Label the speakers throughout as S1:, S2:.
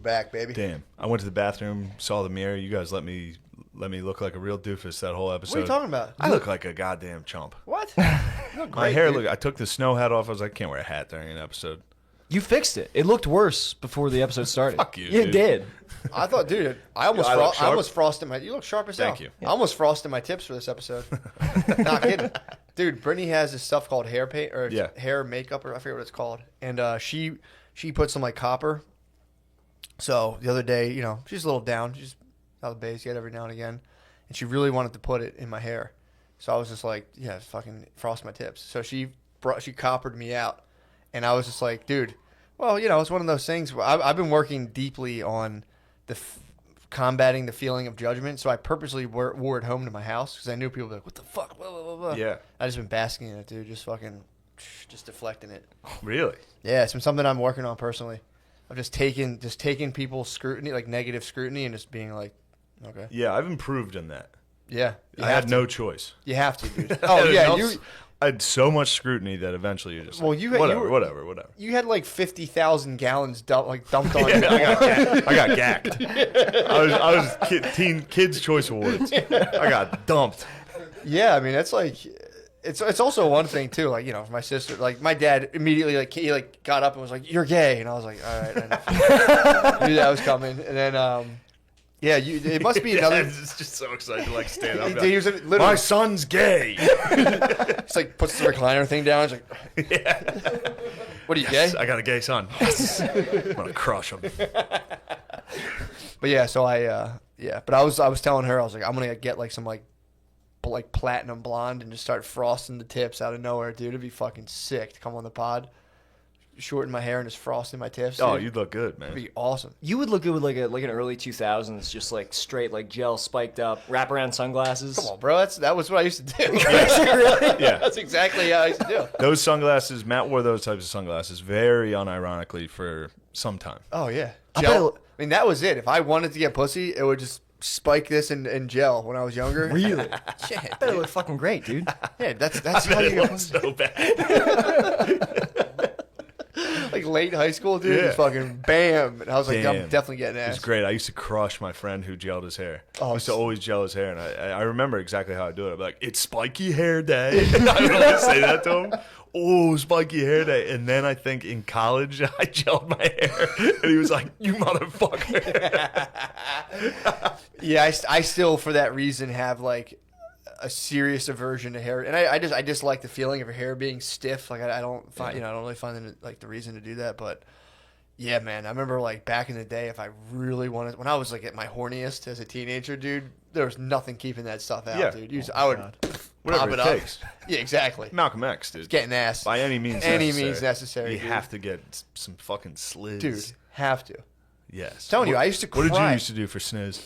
S1: Back, baby.
S2: Damn. I went to the bathroom, saw the mirror. You guys let me look like a real doofus that whole episode.
S1: What are you talking about?
S2: I look like a goddamn chump.
S1: What?
S2: My hair look. I took the snow hat off. I was like, I can't wear a hat during an episode.
S3: You fixed it. It looked worse before the episode started.
S2: Fuck you,
S3: It
S2: dude.
S3: did.
S1: I thought, dude, I almost frosted my. You look sharp as hell.
S2: Thank you.
S1: I almost frosted my tips for this episode. Not kidding, dude. Brittany has this stuff called hair paint or hair makeup, or I forget what it's called, and she put some like copper. So the other day, you know, she's a little down. She's out of the base yet every now and again, and she really wanted to put it in my hair. So I was just like, yeah, fucking frost my tips. So she coppered me out, and I was just like, dude. Well, you know, it's one of those things. I've been working deeply on combating the feeling of judgment, so I purposely wore it home to my house because I knew people would be like, what the fuck? Blah, blah, blah, blah.
S2: Yeah.
S1: I just been basking in it, dude. Just deflecting it.
S2: Really?
S1: Yeah, it's been something I'm working on personally. I've just taking people's scrutiny, like negative scrutiny, and just being like, okay.
S2: Yeah, I've improved in that.
S1: Yeah.
S2: I had no choice.
S1: You have to, dude. Oh, yeah.
S2: I had so much scrutiny that eventually you're just like, whatever.
S1: You had like 50,000 gallons dumped on you.
S2: I got gacked. I was Kids' Choice Awards. I got dumped.
S1: Yeah, I mean, that's like... It's also one thing too, like, you know, my sister, like my dad immediately he got up and was like, "You're gay," and I was like, "All right," I knew that was coming. And then yeah, it must be another.
S2: It's just so excited to like stand up.
S1: He was literally,
S2: my son's gay.
S1: It's like puts the recliner thing down. He's like,
S2: yeah.
S1: What are you, gay?
S2: I got a gay son. Yes. I'm gonna crush him.
S1: But yeah, so but I was telling her, I was like, I'm gonna get like some like platinum blonde and just start frosting the tips out of nowhere, dude. It'd be fucking sick to come on the pod, shorten my hair and just frosting my tips. Dude.
S2: Oh, you'd look good, man.
S1: It'd be awesome.
S3: You would look good with like an early 2000s, just like straight like gel spiked up, wraparound sunglasses.
S1: Come on, bro. That was what I used to do.
S3: Really?
S2: Yeah.
S1: That's exactly how I used to do.
S2: Those sunglasses, Matt wore those types of sunglasses very unironically for some time.
S1: Oh yeah, gel. I mean, that was it. If I wanted to get pussy, it would just spike this in gel when I was younger.
S3: Really?
S1: Yeah,
S3: I bet it looked fucking great, dude.
S1: Yeah, that's how you
S2: get so bad.
S1: Like late high school, dude.
S2: Yeah.
S1: Just fucking bam. And I was like,
S2: Damn.
S1: I'm definitely getting ass.
S2: It's great. I used to crush my friend who gelled his hair. I used to always gel his hair, and I remember exactly how I do it. I'd be like, "It's spiky hair day." I would always say that to him. Oh, spiky hair day. And then I think in college, I gelled my hair, and he was like, "You motherfucker."
S1: Yeah, I still, for that reason, have like a serious aversion to hair, and I just like the feeling of your hair being stiff. Like I don't find, I don't really find like the reason to do that. But yeah, man, I remember like back in the day, if I really wanted, when I was like at my horniest as a teenager, dude, there was nothing keeping that stuff out, dude. I would
S2: Whatever
S1: pop
S2: it
S1: it
S2: takes.
S1: up. Yeah, exactly.
S2: Malcolm X, dude.
S1: Getting ass
S2: By any means
S1: necessary.
S2: You
S1: dude.
S2: have to get some fucking sliz.
S1: Dude, have to.
S2: Yes.
S1: Telling you, I used to cry.
S2: What did you used to do for sniz?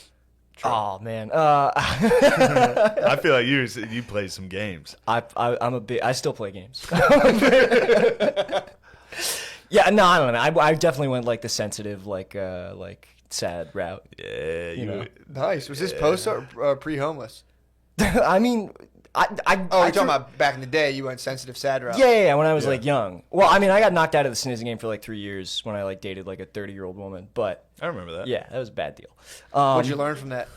S3: Oh man,
S2: I feel like you played some games.
S3: I still play games. Yeah, no, I don't know. I definitely went like the sensitive, like sad route.
S2: Yeah,
S3: You know.
S1: Nice. Was this post or pre-homeless?
S3: I mean,
S1: Oh, you're talking about back in the day, you went sensitive, sad route.
S3: Yeah, when I was like young. Well, I mean, I got knocked out of the snizzing game for like 3 years when I like dated like a 30-year-old woman. But
S2: I remember that.
S3: yeah, that was a bad deal.
S1: What'd you learn from that?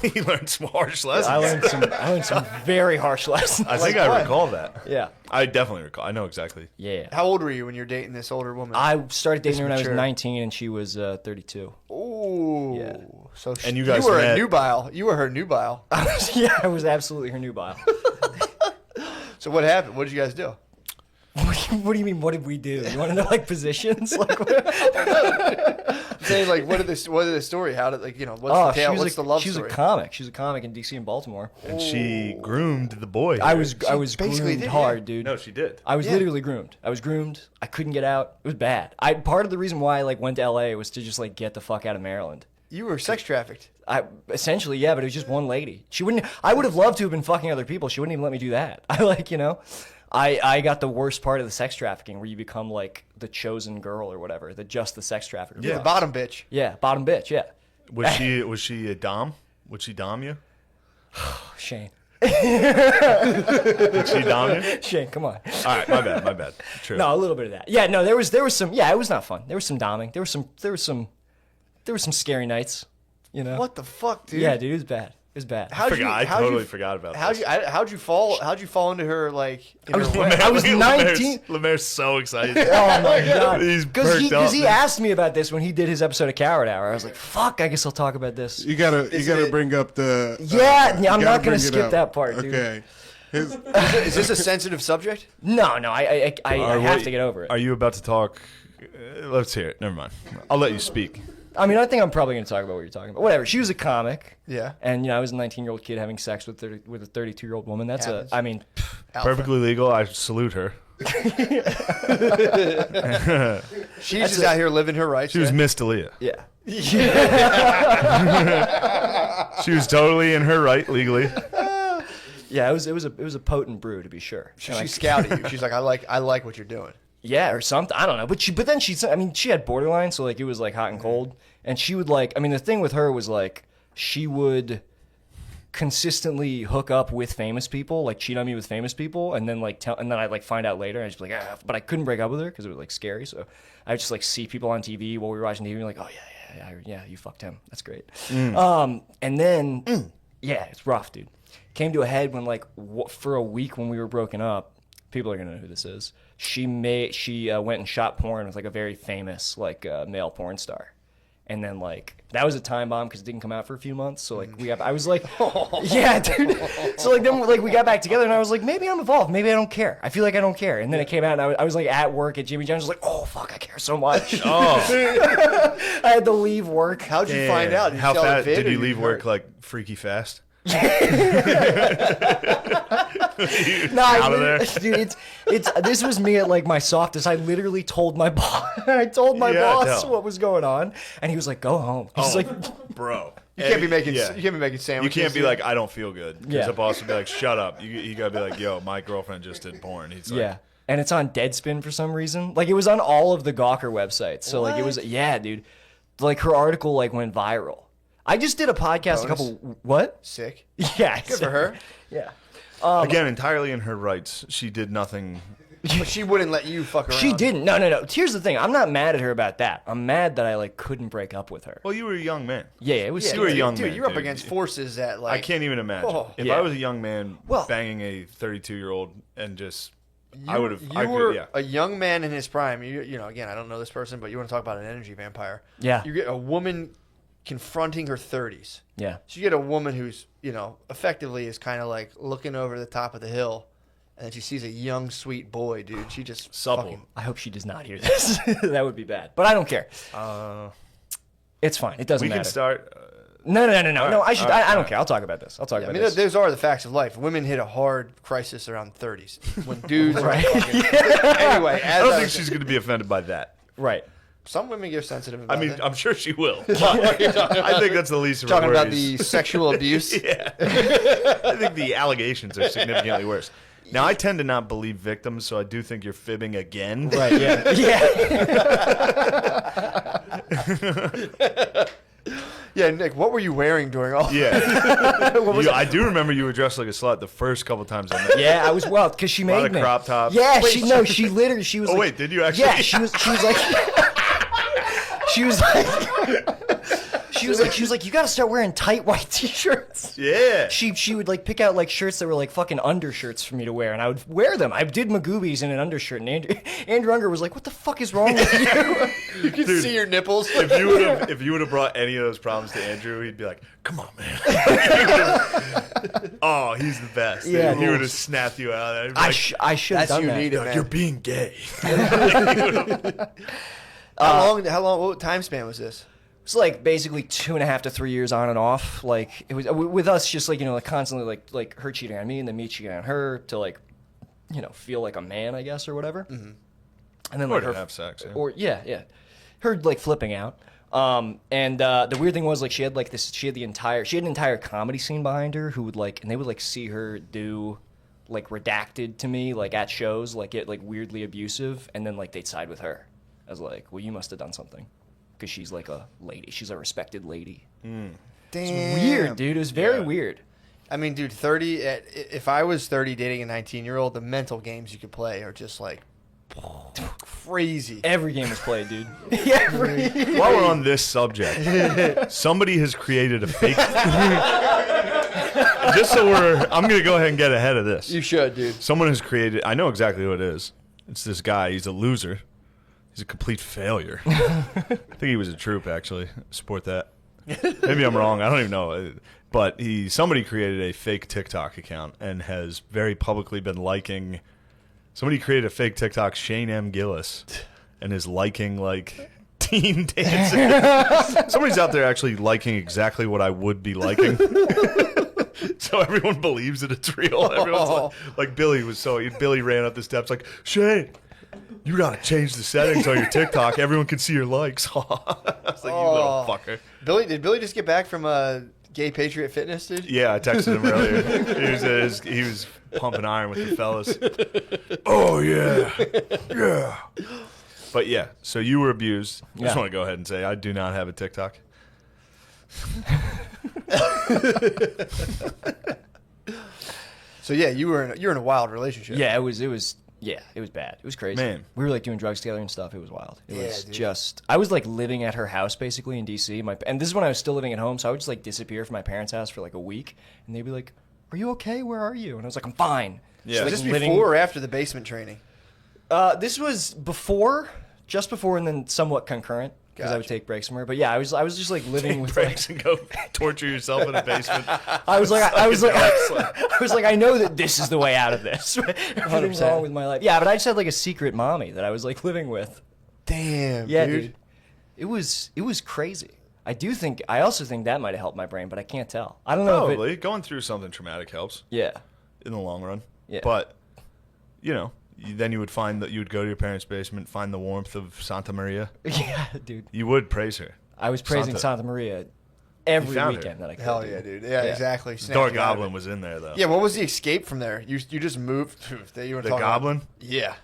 S2: He learned some harsh lessons.
S3: I learned some very harsh lessons.
S2: I think
S1: Like
S2: I
S1: what?
S2: recall that.
S3: Yeah.
S2: I definitely recall. I know exactly.
S3: Yeah.
S1: How old were you when you were dating this older woman?
S3: I started dating her when I was
S1: mature.
S3: 19 and she was 32.
S1: Ooh.
S3: Yeah.
S1: So
S2: And you guys
S1: were
S2: met-
S1: a nubile. You were her nubile.
S3: Yeah, I was absolutely her nubile.
S1: So what happened? What did you guys do?
S3: What do you mean? What did we do? You want to know like positions? Like,
S1: I'm saying, like, what is the story? How did, like, you know, what's the tale? What's the love
S3: she was
S1: story?
S3: a comic. She was a comic in DC and Baltimore.
S2: And she groomed the boy.
S3: I was
S1: basically
S3: groomed
S1: did,
S3: hard,
S1: yeah.
S3: dude.
S2: No, she did.
S3: I was
S1: Yeah.
S3: literally groomed. I was groomed. I couldn't get out. It was bad. Part of the reason why I like went to LA was to just like get the fuck out of Maryland.
S1: You were sex trafficked.
S3: Essentially, yeah, but it was just one lady. She wouldn't. I would have loved to have been fucking other people. She wouldn't even let me do that. I got the worst part of the sex trafficking, where you become like the chosen girl or whatever, just the sex trafficker.
S1: You're the bottom bitch.
S3: Yeah, bottom bitch. Yeah.
S2: Was she a dom? Would she dom you?
S3: Shane.
S2: Did she dom you?
S3: Shane, come on.
S2: All right, my bad. True.
S3: No, a little bit of that. Yeah, no, there was some. Yeah, it was not fun. There was some doming. There was some there were some scary nights. You know.
S1: What the fuck, dude?
S3: Yeah, dude, it was bad. It was bad.
S2: I totally forgot about
S1: this. How'd you fall into her, like,
S3: I was 19.
S2: Lemaire's so excited.
S3: Oh my God.
S2: Because
S3: he asked me about this when he did his episode of Coward Hour. I was like, fuck, I guess I'll talk about this.
S4: You gotta bring up the...
S3: I'm not going to skip that part, dude.
S4: Okay.
S1: Is this a sensitive subject?
S3: No, I have to get over it.
S2: Are you about to talk? Let's hear it. Never mind. I'll let you speak.
S3: I mean, I think I'm probably going to talk about what you're talking about. Whatever. She was a comic.
S1: Yeah.
S3: And, I was a 19-year-old kid having sex with a 32-year-old woman. That's
S2: perfectly legal. I salute her.
S1: She's just out here living her rights.
S2: She was Miss D'Elia.
S3: Yeah.
S2: She was totally in her right legally.
S3: Yeah, it was a potent brew, to be sure.
S1: She scouted you. She's like, I like what you're doing.
S3: Yeah, or something. I don't know. But then she had borderline, so like it was like hot and cold. And she would the thing with her was like she would consistently hook up with famous people, like cheat on me with famous people, and then and then I'd like find out later, and I'd just be like, but I couldn't break up with her because it was like scary. So I would just like see people on TV while we were watching TV, and like, oh yeah, you fucked him. That's great. And then yeah, it's rough, dude. Came to a head when for a week when we were broken up. People are gonna know who this is. She went and shot porn with like a very famous male porn star, and then that was a time bomb because it didn't come out for a few months. So I was like, yeah, dude. So then we got back together, and I was like, maybe I'm involved, maybe I don't care. I feel like I don't care. And then it came out, and I was like at work at Jimmy John's, I was like, oh fuck, I care so much.
S2: Oh,
S3: I had to leave work.
S1: How'd you find out?
S2: How fast did you leave work? Like freaky fast?
S3: No,
S2: out of there,
S3: dude. This was me at my softest. I literally told my boss. I told my boss what was going on, and he was like, "Go home." He's like,
S2: "Bro,
S1: you can't be making sandwiches.
S2: You can't be like, I don't feel good." Because
S3: Yeah.
S2: the boss would be like, "Shut up." You gotta be like, "Yo, my girlfriend just did porn." He's like,
S3: yeah. And it's on Deadspin for some reason. It was on all of the Gawker websites. So it was dude. Her article went viral. I just did a podcast what?
S1: Sick.
S3: Yeah.
S1: Good for her.
S3: Yeah.
S2: Again, entirely in her rights. She did nothing.
S1: But she wouldn't let you fuck around.
S3: She didn't. No. Here's the thing. I'm not mad at her about that. I'm mad that I couldn't break up with her.
S2: Well, you were a young man.
S3: Yeah, it was.
S2: You were a young man.
S1: You're up against forces that
S2: I can't even imagine. If I was a young man banging a 32-year-old and just. I would have.
S1: You were a young man in his prime. You know, again, I don't know this person, but you want to talk about an energy vampire.
S3: Yeah.
S1: You get a woman confronting her 30s.
S3: Yeah.
S1: So you get a woman who's, effectively is kind of looking over the top of the hill, and then she sees a young, sweet boy, dude. She just
S2: supple.
S3: I hope she does not hear this. That would be bad. But I don't care. It's fine. It doesn't matter.
S2: We can start.
S3: No. I don't care. I'll talk about this. This.
S1: Those are the facts of life. Women hit a hard crisis around 30s when dudes are Anyway,
S2: I don't think she's going to be offended by that.
S3: Right.
S1: Some women get sensitive about it.
S2: I'm sure she will. I think that's the least of her
S1: talking
S2: worries.
S1: about the sexual abuse.
S2: Yeah. I think the allegations are significantly worse. Now, I tend to not believe victims, so I do think you're fibbing again.
S3: Right, yeah. Yeah.
S1: Yeah, Nick, what were you wearing during all
S2: I do remember you were dressed like a slut the first couple times I met you.
S3: Yeah, I was because she made me.
S2: A lot of crop tops.
S3: Yeah, she was
S2: Oh, wait, did you actually?
S3: Yeah, she was like... She was like, you gotta start wearing tight white t-shirts.
S2: Yeah.
S3: She would pick out shirts that were fucking undershirts for me to wear, and I would wear them. I did Magoobies in an undershirt, and Andrew Unger was like, what the fuck is wrong with you?
S1: You can see your nipples.
S2: If you would have brought any of those problems to Andrew, he'd be like, come on, man. Oh, he's the best.
S3: Yeah,
S2: he would have snapped you out.
S3: I should have done that.
S1: Needed,
S2: you're being gay.
S1: How long? What time span was this?
S3: It's basically 2.5 to 3 years on and off. It was with us just constantly her cheating on me and then me cheating on her to feel like a man, I guess, or whatever.
S1: Mm-hmm.
S3: And then
S2: her to have sex. Yeah.
S3: Or her flipping out. And the weird thing was she had she had an entire comedy scene behind her who would and they would see her do redacted to me at shows get weirdly abusive, and then they'd side with her. I was like, well, you must have done something. Because she's a lady. She's a respected lady.
S1: Damn.
S3: It's weird, dude. It was very weird.
S1: I mean, dude, 30... If I was 30 dating a 19-year-old, the mental games you could play are just, Crazy.
S3: Every game was played, dude.
S2: While we're on this subject, somebody has created a fake. I'm going to go ahead and get ahead of this.
S1: You should, dude.
S2: Someone has created. I know exactly who it is. It's this guy. He's a loser. He's a complete failure. I think he was a troop, actually. Support that. Maybe I'm wrong. I don't even know. But somebody created a fake TikTok account and has very publicly been liking. Somebody created a fake TikTok, Shane M. Gillis, and is liking like teen dancing. Somebody's out there actually liking exactly what I would be liking. So everyone believes that it's real. Everyone's like Billy Billy ran up the steps like, Shane, you gotta change the settings on your TikTok. Everyone can see your likes. I was like, you little fucker.
S1: Did Billy just get back from Gay Patriot Fitness, dude?
S2: Yeah, I texted him earlier. He was pumping iron with the fellas. Oh yeah, yeah. But yeah, so you were abused. I just want to go ahead and say I do not have a TikTok.
S1: So yeah, you're in a wild relationship.
S3: Yeah, it was bad. It was crazy.
S2: Man.
S3: We were like doing drugs together and stuff. It was wild. It was
S1: dude.
S3: just, I was like living at her house basically in DC. And this is when I was still living at home, so I would just like disappear from my parents' house for like a week, and they'd be like, "Are you okay? Where are you?" And I was like, "I'm fine."
S2: Yeah.
S3: So,
S1: Was
S3: like,
S1: this before or after the basement training?
S3: This was just before, and then somewhat concurrent. Because I would take breaks from her, but yeah, I was just like living with
S2: breaks and go torture yourself in a basement.
S3: I was like, I know that this is the way out of this. Everything's wrong with my life. Yeah, but I just had like a secret mommy that I was like living with.
S1: Damn,
S3: Yeah,
S1: dude.
S3: dude. It was crazy. I also think that might have helped my brain, but I can't tell. I don't know.
S2: Probably going through something traumatic helps.
S3: Yeah.
S2: In the long run.
S3: Yeah.
S2: But then you would find that you would go to your parents' basement, find the warmth of Santa Maria.
S3: Yeah, dude.
S2: You would praise her.
S3: I was praising Santa Maria every
S2: found
S3: weekend
S2: her.
S3: that I could.
S1: Hell yeah, dude. Yeah, exactly.
S2: Dark Goblin was in there though.
S1: Yeah, what was the escape from there? You just moved. You were
S2: The
S1: talking
S2: Goblin?
S1: About, yeah.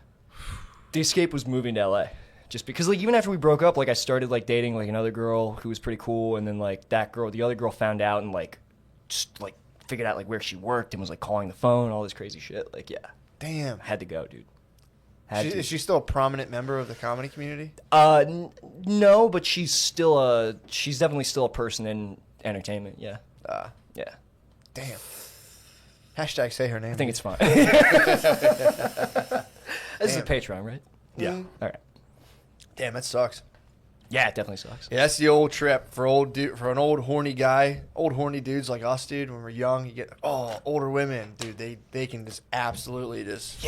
S3: The escape was moving to LA. Just because like even after we broke up, like I started like dating like another girl who was pretty cool, and then like the other girl found out and like just like figured out like where she worked and was like calling the phone, all this crazy shit. Like
S1: Damn.
S3: had to go, dude.
S1: Is she still a prominent member of the comedy community?
S3: No, but she's definitely still a person in entertainment. Yeah. Yeah.
S1: Damn. Hashtag say her name.
S3: I think it's fine. This is a Patreon, right?
S2: Yeah.
S3: All right.
S1: Damn, that sucks.
S3: Yeah, it definitely sucks.
S1: Yeah, that's the old trip for an old horny guy, old horny dudes like us, dude. When we're young, you get older women, dude. They can just absolutely just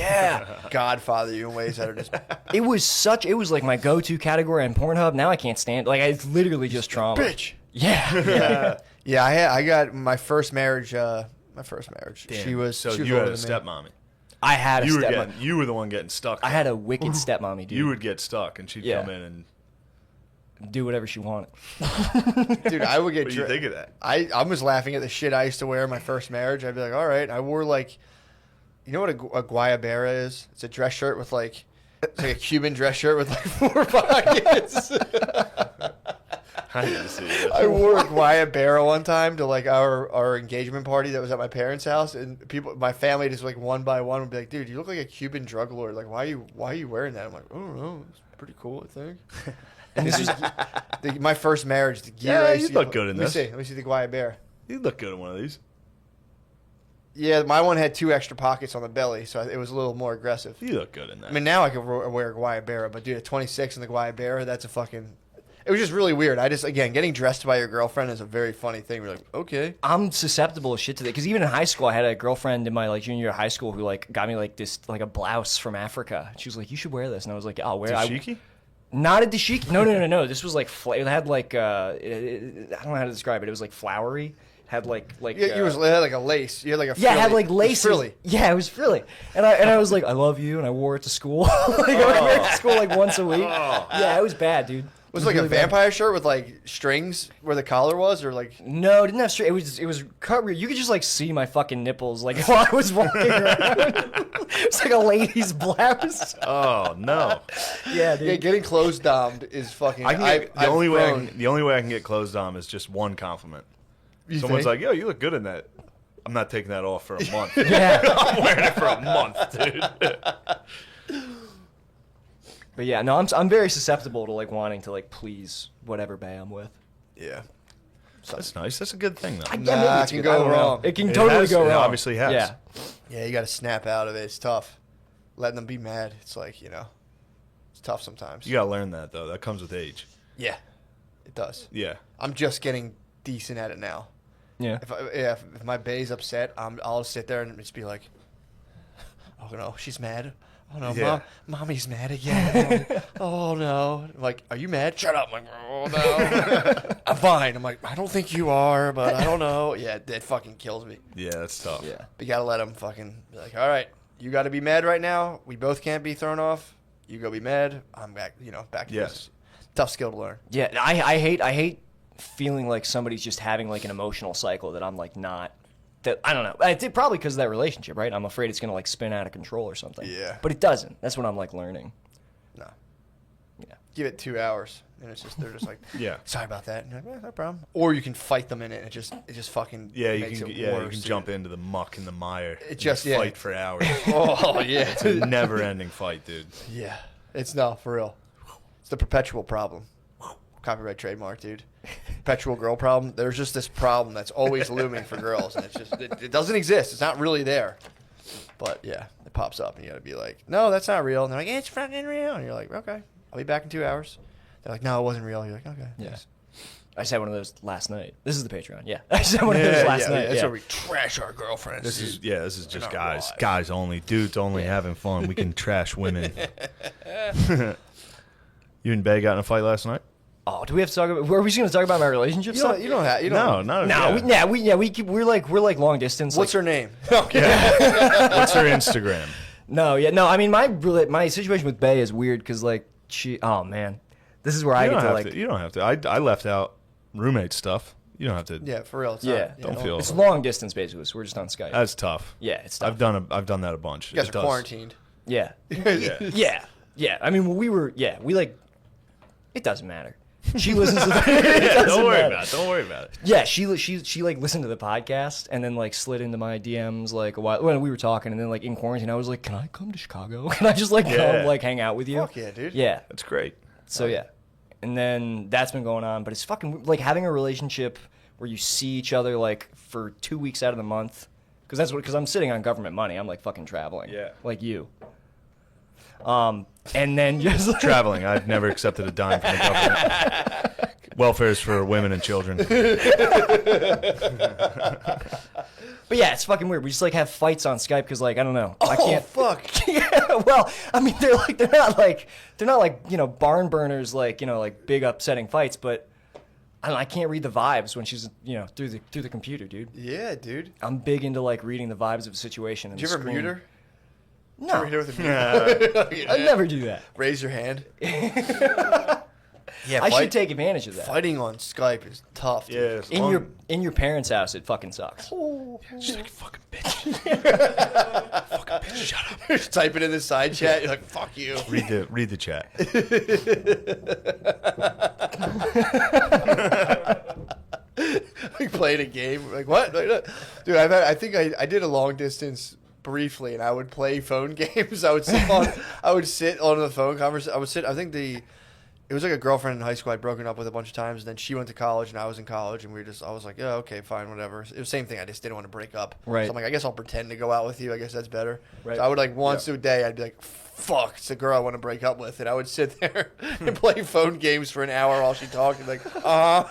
S1: godfather you in ways that are just.
S3: It was like my go-to category on Pornhub. Now I can't stand. Like it's literally just trauma.
S1: Bitch.
S3: Yeah.
S1: Yeah. I got my first marriage. Damn. She was
S2: you had
S1: older
S2: a
S1: than me.
S2: stepmommy.
S3: I had a stepmom.
S2: You were the one getting stuck.
S3: I had a wicked stepmommy, dude.
S2: You would get stuck, and she'd come in and
S3: do whatever she wanted.
S1: Dude, I would get.
S2: What do you think of that?
S1: I was laughing at the shit I used to wear in my first marriage. I'd be like, all right. I wore like, you know what a guayabera is? It's a dress shirt with like, it's like a Cuban dress shirt with like 4 pockets.
S2: I need to see this.
S1: I wore a guayabera one time to like our engagement party that was at my parents' house, and my family just like one by one would be like, "Dude, you look like a Cuban drug lord. Like, why are you wearing that?" I'm like, "I don't know. It's pretty cool, I think." And this is my first marriage. The gear.
S2: Yeah, you look good in this.
S1: Let me see the guayabera.
S2: You look good in one of these.
S1: Yeah, my one had 2 extra pockets on the belly, so it was a little more aggressive.
S2: You look good in that.
S1: I mean, now I could wear a guayabera, but dude, at 26 in the guayabera, that's a fucking. It was just really weird. Getting dressed by your girlfriend is a very funny thing. We're like, okay.
S3: I'm susceptible as shit to that because even in high school, I had a girlfriend in my like junior year of high school who like got me like this like a blouse from Africa. She was like, "You should wear this," and I was like, "I'll wear it."
S2: Dashiki?
S3: Not a dashiki. No. This was like it had like I don't know how to describe it. It was like flowery. Had like
S1: it had like a lace. You had like a
S3: it had like lace.
S1: It was frilly.
S3: Yeah, it was frilly. And I was like, "I love you," and I wore it to school. Like I would wear it to school like once a week. Yeah, it was bad, dude.
S1: Was it like really a vampire shirt with like strings where the collar was, or like?
S3: No, it didn't have strings. It was cut weird. You could just like see my fucking nipples like while I was walking around. It's like a lady's blouse.
S2: Oh no.
S3: Yeah, dude.
S1: Yeah, getting clothes domed is fucking.
S2: The only way I can get clothes dom is just one compliment. Someone's like, "Yo, you look good in that." I'm not taking that off for a month.
S3: Yeah,
S2: I'm wearing it for a month, dude.
S3: But yeah, no, I'm very susceptible to like wanting to like please whatever bae I'm with.
S1: Yeah.
S2: That's nice. That's a good thing, though.
S3: Yeah, maybe it's
S1: it can
S3: good. I
S1: go
S3: don't know.
S1: wrong.
S3: It can totally go wrong.
S2: It obviously has.
S3: Yeah.
S1: Yeah, you got to snap out of it. It's tough. Letting them be mad. It's like, it's tough sometimes.
S2: You got to learn that, though. That comes with age.
S1: Yeah, it does.
S2: Yeah.
S1: I'm just getting decent at it now.
S3: Yeah.
S1: If my bae's upset, I'll sit there and just be like, oh no, she's mad. Oh no,
S2: Yeah.
S1: mommy's mad again. Oh no. I'm like, are you mad? Shut up. I'm like, oh no. I'm fine. I'm like, I don't think you are, but I don't know. Yeah, that fucking kills me.
S2: Yeah, that's tough.
S3: Yeah.
S1: But you gotta let them fucking be like, all right, you gotta be mad right now. We both can't be thrown off. You go be mad. I'm back. Back to this. Tough skill to learn.
S3: Yeah, I hate feeling like somebody's just having like an emotional cycle that I'm like not. That I don't know. I did probably because of that relationship, right? I'm afraid it's gonna like spin out of control or something.
S1: Yeah.
S3: But it doesn't. That's what I'm like learning.
S1: No.
S3: Yeah.
S1: Give it 2 hours, and they're just like,
S2: Yeah.
S1: sorry about that. And you're like, no problem. Or you can fight them in it, and it just fucking makes it worse.
S2: You can jump into the muck and the mire.
S1: It just
S2: fight for hours.
S1: Oh yeah,
S2: It's a never-ending fight, dude.
S1: yeah. It's no for real. It's the perpetual problem. Copyright trademark, dude. Perpetual girl problem. There's just this problem that's always looming for girls, and it doesn't exist. It's not really there. But yeah, it pops up, and you gotta be like, no, that's not real. And they're like, it's fucking real. And you're like, okay, I'll be back in 2 hours. They're like, no, it wasn't real. You're like, okay.
S3: Yeah.
S1: Thanks.
S3: I just had one of those last night. This is the Patreon. Yeah. I just had one of those last night.
S1: That's
S3: Yeah.
S1: where we trash our girlfriends.
S2: This is just
S1: not
S2: guys.
S1: alive.
S2: Guys only. Dudes only having fun. We can trash women. You and Bay got in a fight last night?
S3: Oh, do we have to talk about? Were we just gonna talk about my relationship
S1: You
S3: stuff?
S1: don't have. You
S2: No,
S1: don't.
S2: not
S3: No, we're like long distance.
S1: What's
S3: like,
S1: her name?
S2: What's her Instagram?
S3: No, yeah, no. I mean, my situation with Bay is weird because like she. Oh man, this is where I
S2: You
S3: get
S2: don't
S3: to
S2: have
S3: like.
S2: to. You don't have to. I left out roommate stuff. You don't have to.
S1: Yeah, for real. It's
S3: Yeah.
S1: not,
S2: Don't feel.
S3: It's long distance basically. So we're just on Skype.
S2: That's tough.
S3: Yeah, it's tough.
S2: I've done that a bunch.
S1: You guys
S2: It
S1: are
S2: does.
S1: quarantined.
S3: Yeah,
S2: Yeah.
S3: yeah. I mean, we like. It doesn't matter. She listens to the.
S2: Don't worry about it. Don't worry about it.
S3: Yeah, she like listened to the podcast and then like slid into my DMs like a while when we were talking, and then like in quarantine I was like, can I come to Chicago? Can I just like come like hang out with you?
S1: Fuck yeah, dude.
S3: Yeah.
S2: That's great.
S3: So yeah, and then that's been going on, but it's fucking like having a relationship where you see each other like for 2 weeks out of the month, because I'm sitting on government money. I'm like fucking traveling.
S2: Yeah.
S3: Like you. And then just like,
S2: Traveling. I've never accepted a dime from the government. Welfare's for women and children.
S3: But yeah, it's fucking weird. We just like have fights on Skype because like I don't know. I can't.
S1: Fuck.
S3: Yeah, well, I mean they're not like barn burners like big upsetting fights, but I can't read the vibes when she's through the computer, dude.
S1: Yeah, dude.
S3: I'm big into like reading the vibes of a situation. And
S1: Did you ever mute her?
S3: No,
S1: Did you ever hit her with a mute?
S3: I'd never do that.
S1: Raise your hand. Yeah,
S3: I should take advantage of that.
S1: Fighting on Skype is tough. Dude.
S2: Yeah.
S3: In your parents' house, it fucking sucks.
S2: She's like, fucking bitch. Fucking bitch. Shut up.
S1: You're typing in the side chat. You're like, fuck you.
S2: Read the chat.
S1: We played a game. Like what? Dude, I think I did a long distance briefly, and I would play phone games. I would sit on the phone conversation. I think it was like a girlfriend in high school I'd broken up with a bunch of times, and then she went to college and I was in college, and I was like, yeah, okay, fine, whatever. It was the same thing. I just didn't want to break up.
S3: Right.
S1: So I'm like, I guess I'll pretend to go out with you. I guess that's better.
S3: Right.
S1: So I would like once a day, I'd be like, fuck, it's the girl I want to break up with, and I would sit there and play phone games for an hour while she talked, and like, oh,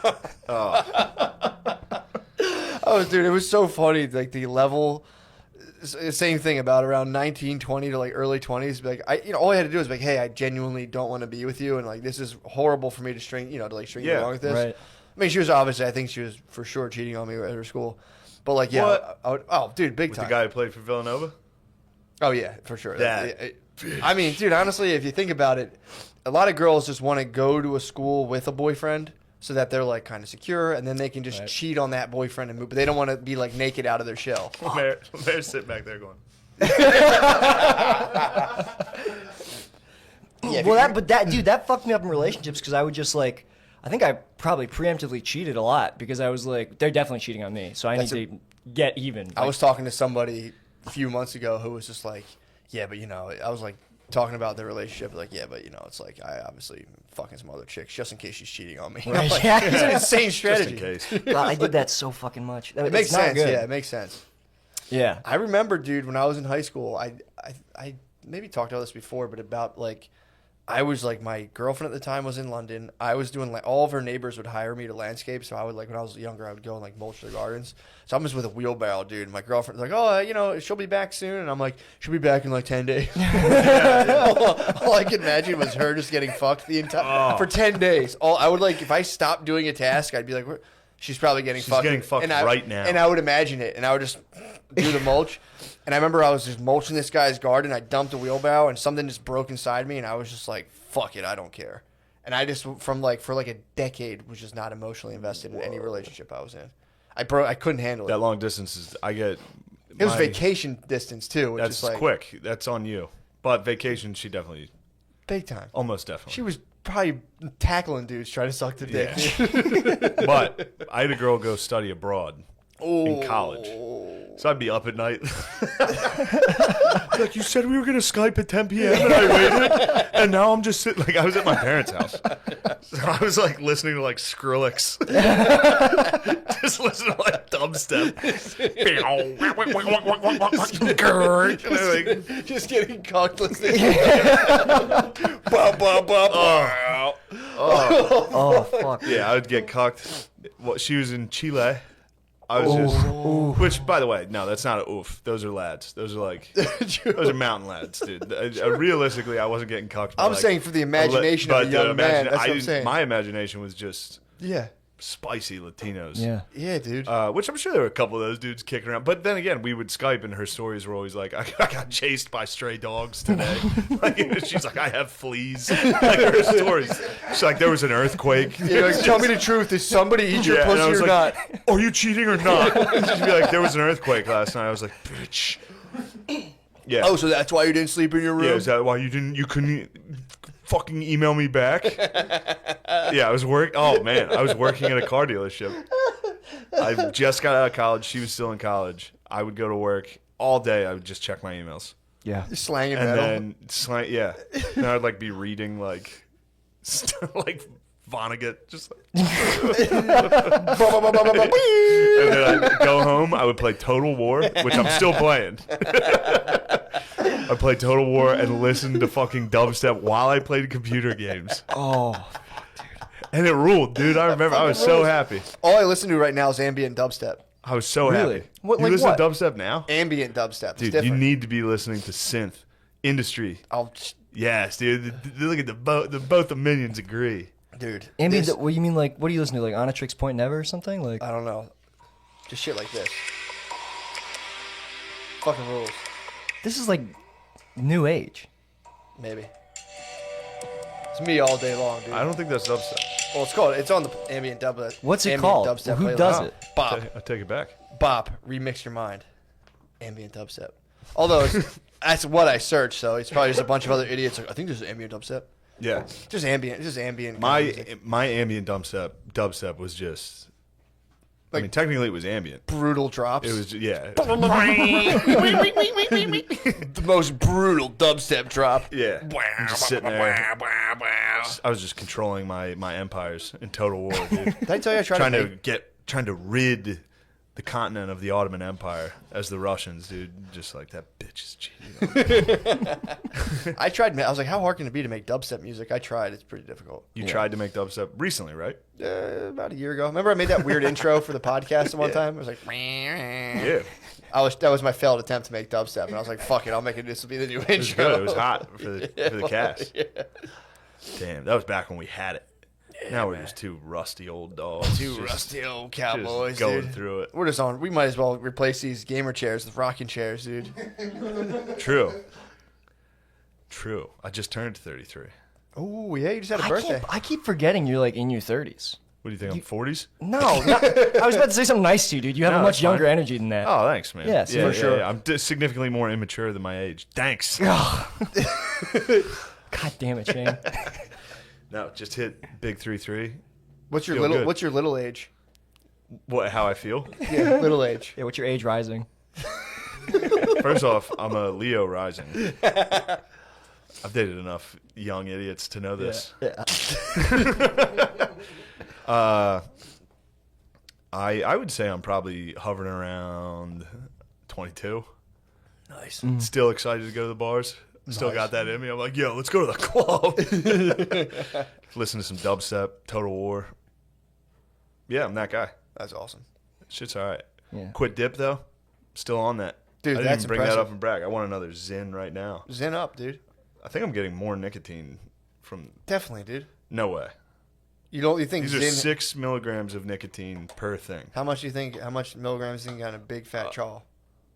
S1: dude, it was so funny. Like the level, same thing about around 19, 20 to like early 20s. Like all I had to do was be like, hey, I genuinely don't want to be with you, and like this is horrible for me to string you along with this.
S3: Right.
S1: I mean, I think she was for sure cheating on me at her school, but like, yeah,
S2: What?
S1: Dude, big
S2: With
S1: time.
S2: the guy who played for Villanova?
S1: Oh yeah, for sure.
S2: That
S1: I mean, dude, honestly, if you think about it, a lot of girls just want to go to a school with a boyfriend so that they're like kind of secure, and then they can just cheat on that boyfriend and move. But they don't want to be like naked out of their shell.
S2: Mayor's sitting back there going,
S1: Yeah,
S3: Well, that fucked me up in relationships because I would just like, I think I probably preemptively cheated a lot because I was like, they're definitely cheating on me, so I need to get even.
S1: I was talking to somebody a few months ago who was just like, yeah, but I was like, talking about their relationship, like, yeah, but you know, it's like I obviously fucking some other chicks just in case she's cheating on me.
S3: Right,
S1: Like,
S3: yeah.
S1: it's an insane strategy.
S2: Just in case.
S3: God, I did that so fucking much.
S1: It makes sense. Yeah, it makes sense.
S3: Yeah.
S1: I remember, dude, when I was in high school, I maybe talked about this before, but about like, I was like, my girlfriend at the time was in London. I was doing like, all of her neighbors would hire me to landscape. So I would like, when I was younger, I would go and like mulch their gardens. So I'm just with a wheelbarrow, dude. And my girlfriend's like, oh, you know, she'll be back soon. And I'm like, she'll be back in like 10 days. all I could imagine was her just getting fucked the entire, for 10 days. I would like, if I stopped doing a task, I'd be like, she's probably getting fucked.
S2: She's getting fucked right now.
S1: And I would imagine it. And I would just do the mulch. And I remember I was just mulching this guy's garden. I dumped a wheelbarrow and something just broke inside me. And I was just like, fuck it, I don't care. And I just, for like a decade, was just not emotionally invested in any relationship I was in. I couldn't handle it.
S2: That long distance is,
S1: It was vacation distance too. Which
S2: That's
S1: is like,
S2: quick. That's on you. But vacation, she definitely,
S1: big time.
S2: almost definitely.
S1: She was probably tackling dudes trying to suck the dick.
S2: Yeah. But I had a girl go study abroad in college. So I'd be up at night. Like, you said we were going to Skype at 10 p.m. and I waited. And now I'm just sitting, like, I was at my parents' house. So I was, like, listening to, like, Skrillex. Just listening to, like, dubstep.
S1: Just getting cocked listening.
S3: Oh, fuck.
S2: Yeah, I would get cocked. Well, she was in Chile. I was just, which, by the way, no, that's not a oof. Those are lads. Those are like, those are mountain lads, dude. Realistically, I wasn't getting cocked.
S1: I'm saying for the imagination of a young man. That's what I'm saying.
S2: My imagination was just
S1: yeah,
S2: spicy Latinos.
S1: Yeah, dude.
S2: Which I'm sure there were a couple of those dudes kicking around. But then again, we would Skype, and her stories were always like, I got chased by stray dogs today. Like, she's like, I have fleas. Like, her stories. She's like, there was an earthquake.
S1: You're like, tell me the truth. Is somebody eat your pussy or not?
S2: Are you cheating or not? She'd be like, there was an earthquake last night. I was like, bitch. Yeah.
S1: Oh, so that's why you didn't sleep in your room?
S2: Yeah, is that why you couldn't fucking email me back? Yeah, I was working at a car dealership. I just got out of college. She was still in college. I would go to work all day. I would just check my emails.
S3: Yeah.
S1: Just slanging
S2: And
S1: metal.
S2: then then I'd like be reading like like Vonnegut, just like. And then I'd go home. I would play Total War, which I'm still playing. I played Total War and listened to fucking dubstep while I played computer games.
S3: Oh, fuck, dude.
S2: And it ruled, dude. I remember. I was so happy.
S1: All I listen to right now is ambient dubstep.
S2: I was so
S3: Really?
S2: happy.
S1: What,
S2: You
S1: like
S2: listen
S1: what?
S2: to dubstep now?
S1: Ambient dubstep. It's
S2: Dude,
S1: different.
S2: you need to be listening to synth industry. Yes, dude. Look at both the minions agree.
S1: Dude.
S3: Ambient, what do you mean, like, what do you listen to, like Onytrix Point Never or something? Like,
S1: I don't know. Just shit like this. Fucking rules.
S3: this is like new age.
S1: Maybe. It's me all day long, dude.
S2: I don't think that's dubstep.
S1: Well, it's on the ambient dubstep.
S3: What's it
S1: ambient
S3: called?
S1: Dubstep
S3: Who
S1: playlist.
S3: does it?
S1: Bop.
S2: I take it back.
S1: Bop. Remix your mind. Ambient dubstep. Although that's what I searched, so it's probably just a bunch of other idiots. Like, I think this is ambient dubstep.
S2: Yeah.
S1: Just ambient. Just ambient.
S2: My ambient dubstep was just. I mean, technically it was ambient.
S1: Brutal drops.
S2: It was yeah.
S1: the most brutal dubstep drop.
S2: Yeah. I'm just sitting there. I was just controlling my empires in Total War, dude.
S1: Did I tell you I tried
S2: trying to rid the continent of the Ottoman Empire as the Russians, dude. Just like, that bitch is cheating.
S1: I tried. I was like, how hard can it be to make dubstep music? I tried. It's pretty difficult.
S2: You tried to make dubstep recently, right?
S1: About a year ago. Remember I made that weird intro for the podcast at one time? I was like,
S2: Yeah.
S1: that was my failed attempt to make dubstep, and I was like, fuck it, I'll make it. This will be the new
S2: It was
S1: intro.
S2: good. It was hot for the cast.
S1: Yeah.
S2: Damn, that was back when we had it. Now we're just two rusty old dogs.
S1: Two
S2: just-
S1: rusty old
S2: just
S1: cowboys,
S2: going
S1: dude.
S2: through it.
S1: We're just on. We might as well replace these gamer chairs with rocking chairs, dude.
S2: True. I just turned 33.
S1: Oh yeah, you just had a birthday.
S3: I keep forgetting you're like in your 30s.
S2: What do you think? I'm 40s?
S3: No, I was about to say something nice to you, dude. You have
S2: No,
S3: a
S2: that's
S3: much younger
S2: fine.
S3: energy than that.
S2: Oh, thanks, man.
S3: Yes, for sure.
S2: Yeah. I'm significantly more immature than my age. Thanks.
S3: God damn it, Shane.
S2: No, just hit big 3-3.
S1: What's your
S2: Feel
S1: little?
S2: good.
S1: What's your little age?
S2: What? How I feel?
S1: Yeah, little age.
S3: Yeah, what's your age rising?
S2: First off, I'm a Leo rising. I've dated enough young idiots to know this.
S3: Yeah.
S2: I would say I'm probably hovering around 22.
S1: Nice.
S2: Still excited to go to the bars. Still got that in me. I'm like, yo, let's go to the club. Listen to some dubstep, Total War. Yeah, I'm that guy.
S1: That's awesome.
S2: Shit's all right.
S3: Yeah.
S2: Quit dip, though. Still on that.
S1: Dude,
S2: I didn't
S1: that's
S2: even bring
S1: impressive.
S2: that up and brag. I want another Zyn right now.
S1: Zen up, dude.
S2: I think I'm getting more nicotine from...
S1: Definitely, dude.
S2: No way.
S1: You think
S2: These are
S1: Zen...
S2: 6 milligrams of nicotine per thing.
S1: How much milligrams do you think on a big fat chaw?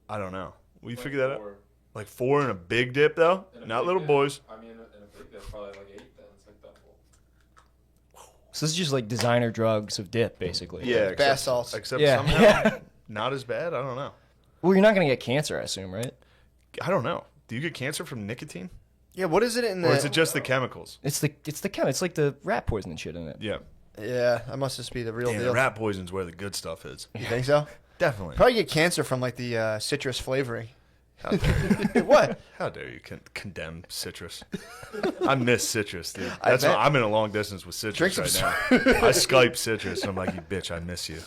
S2: I don't know. Will you figure that out? Like 4 in a big dip, though? Not little boys.
S5: I mean, in a big dip, probably like 8 then. It's like double.
S3: So this is just like designer drugs of dip, basically.
S2: Yeah.
S1: Bath salts.
S2: Except
S3: Yeah.
S2: somehow not as bad. I don't know.
S3: Well, you're not gonna get cancer, I assume, right?
S2: I don't know. Do you get cancer from nicotine?
S1: Yeah, what is it in the...
S2: Or is it just the chemicals?
S3: It's the It's like the rat poison and shit in it.
S2: Yeah.
S1: Yeah, that must just be the real
S2: Damn,
S1: deal.
S2: the rat poison's where the good stuff is.
S1: You think so?
S2: Definitely.
S1: Probably get cancer from like the citrus flavoring.
S2: How dare you,
S1: What?
S2: How dare you condemn citrus? I miss citrus, dude.
S1: I
S2: That's
S1: bet.
S2: why I'm in a long distance with citrus
S1: Drink some
S2: right now. I Skype citrus, and I'm like, you bitch, I miss you.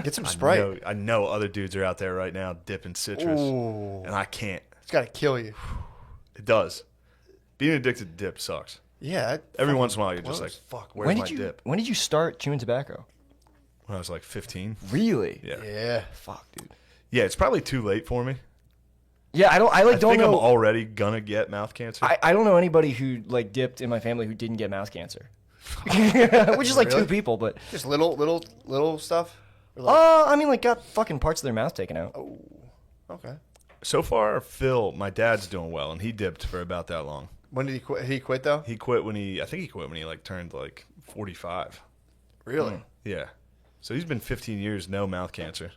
S1: Get some Sprite.
S2: I know other dudes are out there right now dipping citrus,
S1: Ooh.
S2: and I can't.
S1: It's got to kill you.
S2: It does. Being addicted to dip sucks.
S1: Yeah.
S2: Every once in a while, you're just like,
S1: blows.
S2: fuck, where's my dip?
S3: When did you start chewing tobacco?
S2: When I was like 15.
S3: Really?
S2: Yeah.
S1: Yeah.
S3: Fuck, dude.
S2: Yeah, it's probably too late for me.
S3: Yeah, I
S2: I
S3: don't
S2: think I'm
S3: know.
S2: already gonna get mouth cancer.
S3: I don't know anybody who like dipped in my family who didn't get mouth cancer. Which is like
S1: Really?
S3: 2 people, but
S1: Just little stuff? Or like,
S3: I mean, like got fucking parts of their mouth taken out.
S1: oh, okay.
S2: So far, Phil, my dad's doing well, and he dipped for about that long.
S1: When did he quit? He quit though?
S2: He quit when I think he quit when he like turned like 45.
S1: Really?
S2: Yeah. So he's been 15 years, no mouth cancer.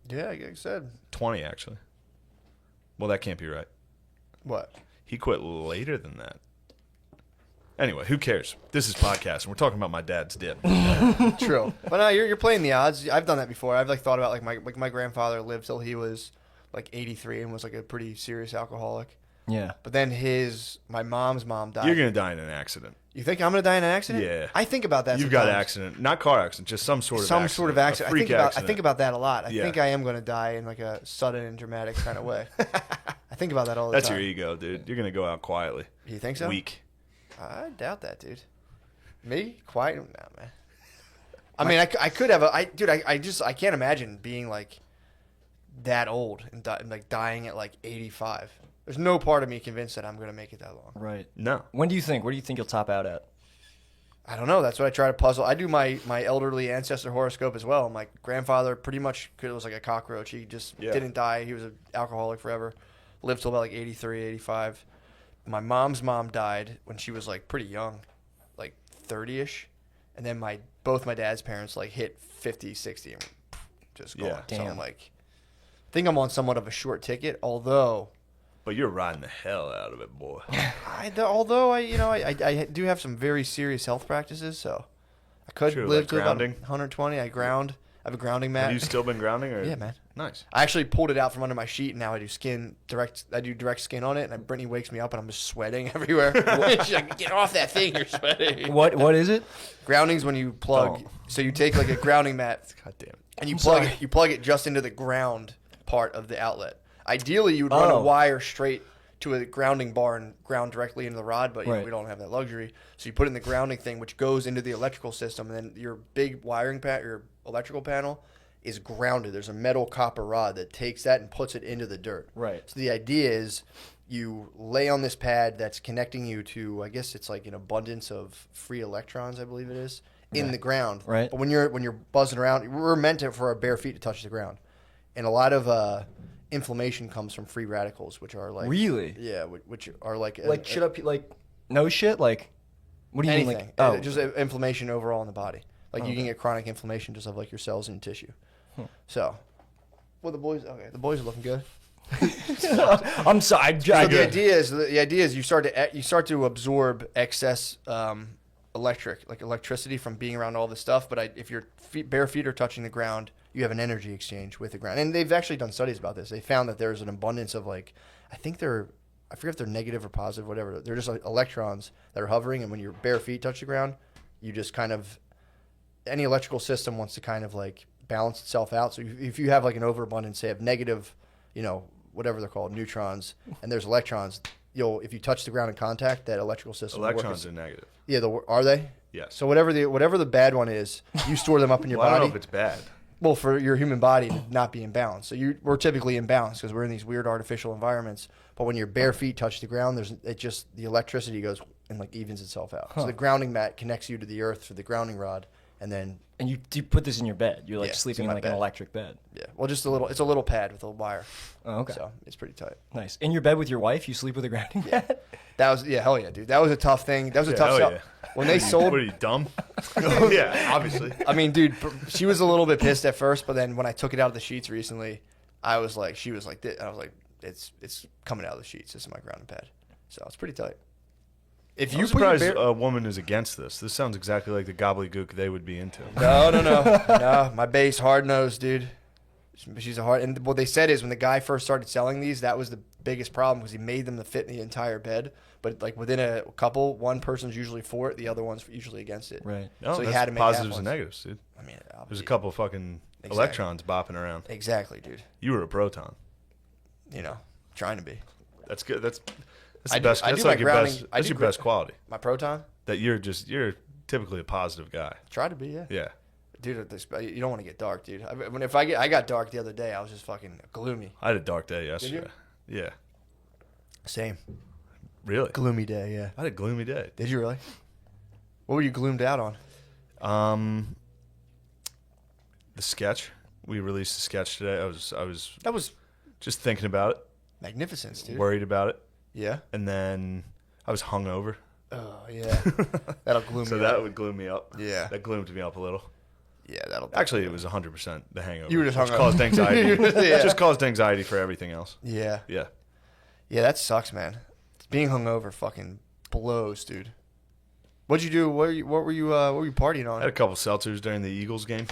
S1: Yeah, like I said.
S2: 20 actually. Well, that can't be right.
S1: What?
S2: He quit later than that. Anyway, who cares? This is podcast, and we're talking about my dad's dip.
S1: True. But no, you're playing the odds. I've done that before. I've like thought about like my grandfather lived till he was like 83 and was like a pretty serious alcoholic.
S3: Yeah.
S1: But then my mom's mom died.
S2: You're gonna die in an accident.
S1: You think I'm gonna die in an accident?
S2: Yeah.
S1: I think about that.
S2: You've got an
S1: sometimes.
S2: accident, not car accident, just some sort of accident.
S1: Some sort of accident.
S2: A freak
S1: I
S2: accident.
S1: think about that a lot. I
S2: Yeah.
S1: think I am gonna die in like a sudden and dramatic kind of way. I think about that all the
S2: That's
S1: time.
S2: your ego, dude. You're gonna go out quietly.
S1: You think so?
S2: Weak.
S1: I doubt that, dude. Me? Quiet? No, man. I mean, I could have I can't imagine being like that old and like dying at like 85. There's no part of me convinced that I'm gonna make it that long.
S3: Right.
S2: No.
S3: When do you think? Where do you think you'll top out at?
S1: I don't know. That's what I try to puzzle. I do my elderly ancestor horoscope as well. My grandfather pretty much was like a cockroach. He just didn't die. He was an alcoholic forever. Lived till about like 83, 85. My mom's mom died when she was like pretty young, like 30-ish. And then both my dad's parents like hit 50, 60 and just gone.
S2: Yeah.
S1: So
S3: Damn.
S1: I'm like, I think I'm on somewhat of a short ticket, although
S2: But you're riding the hell out of it, boy.
S1: I do have some very serious health practices, so I could
S2: True,
S1: live
S2: like
S1: to about
S2: grounding?
S1: 120. I ground. I have a grounding mat.
S2: Have you still been grounding? Or?
S1: Yeah, man.
S2: Nice.
S1: I actually pulled it out from under my sheet, and now I do direct skin on it. And Brittany wakes me up, and I'm just sweating everywhere. She's like, "Get off that thing! You're sweating."
S3: What is it?
S1: Grounding's when you plug.
S2: Oh.
S1: So you take like a grounding mat,
S2: God damn it.
S1: and you
S3: I'm
S1: plug
S3: sorry.
S1: it. You plug it just into the ground part of the outlet. Ideally, you would run a
S3: Oh.
S1: wire straight to a grounding bar and ground directly into the rod, but you know,
S3: Right.
S1: we don't have that luxury. So you put it in the grounding thing, which goes into the electrical system, and then your big your electrical panel is grounded. There's a metal copper rod that takes that and puts it into the dirt.
S3: Right.
S1: So the idea is you lay on this pad that's connecting you to, I guess it's like an abundance of free electrons, I believe it is, in the ground.
S3: Right.
S1: But when you're buzzing around, we're meant for our bare feet to touch the ground, and a lot of inflammation comes from free radicals, which are like
S3: Really?
S1: yeah, which are like
S3: Like shit up, like no shit, like what do you
S1: anything.
S3: mean? Like oh,
S1: Just inflammation overall in the body. Like you can get chronic inflammation just of like your cells and tissue. So, well, the boys are looking good.
S3: I'm sorry.
S1: So the idea is you start to absorb excess electricity from being around all this stuff. But if your bare feet are touching the ground, you have an energy exchange with the ground. And they've actually done studies about this. They found that there's an abundance of I I forget if they're negative or positive, whatever. They're just like electrons that are hovering, and when your bare feet touch the ground, you just kind of, any electrical system wants to kind of like balance itself out. So if you have like an overabundance, say, of negative, whatever they're called, neutrons, and there's electrons, if you touch the ground in contact, that electrical system
S2: Electrons are negative.
S1: Yeah, are they?
S2: Yes.
S1: So whatever the bad one is, you store them up in your
S2: I
S1: body.
S2: don't know if it's bad.
S1: Well, for your human body to not be in balance. So we're typically in balance because we're in these weird artificial environments. But when your bare feet touch the ground, the electricity goes and like evens itself out. So the grounding mat connects you to the earth through the grounding rod, and then
S3: you put this in your bed. You're like
S1: Yeah,
S3: sleeping
S1: it's in
S3: in
S1: my
S3: like
S1: bed.
S3: an electric bed.
S1: yeah, well, just a little. It's a little pad with a wire.
S3: Oh, okay.
S1: So it's pretty tight.
S3: Nice. In your bed with your wife, you sleep with a grounding mat?
S1: That was hell yeah, dude. That was a tough thing. That was a
S2: Yeah,
S1: tough
S2: hell
S1: sell.
S2: yeah.
S1: When they sold,
S2: What are you, dumb? Yeah, obviously.
S1: I mean, dude, she was a little bit pissed at first, but then when I took it out of the sheets recently, she was like, I was like, it's coming out of the sheets. This is my grounding pad. So it's pretty tight. If
S2: I'm
S1: you put your
S2: surprised
S1: bare-
S2: a woman is against this. This sounds exactly like the gobbledygook they would be into.
S1: No, my base hard nosed, dude. She's a hard. And what they said is when the guy first started selling these, that was the biggest problem because he made them to fit in the entire bed. But like within a couple, one person's usually for it, the other one's usually against it.
S3: Right.
S2: No,
S1: So he
S2: that's
S1: had to make
S2: positives
S1: half
S2: and
S1: ones.
S2: negatives, dude.
S1: I mean,
S2: There's a
S1: obviously-
S2: couple of fucking
S1: Exactly.
S2: electrons bopping around.
S1: Exactly, dude.
S2: You were a proton.
S1: Trying to be.
S2: That's good. That's
S1: I
S2: the
S1: do-
S2: best.
S1: I
S2: That's
S1: do
S2: like
S1: my
S2: your
S1: grounding-
S2: best.
S1: I
S2: That's
S1: do
S2: your
S1: gra-
S2: best quality.
S1: My proton?
S2: That you're typically a positive guy.
S1: Try to be, yeah.
S2: Yeah.
S1: Dude, you don't want to get dark, dude. I got dark the other day, I was just fucking gloomy.
S2: I had a dark day yesterday. Yeah.
S1: Same.
S2: Really?
S1: Gloomy day, yeah.
S2: I had a gloomy day.
S1: Did you really? What were you gloomed out on?
S2: The sketch. We released a sketch today. I was
S1: That was
S2: just thinking about it,
S1: magnificence, dude.
S2: worried about it,
S1: Yeah?
S2: and then I was hungover.
S1: Oh, yeah. That'll gloom
S2: So
S1: me
S2: that
S1: out.
S2: would gloom me up.
S1: Yeah.
S2: That gloomed me up a little.
S1: Yeah, that'll
S2: Actually, it was 100% the hangover.
S1: You were just
S2: which
S1: hungover.
S2: caused anxiety.
S1: Yeah.
S2: It just caused anxiety for everything else.
S1: Yeah.
S2: Yeah.
S1: Yeah, that sucks, man. Being hungover fucking blows, dude. What'd you do? What were you partying
S2: I had a
S1: on?
S2: couple seltzers during the Eagles game.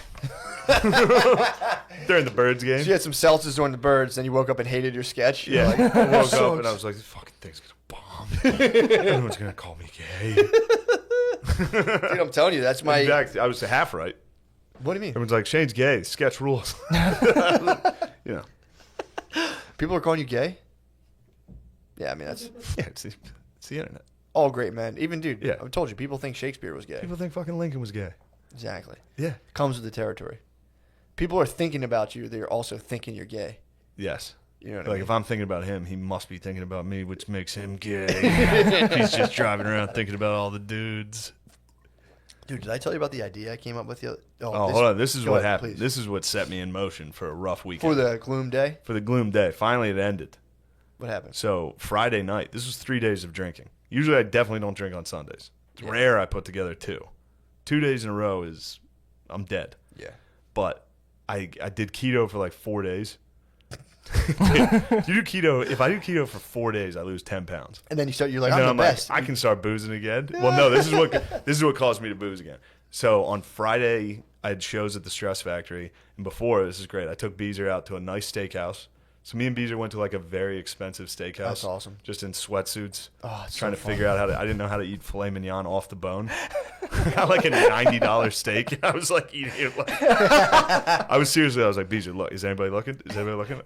S2: During the Birds game.
S1: So you had some seltzers during the Birds, then you woke up and hated your sketch? You're
S2: Yeah.
S1: like,
S2: I woke
S1: so
S2: up and I was like, this fucking thing's going to bomb. Everyone's going to call me gay.
S1: dude, I'm telling you, that's my...
S2: In fact, I was half right.
S1: What do you mean?
S2: Everyone's like, Shane's gay. Sketch rules. You know.
S1: People are calling you gay? Yeah, I mean, that's
S2: Yeah, it's the internet.
S1: all great, man. Even, dude,
S2: Yeah.
S1: I told you, people think Shakespeare was gay.
S2: People think fucking Lincoln was gay.
S1: Exactly.
S2: Yeah.
S1: Comes with the territory. People are thinking about you. They're also thinking you're gay.
S2: Yes.
S1: You know what I
S2: Like,
S1: mean?
S2: if I'm thinking about him, he must be thinking about me, which makes him gay. He's just driving around thinking about all the dudes.
S1: Dude, did I tell you about the idea I came up with?
S2: Oh, hold on. This is
S1: go
S2: what
S1: ahead,
S2: happened.
S1: please.
S2: This is what set me in motion for a rough
S1: For
S2: weekend.
S1: the gloom day?
S2: For the gloom day. Finally, it ended.
S1: What happened?
S2: So, Friday night, this was 3 days of drinking. Usually, I definitely don't drink on Sundays. It's rare I put together 2. 2 days in a row is, I'm dead.
S1: Yeah.
S2: But I did keto for like 4 days. You do keto. If I do keto for 4 days, I lose 10 pounds.
S1: And then you're like,
S2: And then
S1: I'm the best.
S2: like, I can start boozing again. Well, no, this is what caused me to booze again. So on Friday, I had shows at the Stress Factory, and before, this is great. I took Beezer out to a nice steakhouse. So me and Beezer went to like a very expensive steakhouse.
S1: That's awesome.
S2: Just in sweatsuits.
S1: Oh, it's
S2: trying
S1: so
S2: to
S1: fun.
S2: figure out I didn't know how to eat filet mignon off the bone. I got like a $90 steak. I was like eating it. Like, I was like, Beezer, look, is anybody looking? Is anybody looking?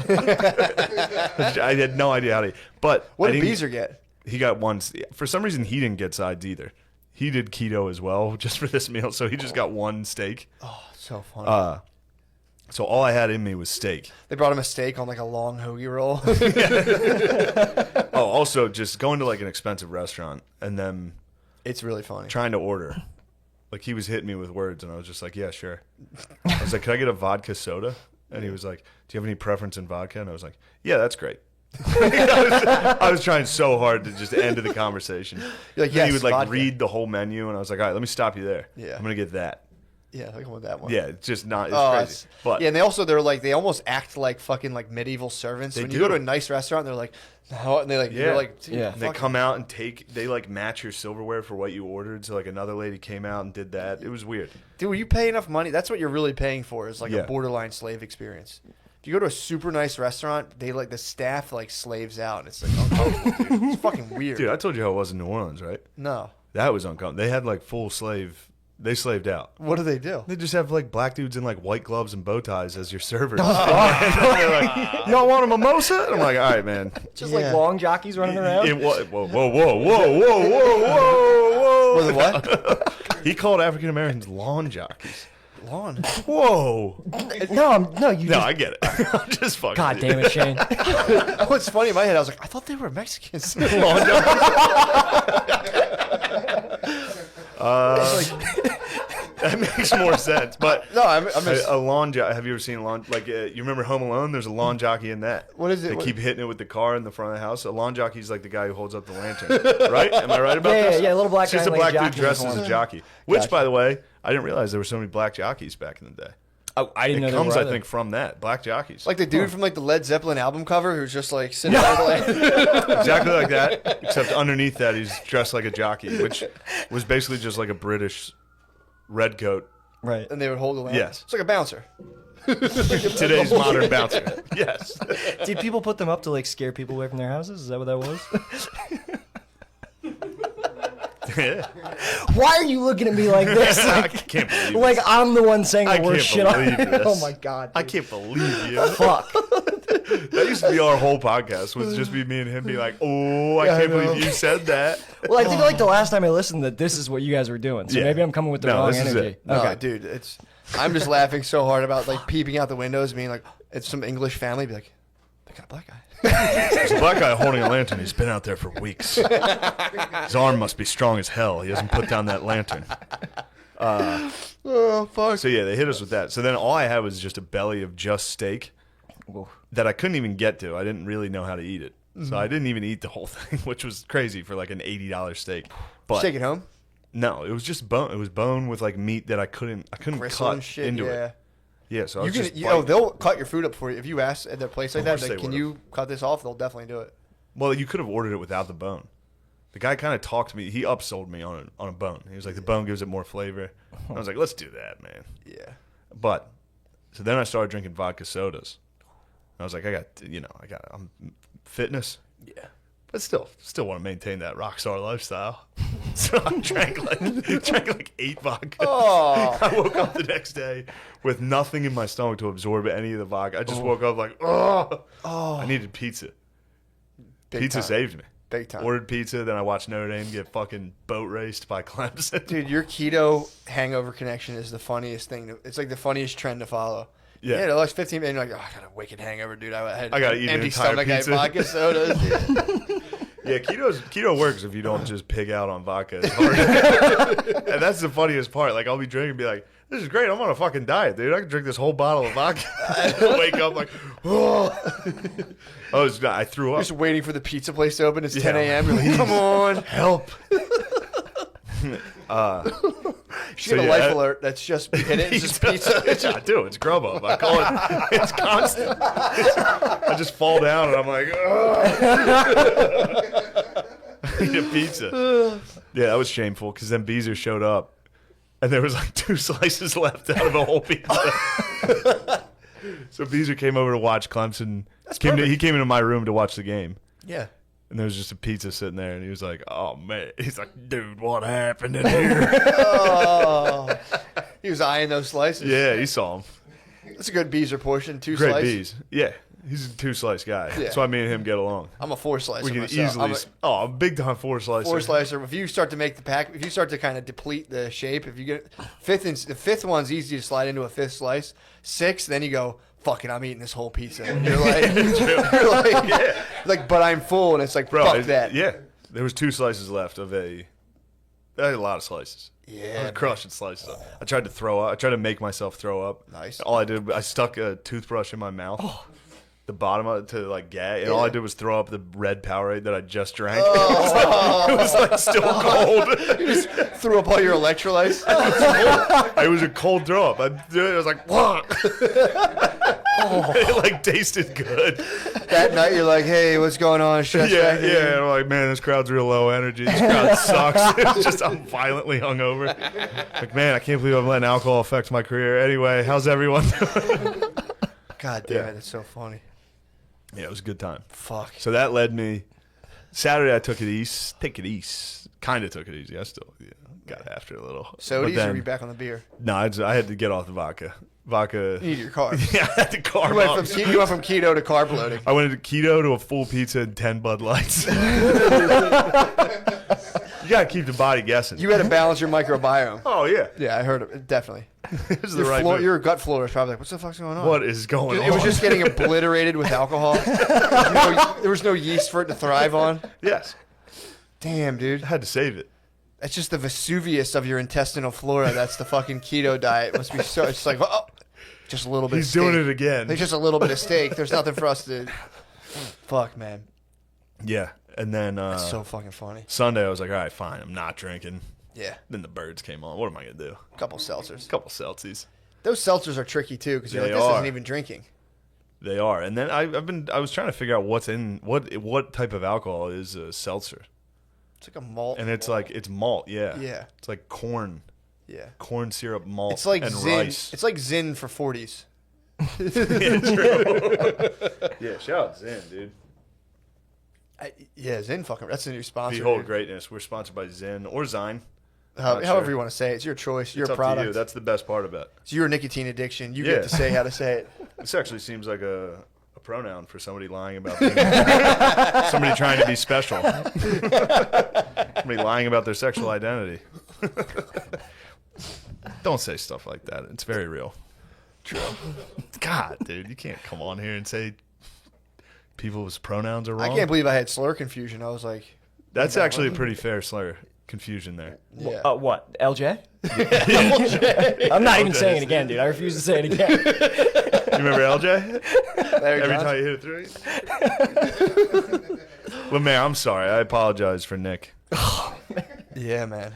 S2: I had no idea how to eat. But
S1: What
S2: I
S1: did
S2: didn't-
S1: Beezer get?
S2: He got one. For some reason, he didn't get sides either. He did keto as well, just for this meal. So he just got one steak.
S1: Oh, so fun.
S2: So all I had in me was steak.
S1: They brought him a steak on like a long hoagie roll.
S2: Oh, also just going to like an expensive restaurant and then
S1: It's really funny.
S2: trying to order. Like he was hitting me with words, and I was just like, yeah, sure. I was like, can I get a vodka soda? And he was like, do you have any preference in vodka? And I was like, yeah, that's great. I was trying so hard to just end the conversation.
S1: You're like,
S2: Then he
S1: yes,
S2: would like
S1: vodka.
S2: read the whole menu, and I was like, all right, let me stop you there.
S1: Yeah.
S2: I'm gonna get that.
S1: Yeah, I want that one.
S2: Yeah, it's just not. It's
S1: Oh,
S2: crazy.
S1: it's-
S2: But
S1: yeah, and they almost act like fucking like medieval servants.
S2: They
S1: When
S2: do.
S1: you go to a nice restaurant, they're like, no, and
S2: Yeah.
S1: you're like, dude,
S3: Yeah.
S2: they
S1: fuck
S2: come out and they like match your silverware for what you ordered. So like another lady came out and did that. It was weird.
S1: dude, will you pay enough money? That's what you're really paying for is like
S2: Yeah.
S1: a borderline slave experience. If you go to a super nice restaurant, they like the staff like slaves out. And it's like uncomfortable, dude. It's fucking weird.
S2: Dude, I told you how it was in New Orleans, right?
S1: No.
S2: That was uncomfortable. They had like full slave. They slaved out.
S1: What do they do?
S2: They just have like black dudes in like white gloves and bow ties as your servers. And they're like, y'all want a mimosa? And I'm like, all right, man.
S3: Just like long jockeys running around.
S2: Whoa, whoa, whoa, whoa, whoa, whoa, whoa.
S1: Was it what?
S2: He called African Americans lawn jockeys.
S1: Lawn.
S2: Whoa.
S3: No, you
S2: I get it. I'm just fucking.
S3: God damn it, Shane.
S1: What's funny in my head, I was like, I thought they were Mexicans.
S2: Lawn jockeys. That makes more sense. But
S1: No, I'm
S2: a lawn jockey. Have you ever seen a lawn? Like you remember Home Alone? There's a lawn jockey in that.
S1: What is it?
S2: They
S1: What-
S2: keep hitting it with the car in the front of the house. A lawn jockey's like the guy who holds up the lantern, right? Am I right about
S3: Yeah,
S2: this?
S3: yeah, little black
S2: It's just
S3: guy
S2: a
S3: in, like,
S2: black dude
S3: jockey
S2: dressed as
S3: uniform.
S2: a jockey. Which,
S3: Gotcha.
S2: by the way, I didn't realize there were so many black jockeys back in the day.
S3: Oh, I didn't
S2: It
S3: know
S2: comes,
S3: there
S2: I
S3: were
S2: think, from that black jockeys.
S1: like the dude from like the Led Zeppelin album cover who's just like sitting there like
S2: Exactly like that, except underneath that he's dressed like a jockey, which was basically just like a British red coat.
S3: right.
S1: and they would hold the lamp.
S2: Yes.
S1: It's like a bouncer.
S2: Today's modern bouncer. Yes.
S3: Did people put them up to like scare people away from their houses? Is that what that was?
S2: Yeah.
S3: Why are you looking at me like this?
S2: I
S3: Like,
S2: can't believe
S3: like
S2: this.
S3: I'm the one saying
S2: I
S3: the worst
S2: can't
S3: shit.
S2: believe this.
S3: Oh my god.
S2: I
S3: dude.
S2: can't believe you.
S3: Fuck.
S2: That used to be our whole podcast, was just be me and him be like, oh, I
S1: Yeah, I
S2: can't
S1: know.
S2: believe you said that.
S3: Well, I think like the last time I listened that this is what you guys were doing. So
S2: Yeah.
S3: maybe I'm coming with the
S2: No,
S3: wrong
S2: this is
S3: energy.
S2: it.
S1: No,
S3: Okay.
S1: dude, I'm just laughing so hard about like peeping out the windows, being like, it's some English family, be like, they got a black guy.
S2: There's a black guy holding a lantern. He's been out there for weeks. His arm must be strong as hell. He hasn't put down that lantern.
S1: Oh fuck.
S2: So yeah, they hit us with that. So then all I had was just a belly of just steak
S3: Oof.
S2: that I couldn't even get to. I didn't really know how to eat it. So I didn't even eat the whole thing, which was crazy for like an $80 steak. But
S1: Take it home.
S2: no, it was just bone. It was bone with like meat that I couldn't
S1: Gristle
S2: cut
S1: and shit.
S2: into
S1: Yeah.
S2: it. Yeah, so I
S1: You
S2: was
S1: can,
S2: just
S1: you know,
S2: biting.
S1: they'll cut your food up for you if you ask at their place like that.
S2: course
S1: Like,
S2: they
S1: can
S2: would've.
S1: you cut this off? They'll definitely do it.
S2: Well, you could have ordered it without the bone. The guy kind of talked to me. He upsold me on a bone. He was like, the bone gives it more flavor. I was like, let's do that, man.
S1: Yeah.
S2: But so then I started drinking vodka sodas. I was like, I'm fitness,
S1: Yeah.
S2: but still want to maintain that rock star lifestyle. So I drank like 8 vodka.
S1: Oh.
S2: I woke up the next day with nothing in my stomach to absorb any of the vodka. I just woke up like, oh, I needed pizza.
S1: Big
S2: Pizza
S1: time.
S2: saved me.
S1: Big time.
S2: Ordered pizza, then I watched Notre Dame get fucking boat raced by Clemson.
S1: Dude, your keto hangover connection is the funniest thing. It's like the funniest trend to follow.
S2: Yeah.
S1: The last 15 minutes, you're like, oh, I got a wicked hangover, dude. I had
S2: I gotta eat an
S1: empty
S2: entire
S1: stomach. I had
S2: pizza.
S1: vodka sodas. Yeah.
S2: Yeah, keto works if you don't just pig out on vodka. It's hard. And that's the funniest part. Like, I'll be drinking and be like, this is great. I'm on a fucking diet, dude. I can drink this whole bottle of vodka. I wake up like, oh. I threw up.
S1: Just waiting for the pizza place to open. It's
S2: Yeah.
S1: 10 a.m. You're like, come on.
S2: Help.
S1: You get a life alert that's just hit it. It's just pizza.
S2: I do. It's Grubhub. I call it. It's constant. I just fall down and I'm like, I need a pizza. Yeah, that was shameful because then Beezer showed up and there was like 2 slices left out of a whole pizza. So Beezer came over to watch Clemson. He came into my room to watch the game.
S1: Yeah.
S2: And there was just a pizza sitting there, and he was like, "Oh man," he's like, "Dude, what happened in here?"
S1: Oh. He was eyeing those slices.
S2: Yeah, he saw him.
S1: That's a good Beezer portion. 2
S2: Great
S1: slices.
S2: bees. Yeah, he's a 2-slice guy.
S1: Yeah.
S2: That's why me and him get along.
S1: I'm a 4 slicer
S2: We can
S1: myself.
S2: easily. I'm a big time 4-slicer.
S1: 4 slicer. If you start to make the pack, if you start to kind of deplete the shape, if you get the fifth one's easy to slide into a 5th slice. 6, then you go, fuck it, I'm eating this whole pizza. And you're like, but I'm full, and it's like,
S2: Bro,
S1: fuck that.
S2: Yeah, there was 2 slices left of a. I had a lot of slices.
S1: Yeah,
S2: I was crushing slices. I tried to throw up. I tried to make myself throw up.
S1: Nice.
S2: All I did, I stuck a toothbrush in my mouth. The bottom of it to like gag, and all I did was throw up the red Powerade that I just drank. It was like still cold.
S1: You just threw up all your electrolytes.
S2: It was a cold throw up. I was like, "What?" It like tasted good.
S1: That night, you're like, hey, what's going on? Stress
S2: Yeah,
S1: back here?
S2: yeah. And I'm like, man, this crowd's real low energy. This crowd sucks. It's just I'm violently hungover. Like, man, I can't believe I'm letting alcohol affect my career. Anyway, how's everyone doing?
S1: God damn it, that's so funny.
S2: Yeah, it was a good time.
S1: Fuck.
S2: So that led me. Saturday I took it east. Kind of took it easy. I still got after a little.
S1: So easy to be back on the beer.
S2: No, I had to get off the vodka.
S1: You need your carbs.
S2: Yeah, I had to carb
S1: You went from keto to carb loading.
S2: I went into keto to a full pizza and 10 Bud Lights. You gotta keep the body guessing.
S1: You had to balance your microbiome.
S2: Oh yeah.
S1: Yeah, I heard it. Definitely.
S2: This is the right move.
S1: Your gut flora is probably like, what the fuck's going on?
S2: What is going on?
S1: It was just getting obliterated with alcohol. There was no yeast for it to thrive on.
S2: Yes.
S1: Damn, dude.
S2: I had to save it.
S1: That's just the Vesuvius of your intestinal flora. That's the fucking keto diet. It must be so. It's like, oh, just a little bit.
S2: He's
S1: of steak.
S2: doing it again.
S1: There's just a little bit of steak. There's nothing for us to. Fuck, man.
S2: Yeah, and then
S1: That's so fucking funny.
S2: Sunday I was like, all right, fine, I'm not drinking.
S1: Yeah.
S2: Then the birds came on. What am I gonna do?
S1: A couple seltzers.
S2: A couple Celsius.
S1: Those seltzers are tricky too because you're like,
S2: They
S1: this
S2: are.
S1: isn't even drinking.
S2: They are, and then I was trying to figure out what's in what type of alcohol is a seltzer,
S1: It's like a malt.
S2: and it's like it's malt. Yeah.
S1: Yeah.
S2: It's like corn
S1: Yeah.
S2: syrup, malt,
S1: It's like
S2: and
S1: Zin.
S2: rice.
S1: It's like Zin for 40s.
S2: Yeah, true. Yeah, shout out Zen, dude.
S1: Yeah, Zin fucking. That's a new sponsor.
S2: Behold
S1: dude.
S2: greatness. We're sponsored by Zen or Zine.
S1: However
S2: sure.
S1: you want to say it. It's your choice. Your
S2: It's up
S1: product.
S2: to you. That's the best part about it.
S1: It's your nicotine addiction. You
S2: Yeah.
S1: get to say how to say it.
S2: This actually seems like a pronoun for somebody lying about being somebody trying to be special. Somebody lying about their sexual identity. Don't say stuff like that. It's very real. True. God, dude, you can't come on here and say people's pronouns are wrong.
S1: I can't believe I had slur confusion. I was like,
S2: That's actually a pretty fair slur confusion there.
S1: yeah.
S3: What? LJ? I'm not even saying it again, dude. I refuse to say it again.
S2: You remember LJ?
S1: Larry
S2: Every
S1: Johnson.
S2: time you hit a three? Well, man, I'm sorry. I apologize for Nick.
S1: Yeah, man.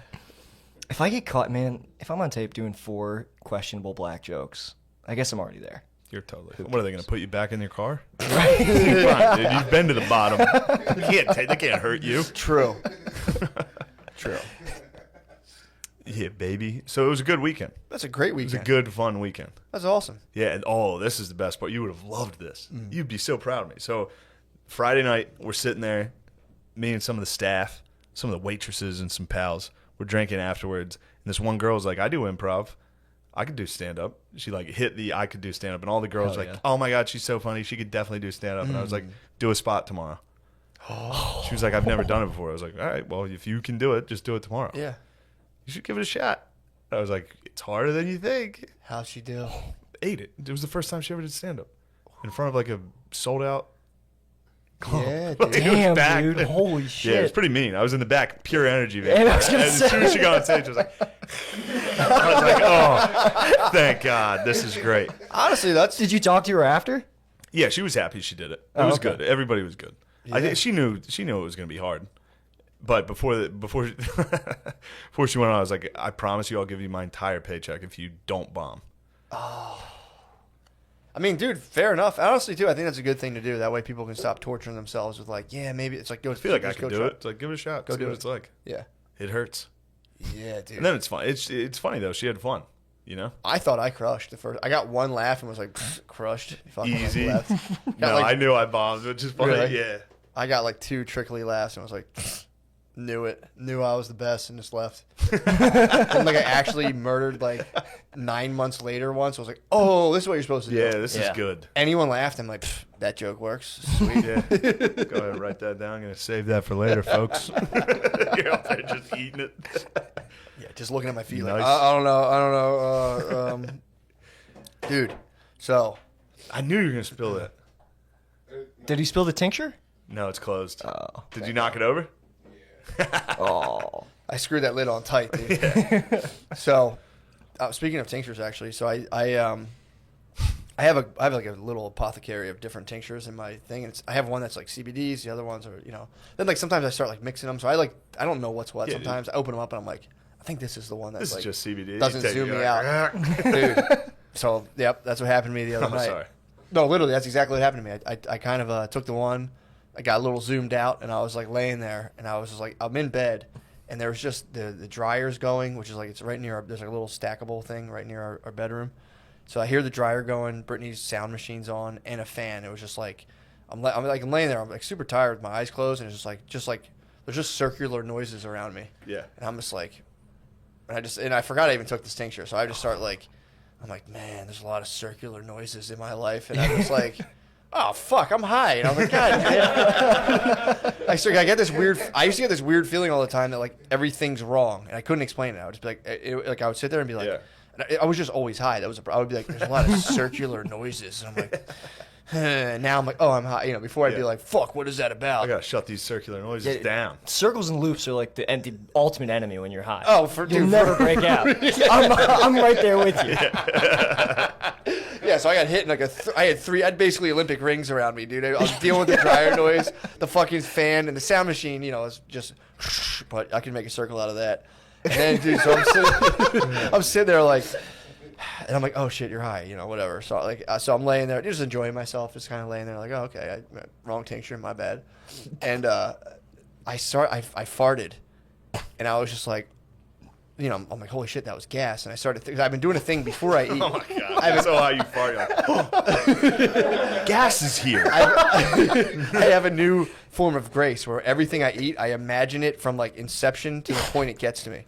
S3: If I get caught, man, if I'm on tape doing 4 questionable black jokes, I guess I'm already there.
S2: You're totally. What are they going to put you back in your car? Come on, dude. You've been to the bottom. They can't hurt you.
S1: True. True.
S2: Yeah, baby. So it was a good weekend.
S1: That's a great
S2: It was
S1: weekend.
S2: a good, fun weekend.
S1: That's awesome.
S2: Yeah, and this is the best part. You would have loved this.
S1: Mm.
S2: You'd be so proud of me. So Friday night, we're sitting there, me and some of the staff, some of the waitresses and some pals. We're drinking afterwards, and this one girl's like, I do improv. I could do stand-up. She like hit the I could do stand-up, and all the girls
S3: Hell
S2: like,
S3: yeah.
S2: oh my God, she's so funny. She could definitely do stand-up. And I was like, do a spot tomorrow. She was like, I've never done it before. I was like, all right, well, if you can do it, just do it tomorrow.
S1: Yeah.
S2: You should give it a shot. I was like, it's harder than you think.
S1: How'd she do?
S2: Ate it. It was the first time she ever did stand-up in front of like a sold-out club.
S1: Yeah,
S2: Like,
S1: dude.
S2: it was
S3: Damn,
S2: back.
S3: dude. Holy
S2: Yeah, it
S3: shit.
S2: was pretty mean. I was in the back, pure energy.
S3: Yeah, I was gonna
S2: as soon as she got on stage, I was like, oh, thank God, this is great.
S1: Honestly, that's
S3: Did you talk to her after?
S2: Yeah, she was happy she did it. It
S3: Oh,
S2: was
S3: okay.
S2: good. Everybody was good. I think she knew it was going to be hard. But before before she went on, I was like, I promise you, I'll give you my entire paycheck if you don't bomb.
S1: I mean, dude, fair enough. Honestly, too, I think that's a good thing to do. That way people can stop torturing themselves with like, yeah, maybe it's like go.
S2: I feel like I can do it. It's like give it a shot.
S1: Go
S2: See
S1: do
S2: what
S1: it.
S2: it's like.
S1: Yeah.
S2: It hurts,
S1: Yeah, dude.
S2: and then it's fun. It's funny though. She had fun. You know,
S1: I thought I crushed the first. I got one laugh and was like, crushed. Fucking like,
S2: easy.
S1: left.
S2: No,
S1: like-
S2: I knew I bombed, which is funny.
S1: Really?
S2: Yeah.
S1: I got like 2 trickly laughs and was like, knew it. Knew I was the best and just left. And like I actually murdered like 9 months later once. I was like, oh, this is what you're supposed to do.
S2: Yeah, this is
S3: Yeah.
S2: good.
S1: Anyone laughed, I'm like, that joke works. Sweet.
S2: Yeah. Go ahead and write that down. I'm going to save that for later, folks. You're out there just eating it.
S1: Yeah, just looking at my feet like,
S2: Nice.
S1: I don't know. Dude, so
S2: I knew you were going to spill that.
S3: Did he spill the tincture?
S2: No, it's closed.
S3: Oh.
S2: Did you knock it over?
S3: Oh.
S1: I screwed that lid on tight, dude. So, speaking of tinctures, actually, so I have like a little apothecary of different tinctures in my thing, and I have one that's like CBDs. The other ones are, Then like sometimes I start like mixing them, so I don't know what's what.
S2: Yeah, dude.
S1: Sometimes I open them up and I'm like, I think this is the one that's
S2: This
S1: like
S2: is just CBD.
S1: doesn't
S2: You take
S1: zoom
S2: it,
S1: me
S2: you're
S1: out,
S2: like,
S1: dude. So yep, that's what happened to me the other
S2: I'm
S1: night.
S2: sorry.
S1: No, literally, that's exactly what happened to me. I kind of took the one, I got a little zoomed out, and I was like laying there, and I was just like, I'm in bed, and there was just the dryers going, which is like it's right near there's like a little stackable thing right near our bedroom, So I hear the dryer going, Brittany's sound machine's on, and a fan. It was just like I'm laying there. I'm like super tired with my eyes closed, and it's just like there's just circular noises around me.
S2: Yeah.
S1: And I'm just like, and I forgot I even took this tincture, so I just start like, I'm like, man, there's a lot of circular noises in my life, and I was like, oh fuck, I'm high, and I'm like, God, man. I used to get this weird feeling all the time that like everything wrong, and I couldn't explain it. I would just be like, I would sit there and be like, and I was just always high. I would be like, there's a lot of circular noises, and I'm like. Now I'm like, oh, I'm high. Before I'd be like, fuck, what is that about?
S2: I gotta shut these circular noises down.
S3: Circles and loops are like the ultimate enemy when you're high.
S1: Oh,
S3: you'll never break out. I'm right there with you.
S1: Yeah, so I got hit in like I had basically Olympic rings around me, dude. I was dealing with the dryer noise, the fucking fan, and the sound machine. Is just, but I can make a circle out of that. And then, dude, so I'm sitting there like. And I'm like, oh shit, you're high, whatever. So so I'm laying there, just enjoying myself, just kind of laying there, like, oh, okay, wrong tincture, my bad. And I farted, and I was just like, I'm like, holy shit, that was gas. And I started, I've been doing a thing before I eat.
S2: Oh my god, I so how you fart, like, gas is here.
S1: I have a new form of grace where everything I eat, I imagine it from like inception to the point it gets to me.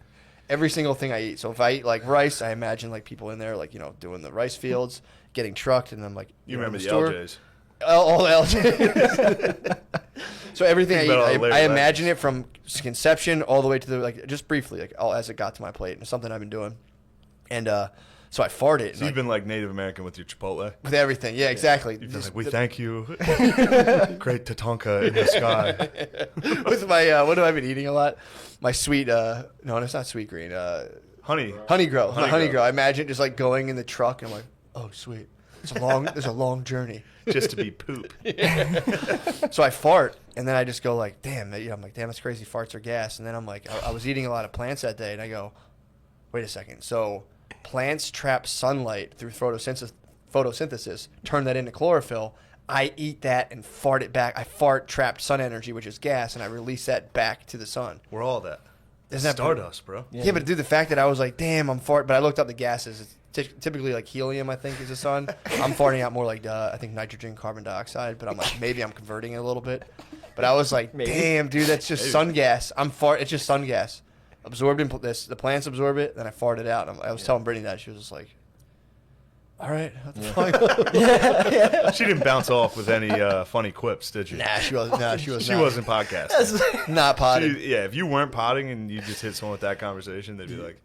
S1: Every single thing I eat. So if I eat like rice, I imagine like people in there, like, doing the rice fields, getting trucked, and then like,
S2: you remember the
S1: store.
S2: LJs.
S1: All the LJs. So everything I eat, I imagine it from conception all the way to the, like, just briefly, like, as it got to my plate. And it's something I've been doing. And so I farted.
S2: So you've been like Native American with your Chipotle?
S1: With everything. Yeah, exactly.
S2: You've been like, we thank you. Great Tatanka in the sky.
S1: With my, what have I been eating a lot? My sweet, no, it's not sweet green. Honey grow. I imagine just like going in the truck, and I'm like, oh, sweet. There's a long journey.
S2: Just to be poop.
S1: So I fart, and then I just go like, damn, I'm like, damn, that's crazy. Farts are gas. And then I'm like, I was eating a lot of plants that day, and I go, wait a second. So plants trap sunlight through photosynthesis, turn that into chlorophyll. I eat that and fart it back. I fart trapped sun energy, which is gas, and I release that back to the sun.
S2: We're all that.
S1: Isn't that
S2: stardust, bro?
S1: Yeah, but dude, the fact that I was like, damn, I'm fart. But I looked up the gases. It's typically like helium, I think, is the sun. I'm farting out more like, I think nitrogen, carbon dioxide. But I'm like, maybe I'm converting it a little bit. But I was like, damn, dude, that's just sun gas. It's just sun gas. Absorbed in this. The plants absorb it, then I fart it out. And I was telling Brittany that. She was just like, all right. What the fuck?
S2: She didn't bounce off with any funny quips, did you?
S1: Nah, she wasn't.
S2: She wasn't podcasting.
S1: Not potting.
S2: If you weren't potting and you just hit someone with that conversation, they'd be like,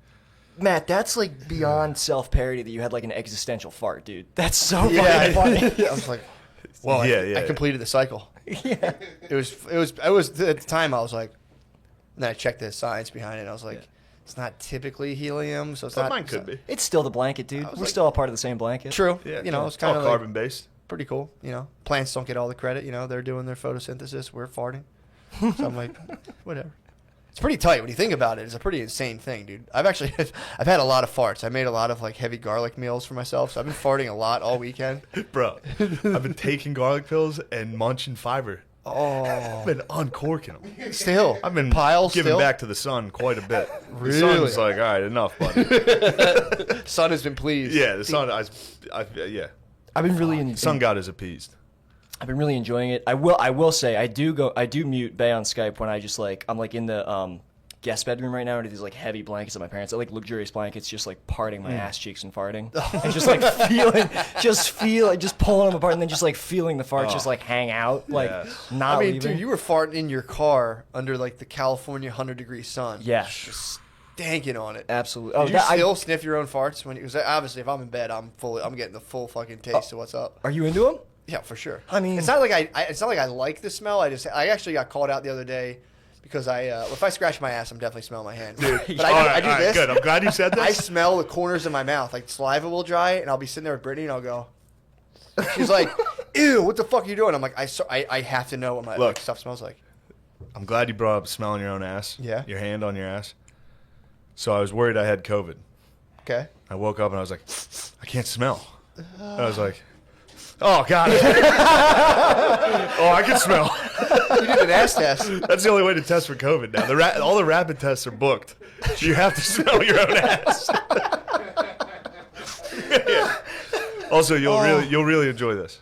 S3: Matt, that's like beyond self-parody that you had like an existential fart, dude. That's so fucking funny.
S1: I was like, well, I completed the cycle.
S3: Yeah.
S1: It was at the time I was like, and then I checked the science behind it, and I was like, it's not typically helium, so it's not.
S2: Mine could be.
S3: It's still the blanket, dude. We're still a part of the same blanket.
S1: True.
S2: Yeah,
S1: it's kind of
S2: carbon based.
S1: Pretty cool. Plants don't get all the credit. They're doing their photosynthesis. We're farting. So I'm like, whatever. It's pretty tight when you think about it. It's a pretty insane thing, dude. I've had a lot of farts. I made a lot of like heavy garlic meals for myself, so I've been farting a lot all weekend.
S2: Bro, I've been taking garlic pills and munching fiber.
S1: Oh,
S2: I've been uncorking them.
S1: Still,
S2: I've been
S1: piles
S2: giving
S1: still?
S2: Back to the sun quite a bit.
S1: Really?
S2: The sun's like, all right, enough, buddy.
S1: Sun has been pleased.
S2: Yeah, the sun. Yeah.
S3: I've been really
S2: Sun god is appeased.
S3: I've been really enjoying it. I will say I do mute Bay on Skype when I just like I'm like in the guest bedroom right now under these like heavy blankets that my parents had, like luxurious blankets, just like parting my ass cheeks and farting and just like just pulling them apart and then just like feeling the farts just like hang out like not leaving.
S1: Dude, you were farting in your car under like the California 100-degree sun.
S3: Yeah.
S1: Just stanking on it.
S3: Absolutely.
S1: Did you still sniff your own farts when? Because obviously, if I'm in bed, I'm getting the full fucking taste of what's up.
S3: Are you into them?
S1: Yeah, for sure.
S3: I mean,
S1: it's not like I like the smell. I actually got called out the other day because if I scratch my ass, I'm definitely smelling my hand.
S2: Dude,
S1: but I do this.
S2: Good. I'm glad you said this.
S1: I smell the corners of my mouth, like saliva will dry, and I'll be sitting there with Brittany, and I'll go. She's like, "Ew, what the fuck are you doing?" I'm like, I have to know what my stuff smells like.
S2: I'm glad you brought up smelling your own ass.
S1: Yeah.
S2: Your hand on your ass. So I was worried I had COVID.
S1: Okay.
S2: I woke up and I was like, I can't smell. I was like, oh, got it. Oh, I can smell.
S1: You did an ass test.
S2: That's the only way to test for COVID now. All the rapid tests are booked. So you have to smell your own ass. Yeah. Also, you'll really enjoy this.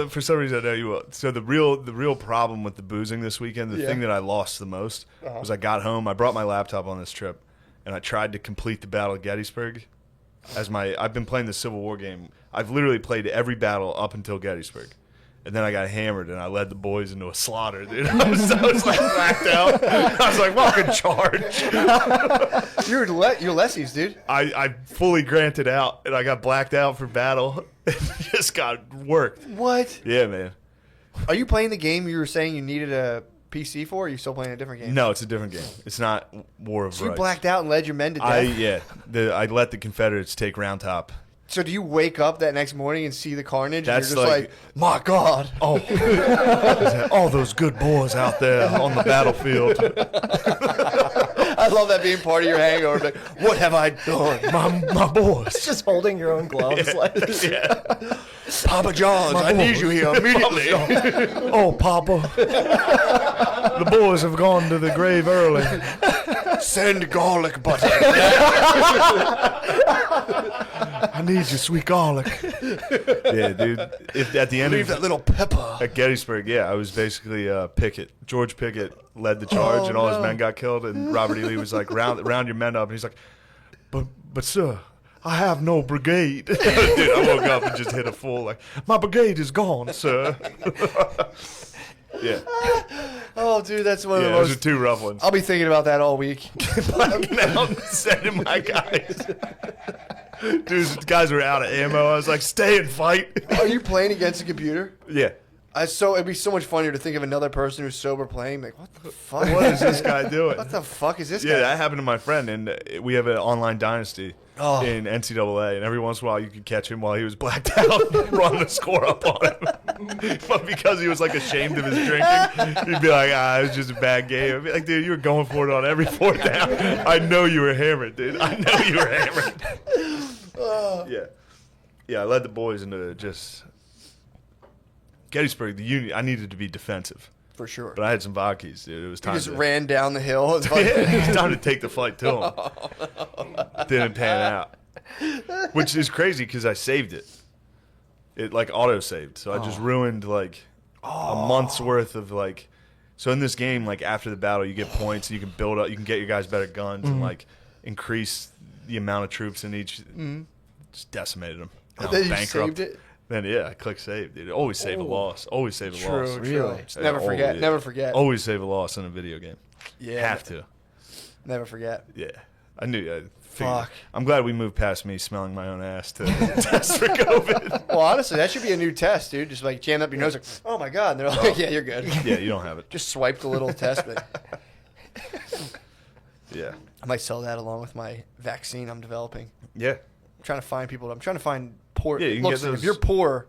S2: For some reason I know you will. So the real problem with the boozing this weekend, the thing that I lost the most was I got home. I brought my laptop on this trip, and I tried to complete the Battle of Gettysburg. I've been playing the Civil War game. I've literally played every battle up until Gettysburg. And then I got hammered, and I led the boys into a slaughter, dude. I was like blacked out. I was like, fucking charge.
S1: You're lessies, dude.
S2: I fully granted out, and I got blacked out for battle. And just got worked.
S1: What?
S2: Yeah, man.
S1: Are you playing the game you were saying you needed a PC for, or are you still playing a different game?
S2: No, it's a different game. It's not War of
S1: So
S2: Rights.
S1: you blacked out and led your men to death?
S2: I let the Confederates take Round Top.
S1: So do you wake up that next morning and see the carnage?
S2: That's
S1: and you're just like, my God.
S2: Oh, all those good boys out there on the battlefield.
S1: I love that being part of your hangover. Like, what have I done?
S2: My boys.
S3: It's just holding your own gloves.
S2: Yeah.
S1: Papa John's, I need you here immediately.
S2: Oh, Papa. The boys have gone to the grave early.
S1: Send garlic butter.
S2: I need your sweet garlic. Yeah, dude. At the end
S1: Leave that little pepper.
S2: At Gettysburg, yeah, I was basically Pickett. George Pickett led the charge, and all his men got killed. And Robert E. Lee was like, round your men up. And he's like, but sir, I have no brigade. Dude, I woke up and just hit a full, like, my brigade is gone, sir. Yeah.
S1: Oh, dude, that's one of the
S2: Those
S1: most.
S2: are two rough ones.
S1: I'll be thinking about that all week.
S2: Blacking out and sending my guys. Dude, guys were out of ammo. I was like, stay and fight.
S1: Are you playing against a computer?
S2: Yeah.
S1: It'd be so much funnier to think of another person who's sober playing. Like, what the fuck?
S2: What is this guy doing?
S1: What the fuck is this
S2: Yeah,
S1: guy?
S2: that happened to my friend, and we have an online dynasty in NCAA, and every once in a while you could catch him while he was blacked out, run the score up on him. But because he was like ashamed of his drinking, he'd be like, it was just a bad game. I'd be like, dude, you were going for it on every fourth down. I know you were hammered, dude. I know you were hammered. Yeah, I led the boys into just Gettysburg. The Union. I needed to be defensive.
S1: For sure.
S2: But I had some vodkas, dude. It was time.
S1: You just ran down the hill. It's like,
S2: It was time to take the fight to him. Didn't pan out. Which is crazy because I saved it. It like auto saved. So I just ruined like a month's worth of like. So in this game, like after the battle, you get points. You can build up. You can get your guys better guns and like increase the amount of troops in each. Just decimated them.
S1: then you saved it?
S2: Then I click save, dude. Always save a loss. Always save a loss.
S1: True.
S3: Really?
S1: Just never forget.
S2: Always.
S1: Never forget.
S2: Always save a loss in a video game.
S1: Yeah.
S2: Have to.
S1: Never forget.
S2: Yeah. I knew. I figured.
S1: Fuck.
S2: I'm glad we moved past me smelling my own ass to test for COVID.
S1: Well, honestly, that should be a new test, dude. Just like jam up your nose, like, oh my God. And they're like, yeah, you're good.
S2: Yeah, you don't have it.
S1: Just swipe the little test. But
S2: Yeah.
S1: I might sell that along with my vaccine I'm developing.
S2: Yeah.
S1: I'm trying to find people. I'm trying to find poor.
S2: Yeah, you can
S1: Look,
S2: get those.
S1: if you're poor,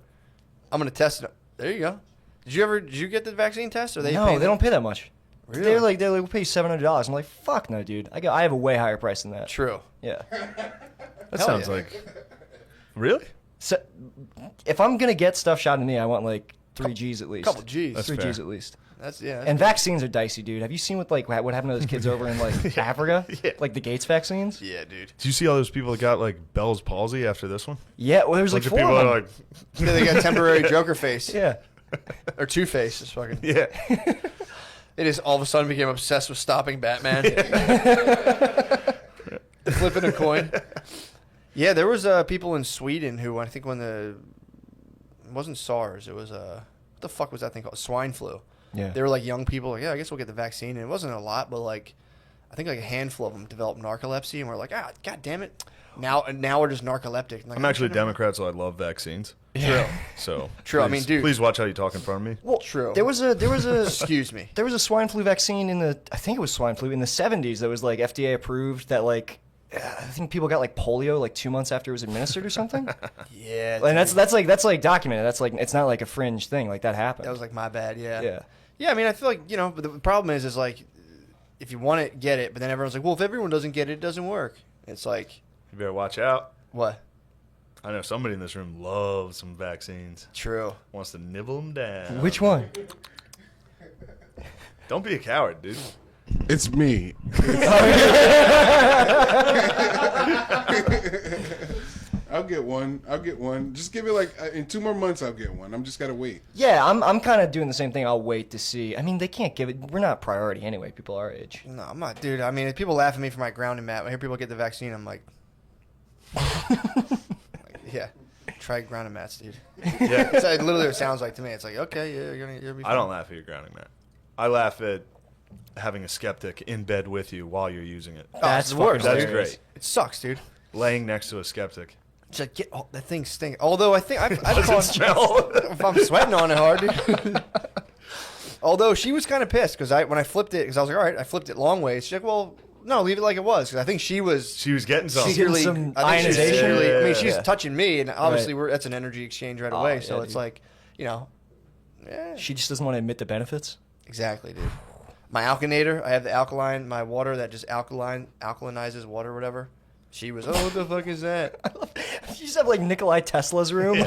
S1: I'm going to test it. There you go. Did you get the vaccine test? Or they
S3: No, they don't pay that much.
S1: Really?
S3: They're like, we'll pay $700. I'm like, fuck no, dude. I have a way higher price than that.
S1: True.
S3: Yeah.
S2: That
S1: Hell
S2: sounds
S1: yeah.
S2: like. Really?
S3: So, if I'm gonna get stuff shot in me, I want like 3 G's at least.
S1: Couple G's.
S2: That's
S3: 3
S2: fair.
S3: G's at least.
S1: That's yeah.
S3: And vaccines are dicey, dude. Have you seen what what happened to those kids over in like Africa?
S2: Yeah.
S3: Like the Gates vaccines?
S1: yeah, dude.
S2: Did you see all those people that got like Bell's palsy after this one?
S3: Yeah. Well, there was like
S2: Bunch of
S3: 4
S2: people
S3: of
S2: that
S3: them.
S2: are like,
S1: Yeah, they got temporary Joker face.
S3: Yeah.
S1: Or Two-Face. It's fucking.
S2: yeah.
S1: They just all of a sudden became obsessed with stopping Batman. Flipping a coin. Yeah, there was people in Sweden who I think when it wasn't SARS, it was what the fuck was that thing called? Swine flu.
S3: Yeah.
S1: They were like young people, like, yeah, I guess we'll get the vaccine. And it wasn't a lot, but like I think like a handful of them developed narcolepsy, and we're like, god damn it. Now we're just narcoleptic. Like,
S2: I'm actually a Democrat, so I love vaccines.
S1: True.
S2: So
S1: True, I
S2: please-
S1: mean, dude.
S2: Please watch how you talk in front of me.
S3: Well,
S1: True.
S3: There was a
S1: Excuse me.
S3: there was a swine flu vaccine I think it was swine flu in the 70s that was like FDA approved that like I think people got like polio like 2 months after it was administered or something.
S1: Yeah.
S3: And
S1: dude.
S3: that's like documented. That's like it's not like a fringe thing. Like that happened.
S1: That was like my bad, yeah.
S3: Yeah.
S1: Yeah, I mean, I feel like, but the problem is like, if you want it, get it. But then everyone's like, well, if everyone doesn't get it, it doesn't work. It's like,
S2: You better watch out.
S1: what?
S2: I know somebody in this room loves some vaccines.
S1: True.
S2: Wants to nibble them down.
S3: Which one?
S2: Don't be a coward, dude.
S4: It's me. I'll get one. Just give it like in 2 more months. I'll get one. I'm just gotta wait.
S3: Yeah, I'm kind of doing the same thing. I'll wait to see. I mean, they can't give it. We're not priority anyway. People our age.
S1: No, I'm not, dude. I mean, if people laugh at me for my grounding mat. When I hear people get the vaccine, I'm like, yeah, try grounding mats, dude.
S2: Yeah.
S1: It's like, literally what it sounds like to me. It's like, okay, yeah, you're be fine.
S2: I don't laugh at your grounding mat. I laugh at having a skeptic in bed with you while you're using it.
S1: Oh,
S3: That's
S1: it's the worst.
S2: That's
S1: dude.
S2: great.
S1: It sucks, dude.
S2: Laying next to a skeptic.
S1: It's like, that thing stinks. Although I think I've
S2: Does it smell?
S1: if I'm sweating on it hard, dude. Although she was kind of pissed because when I flipped it, because I was like, all right, I flipped it long ways. She's like, well, no, leave it like it was. Because I think she was
S2: getting something.
S1: secretly,
S3: some
S1: I think she's
S3: ionization.
S1: secretly- I mean, she's
S2: Yeah.
S1: touching me, and obviously
S3: Right.
S1: that's an energy exchange right
S3: Oh,
S1: away.
S3: yeah,
S1: So it's
S3: dude.
S1: like, you know,
S3: She just doesn't want to admit the benefits.
S1: exactly, dude. My alkanator, I have the alkaline, my water that just alkalinizes water or whatever. She was, oh, what the fuck is that?
S3: You just have like Nikolai Tesla's room.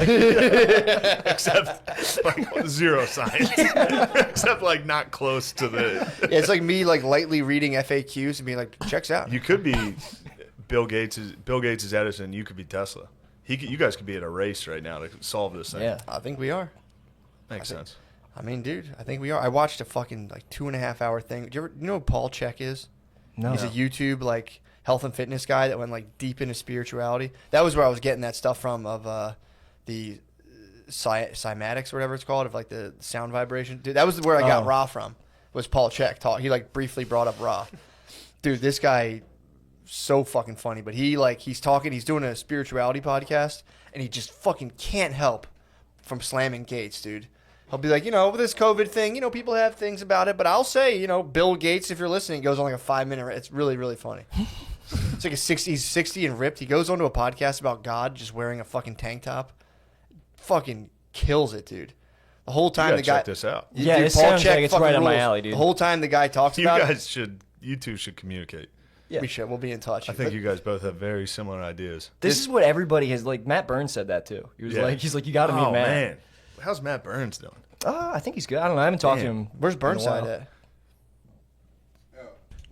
S2: Except like zero science. Except like not close to the.
S1: Yeah, it's like me like lightly reading FAQs and being like, checks out.
S2: You could be Bill Gates is Edison. You could be Tesla. You guys could be at a race right now to solve this thing.
S3: Yeah.
S1: I think we are.
S2: Makes sense.
S1: I mean, dude, I think we are. I watched a fucking like 2.5 hour thing. You know who Paul Chek is?
S3: No.
S1: He's a YouTube like health and fitness guy that went like deep into spirituality. That was where I was getting that stuff from of the cymatics or whatever it's called, of like the sound vibration. Dude, that was where I got Ra from. Was Paul Chek talk? He like briefly brought up Ra. Dude, this guy so fucking funny. But he's talking. He's doing a spirituality podcast, and he just fucking can't help from slamming Gates, dude. He'll be like, with this COVID thing, people have things about it, but I'll say, Bill Gates, if you're listening, goes on like a 5-minute. It's really, really funny. It's like he's 60 and ripped. He goes onto a podcast about God just wearing a fucking tank top. Fucking kills it, dude. The whole time the guy.
S2: Check this out.
S3: Yeah,
S1: dude,
S3: it sounds like it's
S1: fucking
S3: right up my
S1: rules.
S3: alley, dude.
S1: The whole time the guy talks about
S2: You two should communicate.
S3: Yeah.
S1: We should. We'll be in touch.
S2: I think you guys both have very similar ideas.
S3: This is what everybody has. Like Matt Burns said that too. He was
S2: Yeah.
S3: he's like, you got to meet
S2: Oh
S3: Matt.
S2: man, how's Matt Burns doing?
S3: I think he's good. I don't know. I haven't talked to
S2: Damn.
S3: him.
S1: Where's
S3: in a
S1: Burnside
S3: while.
S1: at?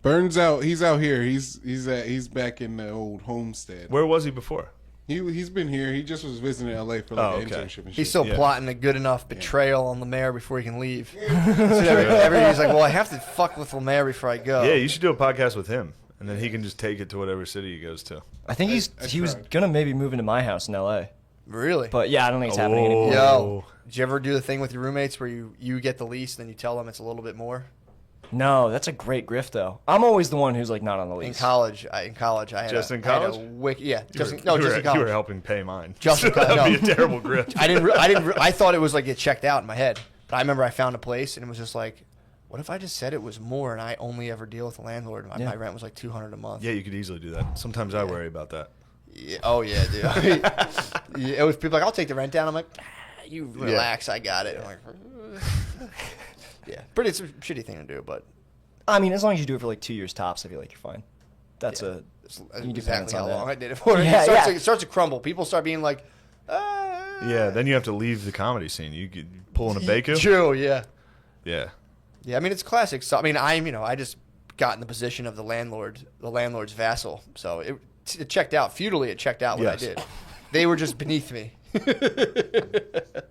S4: Burns out. He's out here. He's back in the old homestead.
S2: Where was he before?
S4: He's been here. He just was visiting LA for like an
S2: okay.
S4: internship and shit.
S1: He's still
S2: Yeah.
S1: plotting a good enough betrayal on Lemaire before he can leave. So everybody's like, well, I have to fuck with Lemaire before I go.
S2: Yeah, you should do a podcast with him, and then he can just take it to whatever city he goes to.
S3: I think he was
S4: tried.
S3: gonna maybe move into my house in L.A.
S1: Really?
S3: But yeah, I don't think it's happening anymore.
S1: Yo, did you ever do the thing with your roommates where you get the lease and then you tell them it's a little bit more?
S3: No, that's a great grift though. I'm always the one who's like not on the
S1: In
S3: lease.
S1: college, I had
S2: Just in
S1: I had a
S2: college?
S1: just in
S2: You
S1: college.
S2: were helping pay mine.
S1: Just in
S2: That'd
S1: college,
S2: be
S1: no.
S2: a terrible grip.
S1: I thought it was like get checked out in my head, but I remember I found a place and it was just like, what if I just said it was more and I only ever deal with the landlord? My rent was like $200 a month.
S2: Yeah, you could easily do that. Sometimes I worry about that.
S1: Yeah, oh yeah, dude. Yeah, it was people like, I'll take the rent down. I'm like, you relax, I got it. I'm like, yeah, it's a shitty thing to do, but
S3: I mean, as long as you do it for like 2 years tops, I feel like you're fine. That's
S1: it's
S3: you
S1: exactly how
S3: on that.
S1: long I did it for.
S3: Yeah,
S1: It starts to crumble. People start being like,
S2: Yeah, then you have to leave the comedy scene. You could pull in a Baku.
S1: True, yeah.
S2: Yeah.
S1: Yeah, I mean, it's classic. So, I mean, I just got in the position of the landlord's vassal. So it checked out. Feudally, it checked out what
S2: Yes.
S1: I did. They were just beneath me.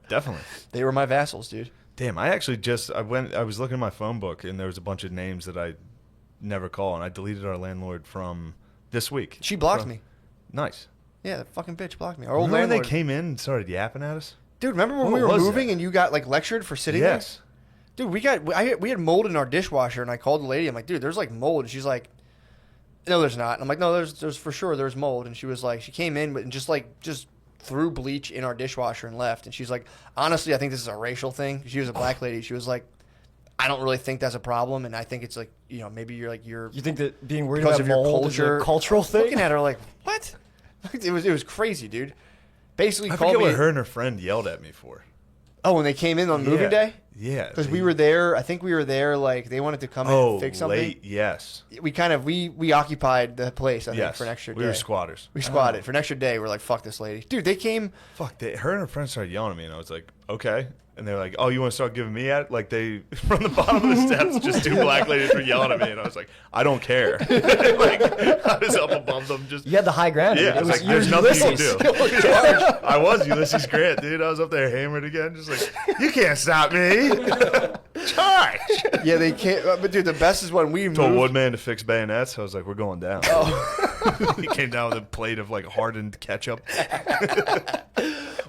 S2: Definitely.
S1: They were my vassals, dude.
S2: Damn, I was looking at my phone book and there was a bunch of names that I never call, and I deleted our landlord from this week.
S1: She blocked me.
S2: Nice.
S1: Yeah, that fucking bitch blocked me. Our old
S2: Remember when
S1: landlord.
S2: they came in and started yapping at us?
S1: Dude, remember when
S2: What
S1: we were
S2: was
S1: moving
S2: that?
S1: and you got like lectured for sitting
S2: Yes.
S1: there? Dude, we had mold in our dishwasher, and I called the lady. I'm like, dude, there's like mold. And she's like, no, there's not. And I'm like, no, there's for sure there's mold. And she was like, she came in and just threw bleach in our dishwasher and left. And she's like, honestly, I think this is a racial thing. She was a black lady. She was like, I don't really think that's a problem, and I think it's like, maybe you're
S3: You think that being worried
S1: because
S3: about
S1: of your
S3: mold
S1: culture,
S3: is a cultural thing?
S1: Looking at her like, what? It was crazy, dude. Basically,
S2: I
S1: called
S2: forget
S1: me.
S2: what her and her friend yelled at me for.
S1: Oh, when they came in on moving
S2: Yeah.
S1: day.
S2: Yeah.
S1: Because we were there, I think we were there. Like they wanted to come in and fix something.
S2: Late, yes.
S1: We occupied the place. I think
S2: Yes.
S1: for an extra day.
S2: We were squatters.
S1: We squatted for an extra day. We're like, fuck this lady, dude. They came.
S2: Fuck, her and her friend started yelling at me, and I was like, okay. And they're like, "Oh, you want to start giving me at?" Like they from the bottom of the steps, just two black ladies were yelling at me, and I was like, "I don't care." Like I was up above them, just
S3: You had the high ground.
S2: yeah.
S3: Dude.
S2: I was like,
S3: you
S2: "There's
S3: were
S2: nothing you can
S3: Ulysses.
S2: do." I was Ulysses Grant, dude. I was up there hammered again, just like, "You can't stop me." Charge.
S1: Yeah, they can't. But dude, the best is when we
S2: Told
S1: moved.
S2: Woodman to fix bayonets. I was like, "We're going down." Oh. He came down with a plate of like hardened ketchup.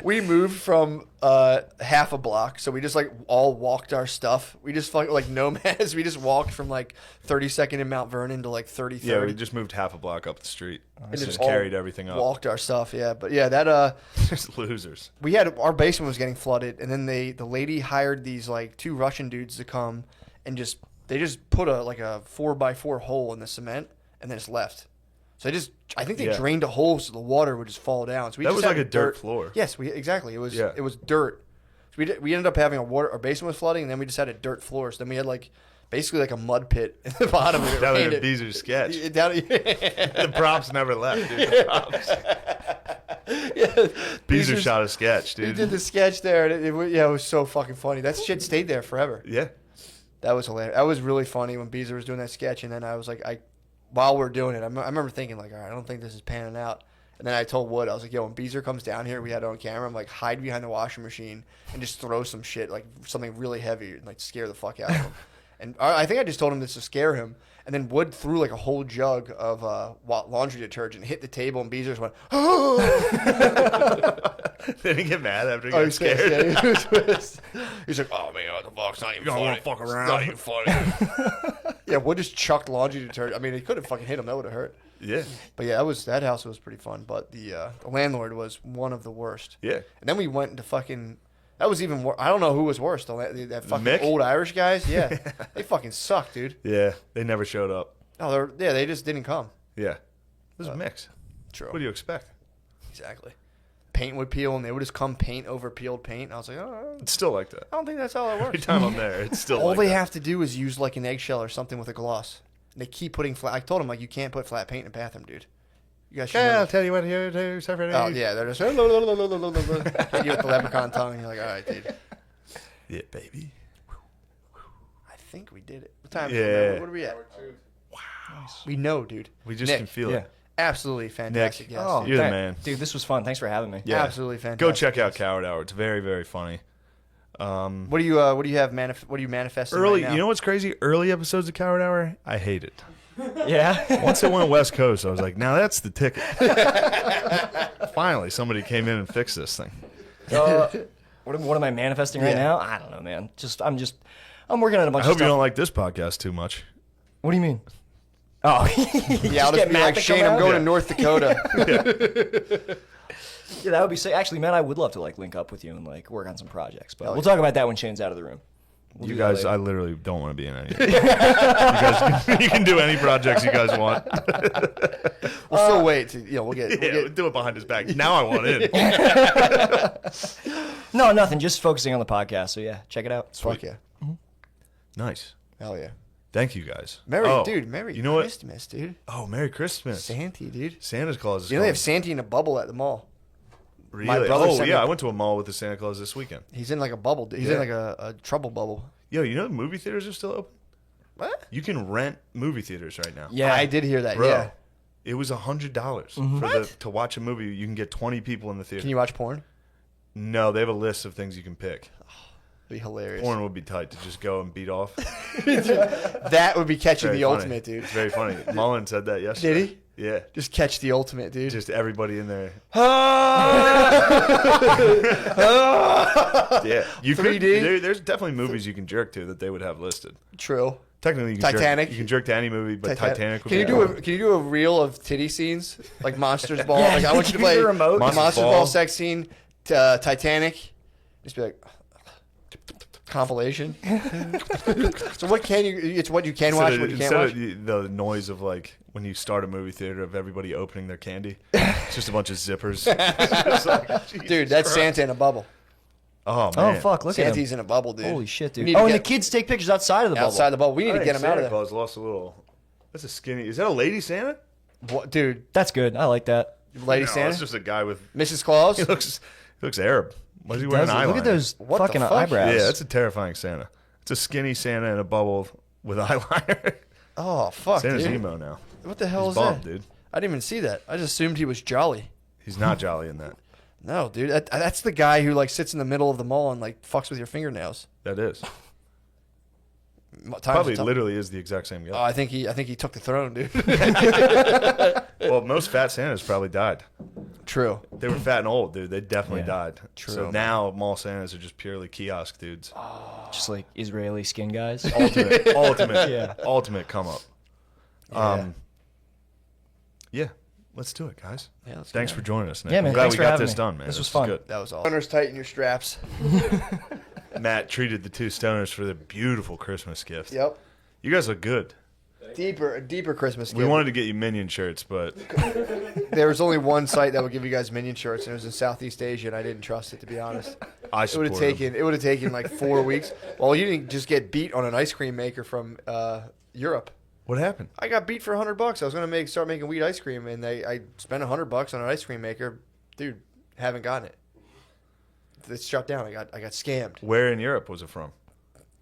S1: We moved from half a block, so we just like all walked our stuff. We just like nomads. We just walked from like 32nd in Mount Vernon to like 33rd.
S2: Yeah, we just moved half a block up the street.
S1: and
S2: Just
S1: all
S2: carried everything up.
S1: Walked our stuff, yeah. But yeah, that
S2: Just losers.
S1: we had our basement was getting flooded, and then the lady hired these like two Russian dudes to come and they just put a 4x4 hole in the cement and then just left. So I think they
S2: Yeah.
S1: drained a hole so the water would just fall down. So we
S2: That
S1: just
S2: was
S1: had
S2: like a dirt floor.
S1: Yes, exactly. It was
S2: Yeah.
S1: it was dirt. So we ended up having our basement was flooding, and then we just had a dirt floor. So then we had basically like a mud pit in the bottom of it.
S2: That was a
S1: Painted-
S2: Beezer sketch.
S1: Down-
S2: The props never left, dude. The props. Beezer
S1: Beezer's-
S2: shot a sketch,
S1: He
S2: dude.
S1: did the sketch there, and it was so fucking funny. That shit stayed there forever.
S2: Yeah.
S1: That was hilarious. That was really funny when Beezer was doing that sketch, and then I was like, while we're doing it, I remember thinking like, all right, I don't think this is panning out. And then I told Wood, I was like, yo, when Beezer comes down here, we had it on camera. I'm like, hide behind the washing machine and just throw some shit, like something really heavy, and like scare the fuck out of him. And I think I just told him this to scare him. And then Wood threw like a whole jug of laundry detergent, hit the table, and Beezer just went, oh.
S2: Did he get mad after he
S1: Oh,
S2: got scared?
S1: He's like, oh man, what the fuck's not even
S2: You don't
S1: funny.
S2: wanna fuck
S1: It's
S2: around."
S1: not even funny. Yeah, Wood just chucked laundry detergent. I mean, he could have fucking hit him. That would have hurt.
S2: Yeah.
S1: But yeah, that house was pretty fun. But the landlord was one of the worst.
S2: Yeah.
S1: And then we went into fucking. That was even worse. I don't know who was worse. That fucking
S2: Mick?
S1: old Irish guys. Yeah, they fucking suck, dude.
S2: Yeah. They never showed up.
S1: Oh, they just didn't come.
S2: Yeah. This is a mix.
S1: True.
S2: What do you expect?
S1: Exactly. Paint would peel, and they would just come paint over peeled paint. And I was like, oh,
S2: It's still like that.
S1: I don't think that's how it
S2: Every
S1: works.
S2: time I'm there, it's still
S1: All
S2: like
S1: they
S2: that.
S1: have to do is use like an eggshell or something with a gloss. They keep putting flat. I told them like you can't put flat paint in a bathroom, dude. You guys should.
S2: Yeah,
S1: know
S2: I'll
S1: this.
S2: tell you what here to separate.
S1: Oh yeah, they're just hit you with the leprechaun tongue. And you're like, all right, dude.
S2: Yeah, baby.
S1: I think we did it. What time?
S2: Yeah.
S1: Is it? What are we at? We know, dude.
S2: We just
S1: Nick,
S2: can feel
S3: Yeah.
S2: it.
S1: Absolutely fantastic.
S2: Nick.
S1: Yes,
S3: Oh,
S1: dude.
S2: You're the
S3: thank-
S2: man.
S3: Dude, this was fun. Thanks for having me.
S2: Yeah.
S1: Absolutely fantastic.
S2: Go check out Coward Hour. It's very, very funny.
S1: What do you have? What are you manifesting
S2: Early,
S1: right now?
S2: you know what's crazy? Early episodes of Coward Hour, I hate it.
S3: Yeah.
S2: Once it went West Coast, I was like, now that's the ticket. Finally, somebody came in and fixed this thing.
S3: What am I manifesting right
S1: Yeah.
S3: now? I don't know, man. I'm working on a bunch
S2: I hope
S3: of
S2: you
S3: stuff.
S2: don't like this podcast too much.
S3: What do you mean? Oh,
S1: Yeah, I'll just be like, Shane, I'm going to North Dakota.
S3: Yeah, that would be sick. Actually, man, I would love to link up with you and work on some projects. But
S1: Hell
S3: we'll
S1: yeah.
S3: talk about that when Shane's out of the room. We'll
S2: You
S3: do that
S2: guys,
S3: later.
S2: I literally don't want to be in any of it. You can do any projects you guys want.
S1: We'll still wait. We'll get.
S2: Yeah, do it behind his back. Now I want in.
S3: No, nothing. Just focusing on the podcast. So yeah, check it out.
S1: Fuck yeah.
S2: Nice.
S1: Hell yeah.
S2: Thank you guys.
S1: Merry
S2: You know what?
S1: Christmas, dude.
S2: Oh, Merry Christmas.
S1: Santa, dude.
S2: Santa's Claus is
S1: You know they have
S2: coming.
S1: Santa in a bubble at the mall.
S2: Really?
S1: my brother
S2: Oh,
S1: sent
S2: yeah.
S1: me-
S2: I went to a mall with the Santa Claus this weekend.
S1: He's in like a bubble. He's
S2: Yeah.
S1: in like a trouble bubble.
S2: Yo, you know the movie theaters are still open?
S1: What?
S2: You can rent movie theaters right now.
S3: Yeah,
S1: I did hear that.
S2: Bro,
S1: Yeah.
S2: it was $100 to watch a movie. You can get 20 people in the theater.
S1: Can you watch porn?
S2: No, they have a list of things you can pick.
S1: It'd be hilarious.
S2: Porn would be tight to just go and beat off.
S1: That would be catching
S2: Very
S1: the
S2: funny.
S1: ultimate, dude.
S2: It's very funny. Mullen said that yesterday.
S1: Did he?
S2: Yeah.
S1: Just catch the ultimate, dude.
S2: Just everybody in there.
S1: Ah!
S2: Yeah. You could,
S1: 3D?
S2: there's definitely movies you can jerk to that they would have listed.
S1: True.
S2: Technically, you can
S1: Titanic.
S2: Jerk, you can jerk to any movie, but Titanic would
S1: Can
S2: be
S1: you do a Can you do a reel of titty scenes like Monsters Ball?
S3: Yeah,
S1: Like I want you to
S3: give me
S1: play
S3: the remote.
S1: Monsters Ball.
S2: Ball
S1: Sex scene, Titanic. Just be like compilation. So what can you? It's what you can watch. What you can't watch.
S2: Of the noise of when you start a movie theater of everybody opening their candy, it's just a bunch of zippers. Just like, Jesus
S1: Dude, that's
S2: Christ.
S1: Santa in a bubble.
S2: Oh
S3: Oh
S2: man.
S3: fuck! Look at
S1: Santa's
S3: him.
S1: in a bubble, dude.
S3: Holy shit,
S1: We
S3: dude!
S1: need to
S3: Oh, and the
S1: get
S3: kids take pictures outside of the bubble.
S1: outside the bubble. We need to get him out of
S2: Santa
S1: there.
S2: Claus lost a little. That's a skinny. Is that a lady Santa?
S1: What, dude,
S3: That's good. I like that.
S1: Lady
S2: No,
S1: Santa,
S2: it's just a guy with.
S1: Mrs. Claus.
S2: He looks Arab. Why is he wearing eyeliner?
S3: Look at those
S1: What the
S3: fucking
S1: fuck?
S3: eyebrows.
S2: Yeah, that's a terrifying Santa. It's a skinny Santa in a bubble with eyeliner.
S1: Oh fuck,
S2: Santa's
S1: dude.
S2: emo now.
S1: What the hell
S2: He's
S1: is
S2: bummed,
S1: that?
S2: dude.
S1: I didn't even see that. I just assumed he was jolly.
S2: He's not jolly in that.
S1: No, dude. That's the guy who like sits in the middle of the mall and like fucks with your fingernails.
S2: That is.
S1: Times
S2: Probably
S1: a ton.
S2: literally is the exact same
S1: Oh,
S2: guy.
S1: I think he took the throne, dude.
S2: Well, most fat Santas probably died.
S1: True.
S2: They were fat and old, dude. They definitely
S3: Yeah,
S2: died.
S1: true.
S2: So now mall Santas are just purely kiosk dudes.
S3: Just like Israeli skin guys.
S2: Ultimate,
S3: Yeah.
S2: ultimate come up.
S1: Yeah.
S2: Yeah, let's do it, guys.
S1: Yeah, let's
S2: Thanks
S1: go.
S2: for joining us, Nick.
S3: Yeah, man,
S2: I'm glad
S3: thanks
S2: we
S3: for
S2: got
S3: having
S2: this
S3: me.
S2: done, man.
S3: This was
S2: is
S3: fun.
S2: good.
S1: That was all. Stoners, tighten your straps.
S2: Matt treated the two stoners for the beautiful Christmas gift.
S1: Yep.
S2: You guys look good.
S1: A deeper Christmas
S2: We
S1: gift.
S2: wanted to get you Minion shirts, but
S1: There was only one site that would give you guys Minion shirts, and it was in Southeast Asia, and I didn't trust it, to be honest.
S2: I
S1: It would have
S2: support them.
S1: taken like 4 weeks. Well, you didn't just get beat on an ice cream maker from Europe.
S2: What happened?
S1: I got beat for $100. I was gonna start making wheat ice cream, and I spent $100 on an ice cream maker. Dude, haven't gotten it. It's shut down. I got scammed.
S2: Where in Europe was it from?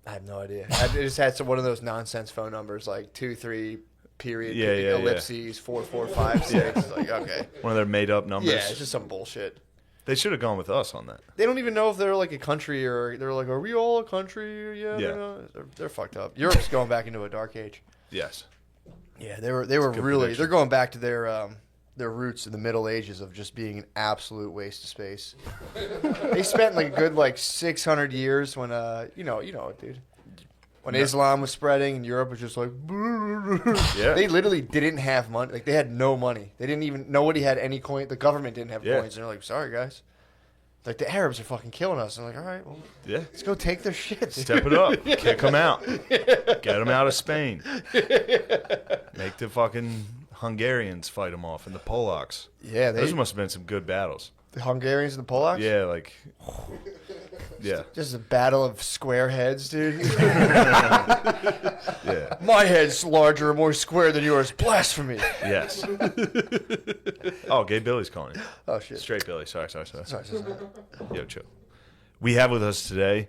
S1: I have no idea. I just had one of those nonsense phone numbers, like 23 period
S2: Yeah.
S1: ellipses 4456. Like, okay,
S2: One of their made-up numbers.
S1: yeah, it's just some bullshit.
S2: They should have gone with us on that.
S1: They don't even know if they're like a country or they're like, are we all a country? Yeah,
S2: Yeah.
S1: they're fucked up. Europe's going back into a dark age.
S2: Yes.
S1: Yeah, they were
S2: good
S1: really.
S2: prediction.
S1: They're going back to their roots in the Middle Ages of just being an absolute waste of space. They spent like a good like 600 years when you know it, dude. When Islam was spreading and Europe was just like,
S2: Yeah.
S1: they literally didn't have money. Like they had no money. They didn't even. Nobody had any coin. The government didn't have
S2: Yeah.
S1: coins. And they're like, sorry guys. Like the Arabs are fucking killing us. And I'm like, all right, well,
S2: Yeah.
S1: let's go take their shit. dude."
S2: Step it up. Kick them out. Get them out of Spain. Make the fucking Hungarians fight them off and the Polacks.
S1: Yeah,
S2: Those must have been some good battles.
S1: the Hungarians and the Polacks.
S2: Yeah, like, yeah,
S1: Just a battle of square heads, dude.
S2: yeah,
S1: My head's larger and more square than yours. Blasphemy.
S2: yes. Oh, Gay Billy's calling you.
S1: Oh shit.
S2: Straight Billy. Sorry.
S1: Sorry.
S2: Yo, chill. We have with us today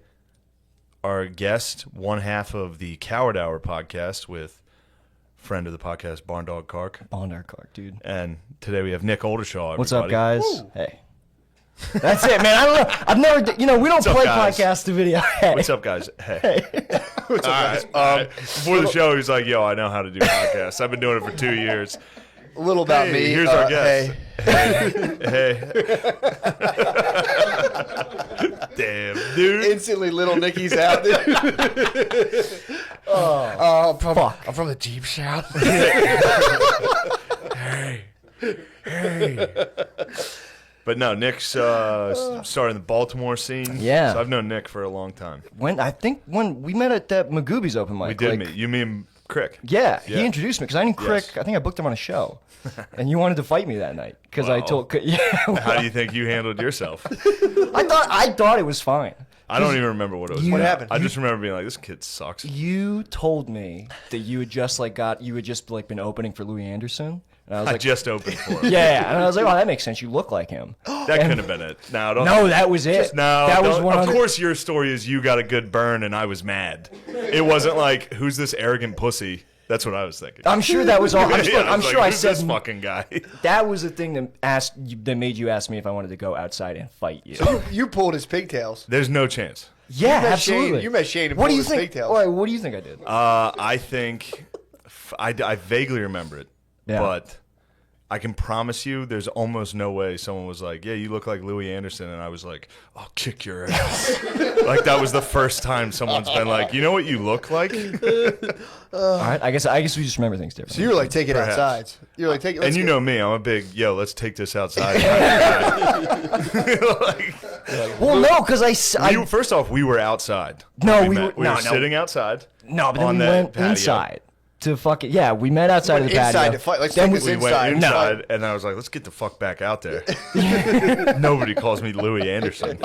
S2: our guest, one half of the Coward Hour podcast with friend of the podcast, Barn Dog Kark.
S3: Bondar Clark, dude.
S2: And today we have Nick Oldershaw.
S3: What's up,
S2: everybody.
S3: guys? Hey. That's it, man. I don't know. I've never, we don't
S2: up,
S3: play
S2: guys?
S3: podcast to video. Hey.
S2: What's up, guys? Hey. What's up, guys? Before the show, he's like, yo, I know how to do podcasts. I've been doing it for 2 years.
S1: A little about
S2: Hey,
S1: me.
S2: here's our guest.
S1: Hey.
S2: Hey. Damn, dude.
S1: Instantly, little Nicky's out there. I'm from the deep south.
S2: But no, Nick's starting the Baltimore scene.
S3: Yeah.
S2: So I've known Nick for a long time.
S3: When we met at that Magoobies open mic.
S2: We did
S3: like,
S2: meet. You mean Crick?
S3: Yeah,
S2: Yeah.
S3: he introduced me because I knew Crick.
S2: Yes.
S3: I think I booked him on a show, and you wanted to fight me that night because I
S2: Wow.
S3: told. Yeah,
S2: How do you think you handled yourself?
S3: I thought it was fine.
S2: I don't even remember what it was.
S3: What
S2: about.
S1: happened?
S2: I just remember being like, this kid sucks.
S3: You told me that you had just been opening for Louis Anderson, and I was
S2: I
S3: like,
S2: just opened for him.
S3: yeah, and I was like, oh, that makes sense. You look like him.
S2: That couldn't have been it. No, don't.
S3: No, that was it.
S2: No,
S3: that was
S2: don't-
S3: one.
S2: Of course, your story is you got a good burn and I was mad. It wasn't like, who's this arrogant pussy? That's what I was thinking.
S3: I'm sure that was all. I'm,
S2: Yeah,
S3: I'm
S2: was
S3: sure
S2: like,
S3: I
S2: who's
S3: said
S2: this fucking guy.
S3: that was the thing that made you ask me if I wanted to go outside and fight you.
S1: You pulled his pigtails.
S2: There's no chance.
S3: Yeah,
S1: met
S3: absolutely.
S1: Shane- you met Shane and
S3: what do
S1: pulled
S3: you
S1: his
S3: think?
S1: pigtails.
S3: All right, what do you think I did?
S2: I think I vaguely remember it,
S3: Yeah.
S2: but I can promise you there's almost no way someone was like, yeah, you look like Louis Anderson, and I was like, I'll kick your ass. Like that was the first time someone's been like, you know what you look like?
S3: All right, I guess we just rember things differently.
S1: So you were like, take it
S2: Perhaps.
S1: outside. You were like, take it.
S2: And you know me, I'm a big, let's take this outside.
S3: well, no, because
S2: First off, we were outside.
S3: No,
S2: we
S3: we
S2: met.
S3: were-
S2: We
S3: no,
S2: were
S3: no.
S2: sitting outside.
S3: no, but
S2: on
S3: then we
S2: that
S3: went
S2: patio.
S3: inside to fucking we met outside of the
S1: inside
S3: patio.
S1: to fight. Let's
S3: Then
S1: take this
S2: We
S1: inside.
S2: went inside, and I was like, let's get the fuck back out there. Nobody calls me Louis Anderson.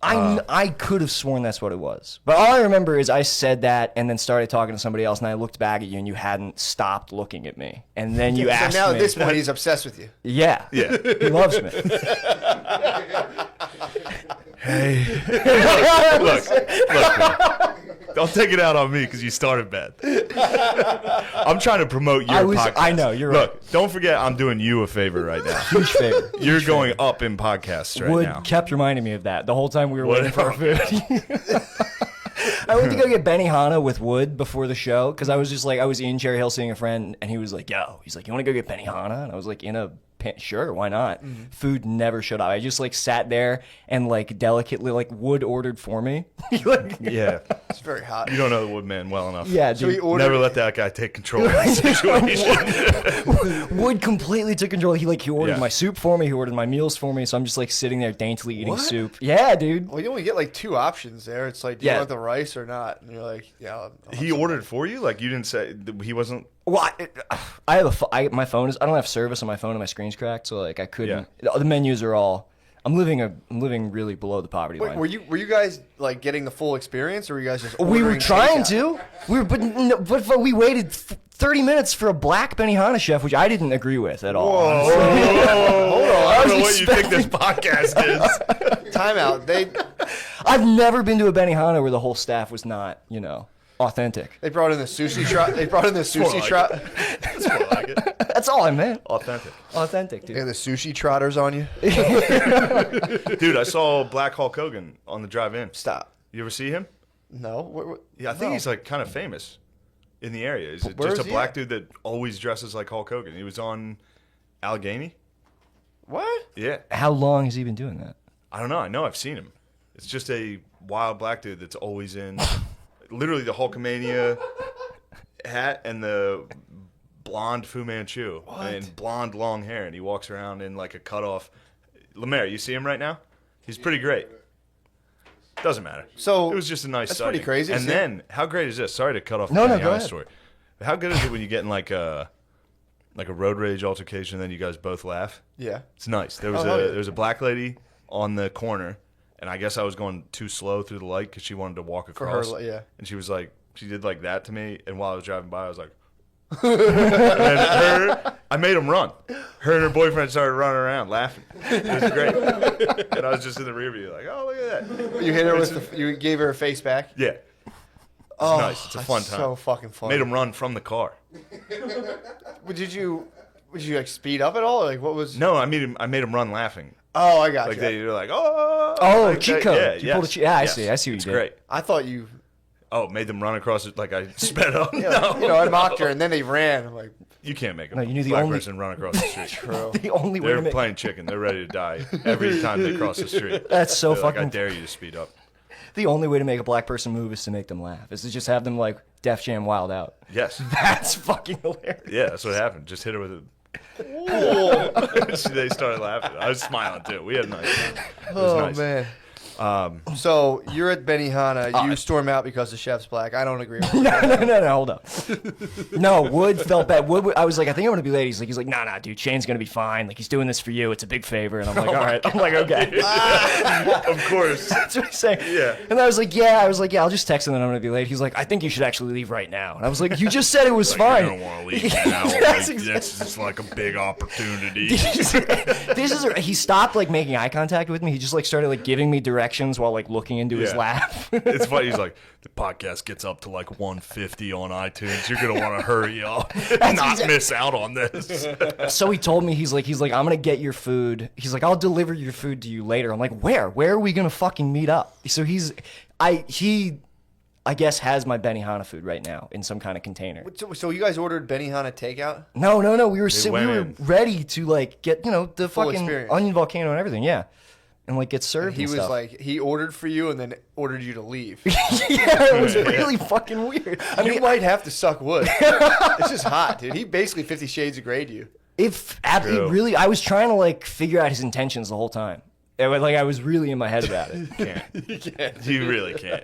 S3: I could have sworn that's what it was. But all I remember is I said that and then started talking to somebody else, and I looked back at you, and you hadn't stopped looking at me. And then you asked me.
S1: So now at this point, he's obsessed with you.
S3: Yeah.
S2: Yeah.
S3: He loves me.
S2: Hey. Look, man. Don't take it out on me because you started bad. I'm trying to promote your podcast.
S3: I know, you're right.
S2: Look, don't forget I'm doing you a favor right now.
S3: Huge favor.
S2: You're going up in podcasts right
S3: Wood
S2: now.
S3: kept reminding me of that the whole time we were
S2: What?
S3: waiting for our food. I went to go get Benihana with Wood before the show because I was just like, I was in Cherry Hill seeing a friend, and he was like, yo, he's like, you want to go get Benihana? And I was like, sure, why not? Food never showed up. I just like sat there and like delicately, like Wood ordered for me.
S2: Yeah.
S1: It's very hot.
S2: You don't know the Woodman well enough.
S3: Yeah,
S1: So
S3: dude.
S1: he ordered.
S2: Never let that guy take control of the situation.
S3: Wood completely took control. He ordered
S2: Yeah.
S3: my soup for me. He ordered my meals for me. So I'm just like sitting there daintily eating
S1: What?
S3: soup. Yeah, dude.
S1: Well, you only get like 2 options there. It's like, do you
S3: Yeah.
S1: want the rice or not? And you're like, yeah. I'll have
S2: He
S1: some.
S2: ordered for you? Like, you didn't say he wasn't.
S3: Well, I have my phone is. I don't have service on my phone and my screen's cracked, so like I couldn't. The menus are all. I'm living really below the poverty
S1: Wait,
S3: line.
S1: were you guys like getting the full experience, or were you guys just?
S3: We were
S1: ordering
S3: trying
S1: takeout?
S3: to. But we waited 30 minutes for a black Benihana chef, which I didn't agree with at all. honestly.
S2: Hold on. I don't know what you think
S3: expecting-
S2: this podcast is.
S1: Time out.
S3: I've never been to a Benihana where the whole staff was not, authentic.
S1: They brought in the sushi trot. They brought in the sushi
S2: like
S1: trot.
S2: That's more like it.
S3: That's all I meant.
S2: Authentic.
S3: Authentic, dude.
S1: They had the sushi trotters on you.
S2: Dude, I saw Black Hulk Hogan on the drive-in.
S1: Stop.
S2: You ever see him?
S1: No. What,
S2: Yeah, I think
S1: no.
S2: he's like kind of famous in the area. He's
S1: Where
S2: just
S1: is
S2: a
S1: he
S2: black
S1: at?
S2: dude that always dresses like Hulk Hogan. He was on Allegheny.
S1: What?
S2: Yeah.
S3: How long has he been doing that?
S2: I don't know. I know I've seen him. It's just a wild black dude that's always in literally the Hulkamania hat and the blonde Fu Manchu and blonde long hair, and he walks around in like a cutoff. Lemaire, you see him right now? He's pretty great. Doesn't matter.
S1: So
S2: it was just a nice
S1: that's
S2: sighting.
S1: pretty crazy.
S2: And
S1: See?
S2: then, how great is this? Sorry to cut off the
S3: No,
S2: Benihana
S3: go ahead.
S2: story. But how good is it when you get in like a road rage altercation and then you guys both laugh?
S1: Yeah.
S2: It's nice. There was
S1: Oh, hell yeah.
S2: there was a black lady on the corner, and I guess I was going too slow through the light because she wanted to walk
S1: For her,
S2: across.
S1: yeah.
S2: And she was like, she did like that to me, and while I was driving by, I was like, and then I made them run. Her and her boyfriend started running around laughing. It was great. And I was just in the rear view like, oh, look at that.
S1: You hit her with you gave her a face back.
S2: Yeah. It's nice. It's a fun time.
S1: So fucking fun.
S2: Made them run from the car.
S1: Did you like speed up at all? Or, like what was?
S2: No, I made them run laughing.
S1: Oh, I got
S2: Like
S1: you.
S2: they were like, oh.
S3: Oh,
S2: like
S3: cheat
S2: that.
S3: code.
S2: Yeah,
S3: You pulled a
S2: yes,
S3: cheat- yeah, I
S2: yes.
S3: see. I see what you
S2: It's
S3: did.
S2: great.
S1: I thought you,
S2: Oh, made them run across it like I sped up.
S1: you
S2: No.
S1: know, I mocked her and then they ran. I'm like,
S2: You can't make a
S3: No, you knew the
S2: black
S3: only-
S2: person run across the street.
S1: bro.
S3: The only way
S2: They're
S3: to make
S2: playing chicken. They're ready to die every time they cross the street.
S3: That's so
S2: They're like, I
S3: fucking.
S2: dare you to speed up.
S3: The only way to make a black person move is to make them laugh. Is to just have them like Def Jam Wild Out.
S2: Yes.
S3: That's fucking hilarious.
S2: Yeah, that's what happened. Just hit her with it. They started laughing. I was smiling too. We had a nice time. It was
S1: Oh
S2: nice.
S1: man. So you're at Benihana. You storm out because the chef's black. I don't agree with you.
S3: No, hold up. No, Wood felt bad. I was like, I think I'm gonna be late. He's like, nah, dude, Shane's gonna be fine. Like, he's doing this for you. It's a big favor. And I'm like, all right. I'm like, okay.
S2: Of course.
S3: That's what he's saying.
S2: Yeah.
S3: And I was like, yeah, I'll just text him that I'm gonna be late. He's like, I think you should actually leave right now. And I was like, you just said it was
S2: Like,
S3: fine.
S2: you don't want to leave now.
S3: That's
S2: Like,
S3: exactly-
S2: that's just like a big opportunity.
S3: He stopped like making eye contact with me. He just like started like giving me directions while like looking into his
S2: Yeah.
S3: lap.
S2: It's funny. He's like, the podcast gets up to like 150 on iTunes. You're gonna want to hurry up and not miss out on this.
S3: So he told me, he's like, I'm gonna get your food. He's like, I'll deliver your food to you later. I'm like, where? Where are we gonna fucking meet up? So I guess has my Benihana food right now in some kind of container.
S1: So you guys ordered Benihana takeout?
S3: No. We were we
S2: went
S3: were
S2: in.
S3: ready to like get the
S1: Full
S3: fucking
S1: experience.
S3: onion volcano and everything, yeah, and like get served.
S1: He
S3: and
S1: was
S3: stuff.
S1: like, he ordered for you and then ordered you to leave.
S3: yeah, it was really fucking weird. I mean,
S1: You might have to suck wood. It's just hot, dude. He basically 50 Shades of Grey'd you.
S2: True.
S3: really, I was trying to like figure out his intentions the whole time. It was like I was really in my head about it.
S2: Can't. You really can't.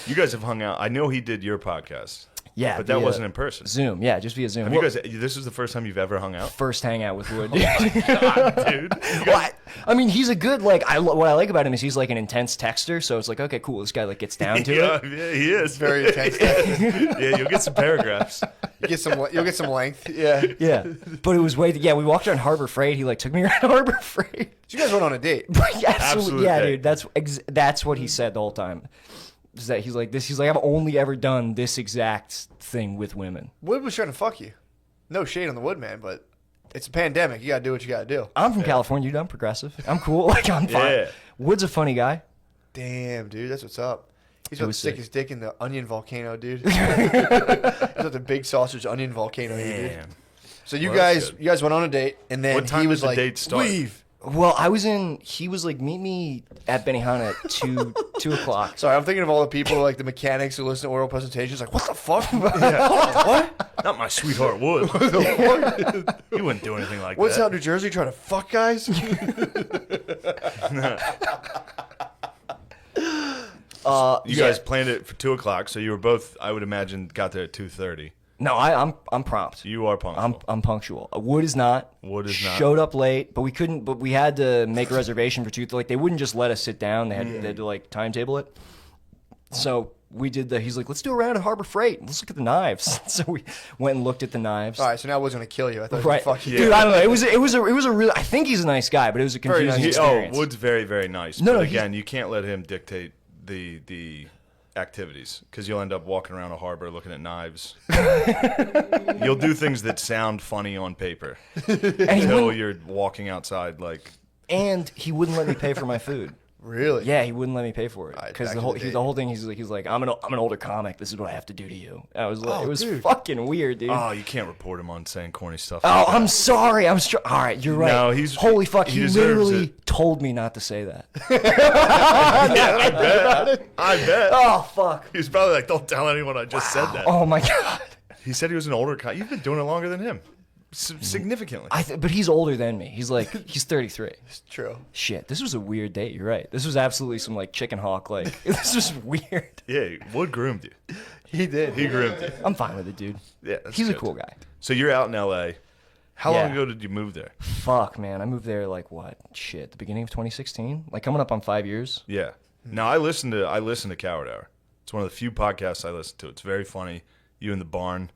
S2: You guys have hung out. I know he did your podcast.
S3: Yeah,
S2: But that
S3: via
S2: wasn't in person.
S3: Zoom, yeah, just via Zoom.
S2: Have you guys? This is the first time you've ever hung out,
S3: First hangout with Wood.
S2: dude. You guys-
S3: I mean, he's a good what I like about him is he's like an intense texter. So it's like, okay, cool. This guy like gets down to it.
S2: Yeah, he is
S1: Very intense.
S2: Yeah, you'll get some paragraphs.
S1: You'll get some length. Yeah.
S3: Yeah, but it was we walked around Harbor Freight. He like took me around Harbor Freight.
S1: So you guys went on a date.
S3: Absolutely, yeah,
S2: date.
S3: dude. That's what he said the whole time. Is that he's like this? He's like, I've only ever done this exact thing with women.
S1: Wood was trying to fuck you. No shade on the Woodman, but it's a pandemic. You gotta do what you gotta do.
S3: I'm from California, dude. I'm progressive. I'm cool. Like I'm fine.
S2: Yeah.
S3: Wood's a funny guy.
S1: Damn, dude, that's what's up. He's about to
S3: was
S1: stick
S3: sick.
S1: his dick in the onion volcano, dude. He's got the big sausage onion volcano here, dude.
S2: Damn.
S1: So you
S2: Well, that's
S1: guys,
S2: good.
S1: you guys went on a date, and then
S2: What time
S1: he
S2: did
S1: was
S2: the
S1: like,
S2: date start?
S1: "Leave."
S3: Well, he was like, meet me at Benihana at 2 o'clock.
S1: Sorry, I'm thinking of all the people, like the mechanics who listen to oral presentations, like, what the fuck?
S2: What? Not my sweetheart would. You wouldn't do anything like
S1: What's
S2: that.
S1: out New Jersey trying to fuck guys?
S2: You guys planned it for 2 o'clock, so you were both, I would imagine, got there at 2:30.
S3: No, I'm prompt.
S2: You are punctual.
S3: I'm punctual. Wood is not.
S2: Wood is not.
S3: Showed up late, but we couldn't. But we had to make a reservation for 2. Like they wouldn't just let us sit down. They had to like timetable it. So we did the. He's like, let's do a round at Harbor Freight. Let's look at the knives. So we went and looked at the knives.
S1: All right, so now Wood's gonna kill you. I thought
S3: Right,
S1: he was gonna fuck you.
S3: dude. I don't know. It was a real. I think he's a nice guy, but it was a
S1: Very
S3: confusing
S1: nice.
S3: experience.
S2: Wood's very, very nice.
S3: No,
S2: but
S3: no,
S2: again, you can't let him dictate the activities because you'll end up walking around a harbor looking at knives. You'll do things that sound funny on paper until you're walking outside like.
S3: And he wouldn't let me pay for my food.
S1: Really?
S3: Yeah, he wouldn't let me pay for it
S1: Alright,
S3: because
S1: back
S3: the
S1: to
S3: whole
S1: the date.
S3: the whole thing. He's like, I'm an older comic. This is what I have to do to you. I was like,
S1: Oh,
S3: it was
S1: dude.
S3: fucking weird, dude.
S2: Oh, you can't report him on saying corny stuff.
S3: Oh,
S2: like that.
S3: I'm sorry. All right, you're right.
S2: No, he's-
S3: holy fuck.
S2: he
S3: He
S2: deserves
S3: literally
S2: it.
S3: told me not to say that.
S2: Yeah, I bet.
S3: Oh fuck.
S2: He's probably like, don't tell anyone I just said that.
S3: Oh my god.
S2: He said he was an older guy. You've been doing it longer than him. Significantly.
S3: But he's older than me. He's 33.
S1: It's true.
S3: Shit, this was a weird date. You're right. This was absolutely some like chicken hawk. Like this was weird.
S2: Yeah, Wood groomed you.
S1: He did.
S2: He groomed you.
S3: I'm fine with it, dude.
S2: Yeah, that's
S3: He's a
S2: good.
S3: cool guy.
S2: So you're out in L.A. How
S3: Yeah.
S2: long ago did you move there?
S3: Fuck, man. I moved there like what? Shit, the beginning of 2016. Like coming up on 5 years.
S2: Yeah. Now I listen to Coward Hour. It's one of the few podcasts I listen to. It's very funny. You in the barn,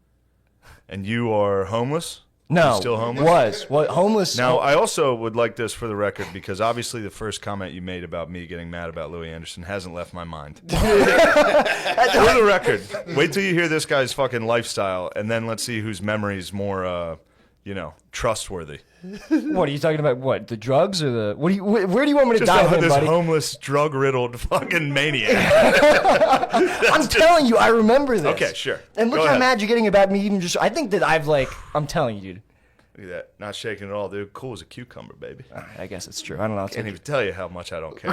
S2: and you are homeless.
S3: No,
S2: You still homeless?
S3: homeless?
S2: Now I also would like this for the record because obviously the first comment you made about me getting mad about Louis Anderson hasn't left my mind. For the record, wait till you hear this guy's fucking lifestyle, and then let's see whose memory is more, trustworthy.
S3: What are you talking about? What, the drugs or the? What do you? Where do you want me to
S2: Just
S3: dive in,
S2: this
S3: buddy?
S2: homeless, drug-riddled fucking maniac.
S3: I'm telling you, I remember this.
S2: Okay, sure.
S3: And look
S2: Go
S3: how
S2: ahead.
S3: mad you're getting about me. Even just, I think that I'm telling you, dude.
S2: Look at that. Not shaking at all, dude. Cool as a cucumber, baby.
S3: All right, I guess it's true. I don't know.
S2: Can't even tell you how much I don't care.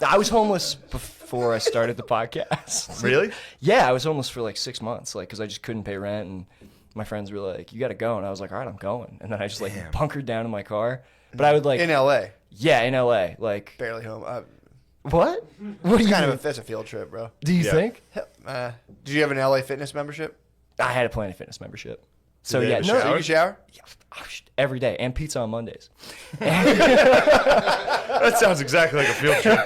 S3: I was homeless before I started the podcast.
S2: Really?
S3: Yeah, I was homeless for like 6 months, like because I just couldn't pay rent, and my friends were like, "You got to go," and I was like, "All right, I'm going." And then I just like bunkered down in my car. But I would like
S1: In L.A.
S3: yeah, in LA, like
S1: Barely home.
S3: what? What do you
S1: That's a field trip, bro.
S3: do? You
S2: Yeah.
S3: think?
S1: Did you have an LA Fitness membership?
S3: I had a Planet Fitness membership. So
S2: they
S3: yeah,
S2: have a
S3: no,
S1: So
S2: shower?
S1: you could shower?
S3: every day and pizza on Mondays.
S2: That sounds exactly like a field trip.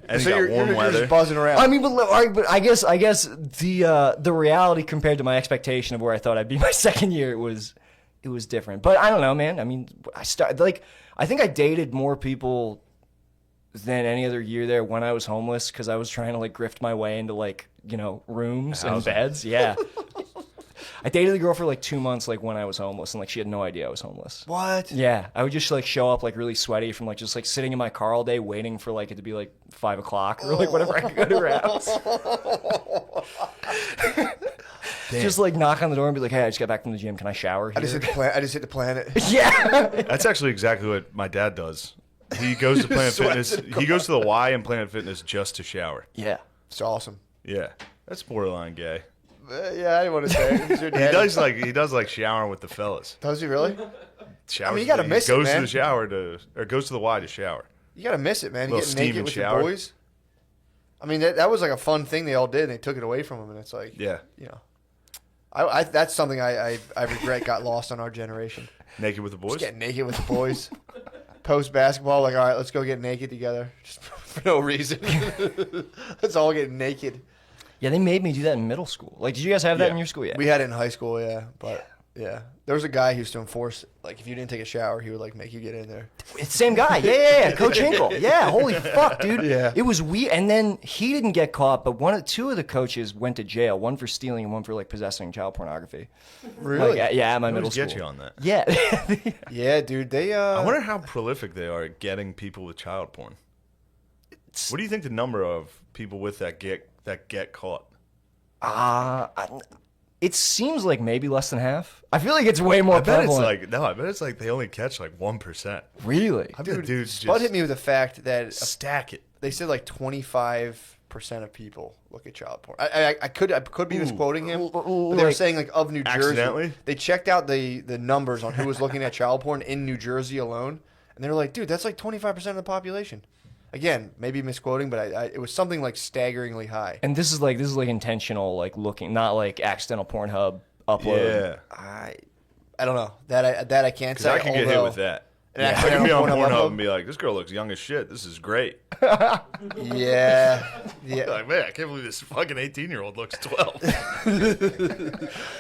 S2: And
S1: So
S2: you got
S1: you're
S2: warm weather.
S1: just buzzing around.
S3: I mean, but I guess the reality compared to my expectation of where I thought I'd be my second year, it was different. But I don't know, man. I mean, I think I dated more people than any other year there when I was homeless because I was trying to like grift my way into like rooms and beds. Yeah. I dated a girl for like 2 months, like when I was homeless, and like she had no idea I was homeless.
S1: What?
S3: Yeah, I would just like show up like really sweaty from like just like sitting in my car all day waiting for like it to be like 5 o'clock or like whatever I could go to her house. Just like knock on the door and be like, "Hey, I just got back from the gym. Can I shower here?"
S1: I just hit the planet.
S3: Yeah.
S2: That's actually exactly what my dad does. He goes to Planet Fitness. He goes to the Y and Planet Fitness just to shower.
S3: Yeah.
S1: It's awesome.
S2: Yeah, that's borderline gay.
S1: Yeah, I didn't want to say it. It's your
S2: He
S1: dad.
S2: does like showering with the fellas.
S1: Does he really?
S2: Showers,
S1: you gotta
S2: he
S1: miss it,
S2: goes
S1: man.
S2: to the shower goes to the Y to shower.
S1: You gotta miss it, man. You
S2: Little
S1: get naked
S2: steam
S1: with
S2: shower.
S1: your boys. I mean, that was like a fun thing they all did, and they took it away from them, and it's like,
S2: Yeah.
S1: That's something I regret got lost on our generation.
S2: Naked with the boys?
S1: Just get naked with the boys. Post basketball, like, all right, let's go get naked together. Just for no reason. Let's all get naked.
S3: Yeah, they made me do that in middle school. Like, did you guys have that in your school? Yeah.
S1: We had it in high school, yeah. But, yeah. There was a guy who used to enforce, like, if you didn't take a shower, he would, like, make you get in there.
S3: It's the same guy. Yeah. Coach Hinkle. Yeah, holy fuck, dude.
S1: Yeah.
S3: It was weird. And then he didn't get caught, but two of the coaches went to jail. One for stealing and one for, like, possessing child pornography.
S1: Really?
S3: Like, yeah, at my middle school.
S2: Get you on that.
S3: Yeah.
S1: Yeah, dude. They.
S2: I wonder how prolific they are at getting people with child porn. What do you think the number of people with that get caught?
S3: It seems like maybe less than half. I feel like it's way more prevalent.
S2: I bet it's like they only catch like 1%.
S3: Really?
S2: I bet dudes
S1: Spud
S2: just
S1: hit me with the fact that
S2: stack it.
S1: they said like 25% of people look at child porn. I could be misquoting him, but they were saying like of New Jersey.
S2: Accidentally?
S1: They checked out the numbers on who was looking at child porn in New Jersey alone, and they were like, dude, that's like 25% of the population. Again, maybe misquoting, but it was something like staggeringly high.
S3: And this is like intentional, like looking, not like accidental Pornhub upload.
S2: Yeah.
S1: I don't know that I can't say.
S2: I can get hit with that.
S1: Yeah.
S2: I can be on Pornhub and be like, this girl looks young as shit. This is great.
S1: Yeah.
S2: Like, man, I can't believe this fucking 18-year-old looks 12.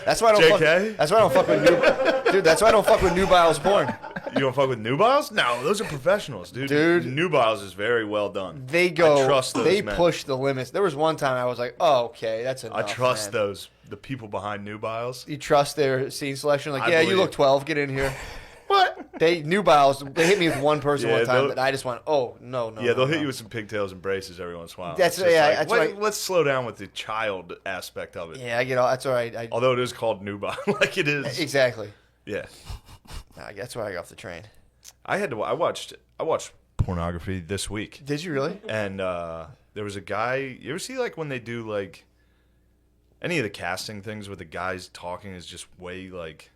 S1: That's why I don't
S2: JK?
S1: That's why I don't fuck with dude. That's why I don't fuck with nubiles porn.
S2: You don't fuck with nubiles? No, those are professionals, dude. Nubiles is very well done.
S1: They go.
S2: I trust those
S1: they
S2: men.
S1: push the limits. There was one time I was like, oh, okay, that's enough.
S2: I trust
S1: man.
S2: the people behind nubiles.
S1: You trust their scene selection? Like,
S2: I
S1: yeah, you
S2: believe.
S1: look 12. Get in here. What? Nubiles, they hit me with one person one time that I just went, oh, no.
S2: Yeah, they'll hit
S1: no.
S2: you with some pigtails and braces every once in a while.
S1: That's
S2: It's just
S1: right.
S2: Let's slow down with the child aspect of it.
S1: Yeah, I get all. That's all right.
S2: Although it is called nubile, like it is.
S1: Exactly.
S2: Yeah.
S1: Nah, that's why I got off the train.
S2: I watched pornography this week.
S1: Did you really?
S2: And there was a guy. You ever see like when they do like any of the casting things where the guys talking is just way like,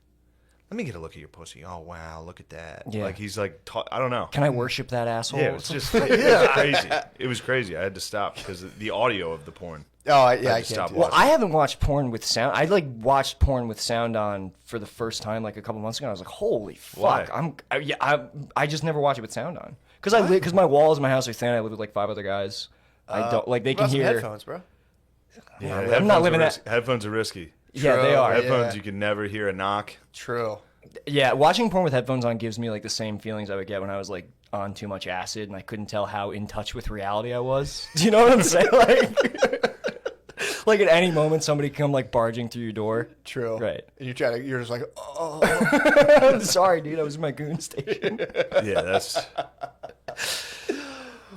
S2: let me get a look at your pussy. Oh wow, look at that.
S3: Yeah.
S2: Like he's like, I don't know.
S3: Can I worship that asshole?
S2: Yeah, it was just it was crazy. It was crazy. I had to stop because the audio of the porn.
S1: Oh yeah, I
S2: just
S1: can't.
S2: stopped
S1: Do
S3: Well,
S1: that.
S3: I haven't watched porn with sound. I like watched porn with sound on for the first time like a couple months ago. And I was like, holy fuck!
S2: Why?
S3: I just never watch it with sound on because my walls in my house are thin. I live with like 5 other guys. I don't like they
S1: What
S3: can
S1: about some
S3: hear.
S1: headphones, bro.
S2: Yeah,
S3: I'm not living that.
S2: Headphones are risky.
S3: Yeah, they
S1: True.
S3: are.
S2: Headphones,
S1: Yeah.
S2: you can never hear a knock.
S1: True.
S3: Yeah, watching porn with headphones on gives me like the same feelings I would get when I was like on too much acid and I couldn't tell how in touch with reality I was. Do you know what I'm saying? Like at any moment somebody come like barging through your door.
S1: True.
S3: Right.
S1: And you're just like, oh.
S3: I'm sorry, dude. I was in my goon station.
S2: Yeah, that's.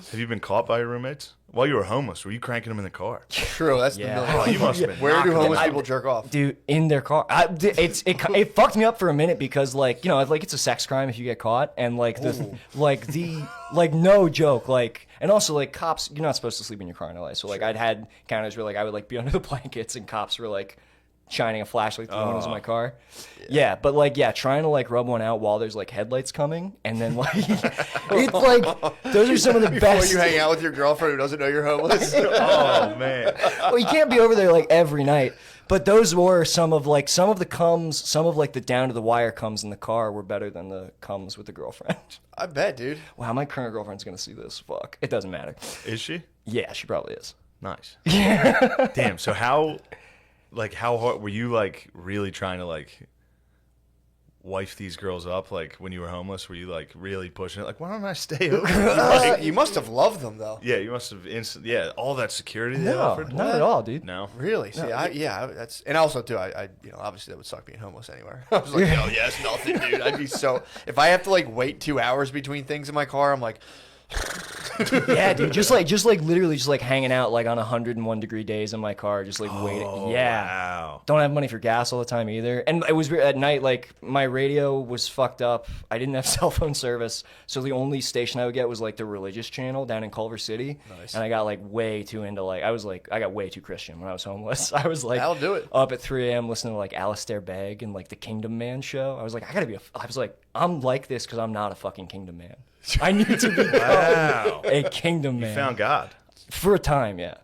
S2: Have you been caught by your roommates while you were homeless? Were you cranking them in the car?
S1: True. That's
S3: Yeah.
S1: the million.
S2: Oh, you must have been.
S1: Where do
S2: knocking them
S1: homeless
S2: out.
S1: people jerk off?
S3: Dude, in their car. It fucked me up for a minute because like, you know, like it's a sex crime if you get caught and like no joke, like, and also like cops, you're not supposed to sleep in your car in LA. So like I'd had encounters where like I would like be under the blankets and cops were like shining a flashlight through the windows of my car. Yeah, but like trying to like rub one out while there's like headlights coming and then like it's like those are some of the
S1: Before
S3: best.
S1: you hang out with your girlfriend who doesn't know you're homeless.
S2: Oh man.
S3: Well, you can't be over there like every night. But those were some of the comes, some of like the down to the wire comes in the car were better than the comes with the girlfriend.
S1: I bet, dude.
S3: Wow, my current girlfriend's gonna see this. Fuck, it doesn't matter.
S2: Is she?
S3: Yeah, she probably is.
S2: Nice. Yeah. Damn. So how hard were you like really trying to like wife these girls up? Like when you were homeless, were you like really pushing it? Like, why don't I stay over?
S1: You must have loved them though.
S2: Yeah, you must have all that security they
S3: No,
S2: offered.
S3: not at all, dude.
S2: No.
S1: Really? See, that's, and also too, I obviously that would suck being homeless anywhere. I was like, no, yeah, it's nothing, dude. I'd be so, if I have to like wait 2 hours between things in my car, I'm like,
S3: Yeah, dude, just like literally just like hanging out like on 101-degree days in my car, just like waiting. Yeah.
S2: Wow.
S3: Don't have money for gas all the time either. And it was weird at night, like my radio was fucked up. I didn't have cell phone service. So the only station I would get was like the religious channel down in Culver City.
S1: Nice.
S3: And I got like way too into like, I got way too Christian when I was homeless. I was like
S1: That'll do it.
S3: up at 3 a.m. listening to like Alistair Begg and like the Kingdom Man show. I was like, I'm like this because I'm not a fucking Kingdom Man. I need to be
S2: Wow.
S3: a Kingdom Man.
S2: Found God.
S3: For a time, yeah.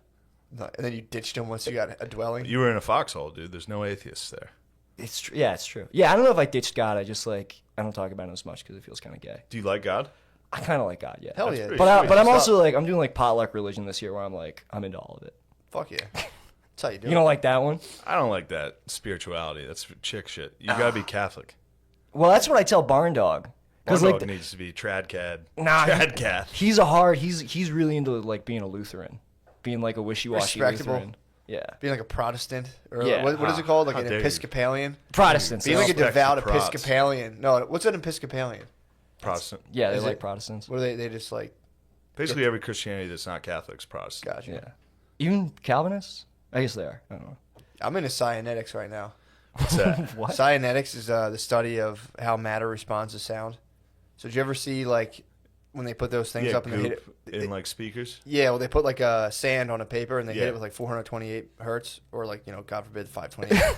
S1: And then you ditched him once you got a dwelling.
S2: You were in a foxhole, dude. There's no atheists there.
S3: It's true. Yeah, it's true. Yeah, I don't know if I ditched God. I just like I don't talk about it as much because it feels kind of gay.
S2: Do you like God?
S3: I kind of like God. Yeah.
S1: Hell
S2: That's
S1: yeah.
S2: pretty
S3: But
S2: sweet.
S3: I'm also like I'm doing like potluck religion this year where I'm like I'm into all of it.
S1: Fuck yeah. That's how you do
S3: You
S1: it.
S3: don't like that one?
S2: I don't like that spirituality. That's chick shit. You gotta be Catholic.
S3: Well, that's what I tell Barn Dog.
S2: Because
S3: Because like
S2: needs to be tradcad.
S3: Nah,
S2: Tradcath.
S3: he's really into like being a Lutheran, being like a wishy-washy
S1: Respectable.
S3: Lutheran. Yeah.
S1: Being like a Protestant or
S3: Yeah.
S1: what is it called? Like
S2: How
S1: an
S2: dare you.
S1: Episcopalian.
S3: Protestants.
S1: Being like a
S2: Respect
S1: devout
S2: the Prots.
S1: Episcopalian. No, what's an Episcopalian?
S2: Protestant.
S3: Yeah, they
S1: Is
S3: like
S1: it-
S3: Protestants.
S1: What are they just like?
S2: Basically, every Christianity that's not Catholic is Protestant.
S1: Gotcha.
S3: Yeah. Even Calvinists? I guess they are. I don't know.
S1: I'm into cyanetics right now.
S2: What's that?
S3: What?
S1: Cyanetics is the study of how matter responds to sound. So did you ever see like when they put those things
S2: Yeah,
S1: up and they hit
S2: goop
S1: it?
S2: in like speakers.
S1: Yeah, well, they put like sand on a paper and they hit
S2: Yeah.
S1: it with like 428 hertz or like God forbid 528.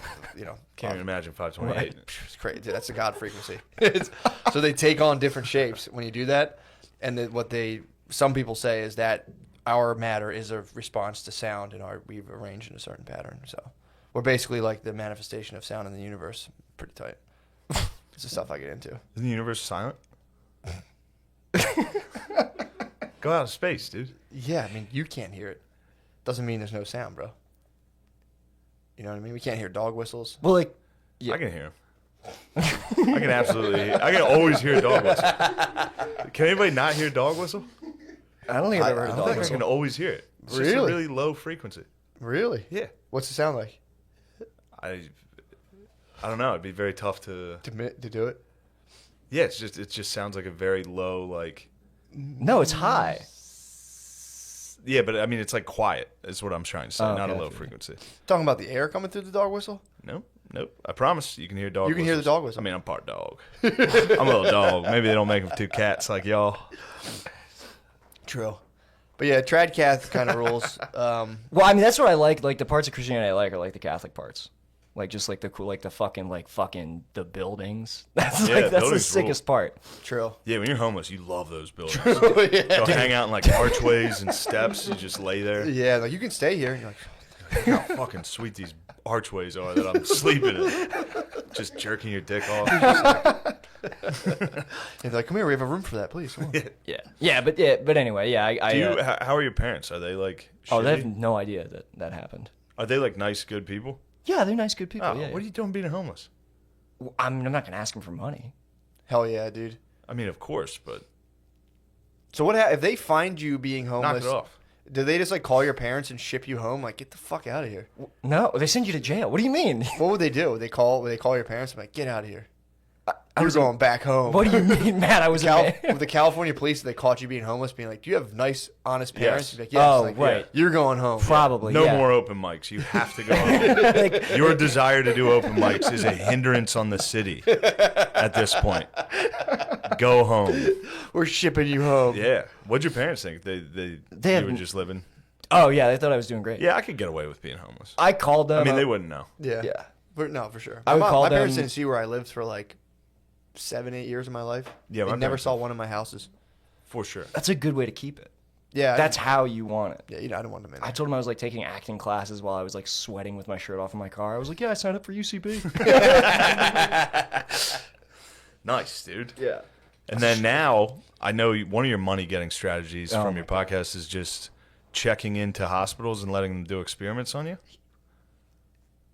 S2: Can't even imagine 528.
S1: It's crazy. That's the God frequency. So they take on different shapes when you do that, and some people say is that our matter is a response to sound, and we've arranged in a certain pattern. So we're basically like the manifestation of sound in the universe. Pretty tight. It's the stuff I get into.
S2: Isn't the universe silent? Go out of space, dude.
S1: Yeah, I mean you can't hear it. Doesn't mean there's no sound, bro. You know what I mean? We can't hear dog whistles.
S3: Well, like, yeah.
S2: I can hear him. I can always hear a dog whistle. Can anybody not hear a dog whistle?
S3: I don't think I've ever heard a
S2: I
S3: dog
S2: think I
S3: whistle.
S2: can always hear it. It's just a
S1: Really?
S2: really low frequency.
S1: Really?
S2: Yeah.
S1: What's it sound like?
S2: I don't know. It'd be very tough to.
S1: To do it?
S2: Yeah, it just sounds like a very low like.
S3: No, it's high.
S2: Yeah, but I mean it's like quiet. Is what I'm trying to say.
S3: Oh,
S2: not a
S3: okay, I
S2: low
S3: see.
S2: frequency.
S1: Talking about the air coming through the dog whistle?
S2: Nope. I promise you can hear dog.
S1: You can hear the
S2: whistles.
S1: dog whistle.
S2: I mean, I'm part dog. I'm a little dog. Maybe they don't make them two cats like y'all.
S1: True. But yeah, Tradcath kind of rules.
S3: Well, I mean, that's what I like. Like, the parts of Christianity I like are, like, the Catholic parts. Like, just, like, the cool, like, the fucking the buildings. That's,
S2: Yeah,
S3: like, that's the
S2: buildings
S3: sickest part.
S1: True.
S2: Yeah, when you're homeless, you love those buildings.
S1: yeah.
S2: Go hang out in like archways and steps. You just lay there.
S1: Yeah, like you can stay here. And you're like,
S2: Look how fucking sweet these archways are that I'm sleeping in. Just jerking your dick off.
S1: and they're like, come here, we have a room for that, please. Come on.
S3: Yeah. But anyway, yeah. I
S2: Do you? How are your parents? Are they like?
S3: oh, they have
S2: shitty?
S3: no idea that happened.
S2: Are they like nice, good people?
S3: Yeah, they're nice, good people.
S2: Oh,
S3: yeah.
S2: what are you doing being homeless?
S3: I'm not gonna ask them for money.
S1: Hell yeah, dude.
S2: I mean, of course, but
S1: So if they find you being homeless?
S2: knock it off.
S1: Do they just like call your parents and ship you home? Like, get the fuck out of here.
S3: No, they send you to jail. What do you mean?
S1: What would they do? Would they call your parents and be like, get out of here?
S3: I
S1: You're
S3: was
S1: going back home.
S3: What do you mean, Matt? I was
S1: With the California police, they caught you being homeless, being like, "Do you have nice, honest parents?"
S2: Yes.
S1: You'd be like, yes.
S3: Oh,
S1: Like,
S3: right.
S1: You're going home.
S3: Probably.
S2: No
S3: yeah.
S2: more open mics. You have to go home.
S3: Like,
S2: Your desire to do open mics is a hindrance on the city at this point. Go home.
S1: We're shipping you home.
S2: Yeah. What'd your parents think? They
S3: They
S2: you were
S3: have-
S2: just living.
S3: oh yeah, they thought I was doing great.
S2: Yeah, I could get away with being homeless.
S3: I called them.
S2: I mean, they wouldn't know.
S1: Yeah.
S3: Yeah.
S1: No, for sure.
S3: I would call
S1: my parents
S3: them-
S1: didn't see where I lived for like 7-8 years of my life.
S2: Yeah,
S1: they
S2: my
S1: never
S2: parents
S1: saw one of my houses.
S2: For sure.
S3: That's a good way to keep it.
S1: Yeah,
S3: That's how you want it.
S1: yeah. I didn't want them in.
S3: I told him I was like taking acting classes while I was like sweating with my shirt off in my car. I was like, yeah, I signed up for UCB.
S2: Nice, dude.
S3: yeah.
S2: And then now, I know one of your money getting strategies
S3: Oh
S2: from
S3: my
S2: your podcast is just checking into hospitals and letting them do experiments on you.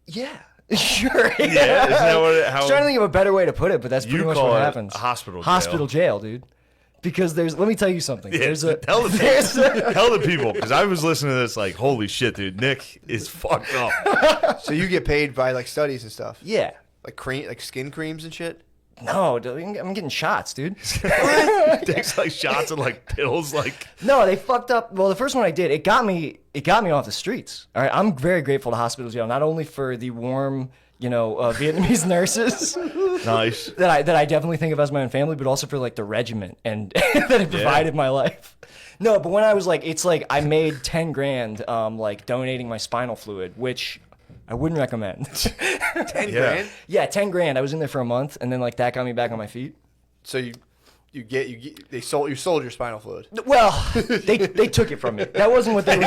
S3: Yeah. Sure.
S2: Yeah, isn't that what
S3: I was trying to think of a better way to put it, but that's pretty
S2: You
S3: much
S2: call
S3: what
S2: it
S3: happens.
S2: a hospital jail.
S3: Hospital jail, dude. Because let me tell you something.
S2: Yeah,
S3: There's a
S2: tell the
S3: there's
S2: people. Tell the people, because I was listening to this like, holy shit, dude, Nick is fucked up.
S1: So you get paid by like studies and stuff,
S3: yeah.
S1: like skin creams and shit.
S3: No, dude, I'm getting shots, dude.
S2: Takes like shots and like pills, like
S3: No, they fucked up. Well, the first one I did, it got me off the streets. All right, I'm very grateful to hospital jail, not only for the warm, Vietnamese nurses
S2: nice.
S3: that I definitely think of as my own family, but also for like the regiment and that it provided my life. No, but when I was like, it's like I made 10 grand, like donating my spinal fluid, which I wouldn't recommend.
S1: 10
S2: Yeah.
S1: grand.
S3: Yeah, 10 grand. I was in there for a month, and then like that got me back on my feet.
S1: So you they sold your spinal fluid.
S3: Well, they took it from me. That wasn't what they were.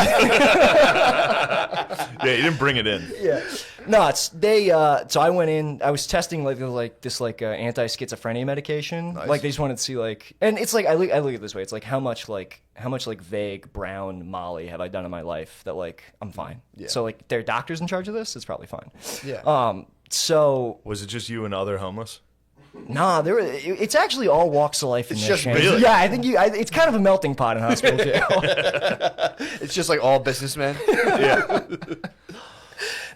S2: Yeah, you didn't bring it in.
S3: Yeah. No, it's they. So I went in. I was testing this anti-schizophrenia medication.
S2: Nice.
S3: Like they just wanted to see and it's like I look at it this way. It's like how much vague brown Molly have I done in my life that I'm fine.
S1: Yeah.
S3: So there are doctors in charge of this. It's probably fine.
S1: Yeah.
S3: So
S2: Was it just you and other homeless?
S3: nah, it's actually all walks of life.
S1: It's
S3: in
S1: just
S3: there,
S2: really?
S3: Yeah, I think it's kind of a melting pot in hospital jail.
S1: It's just like all businessmen.
S2: Yeah.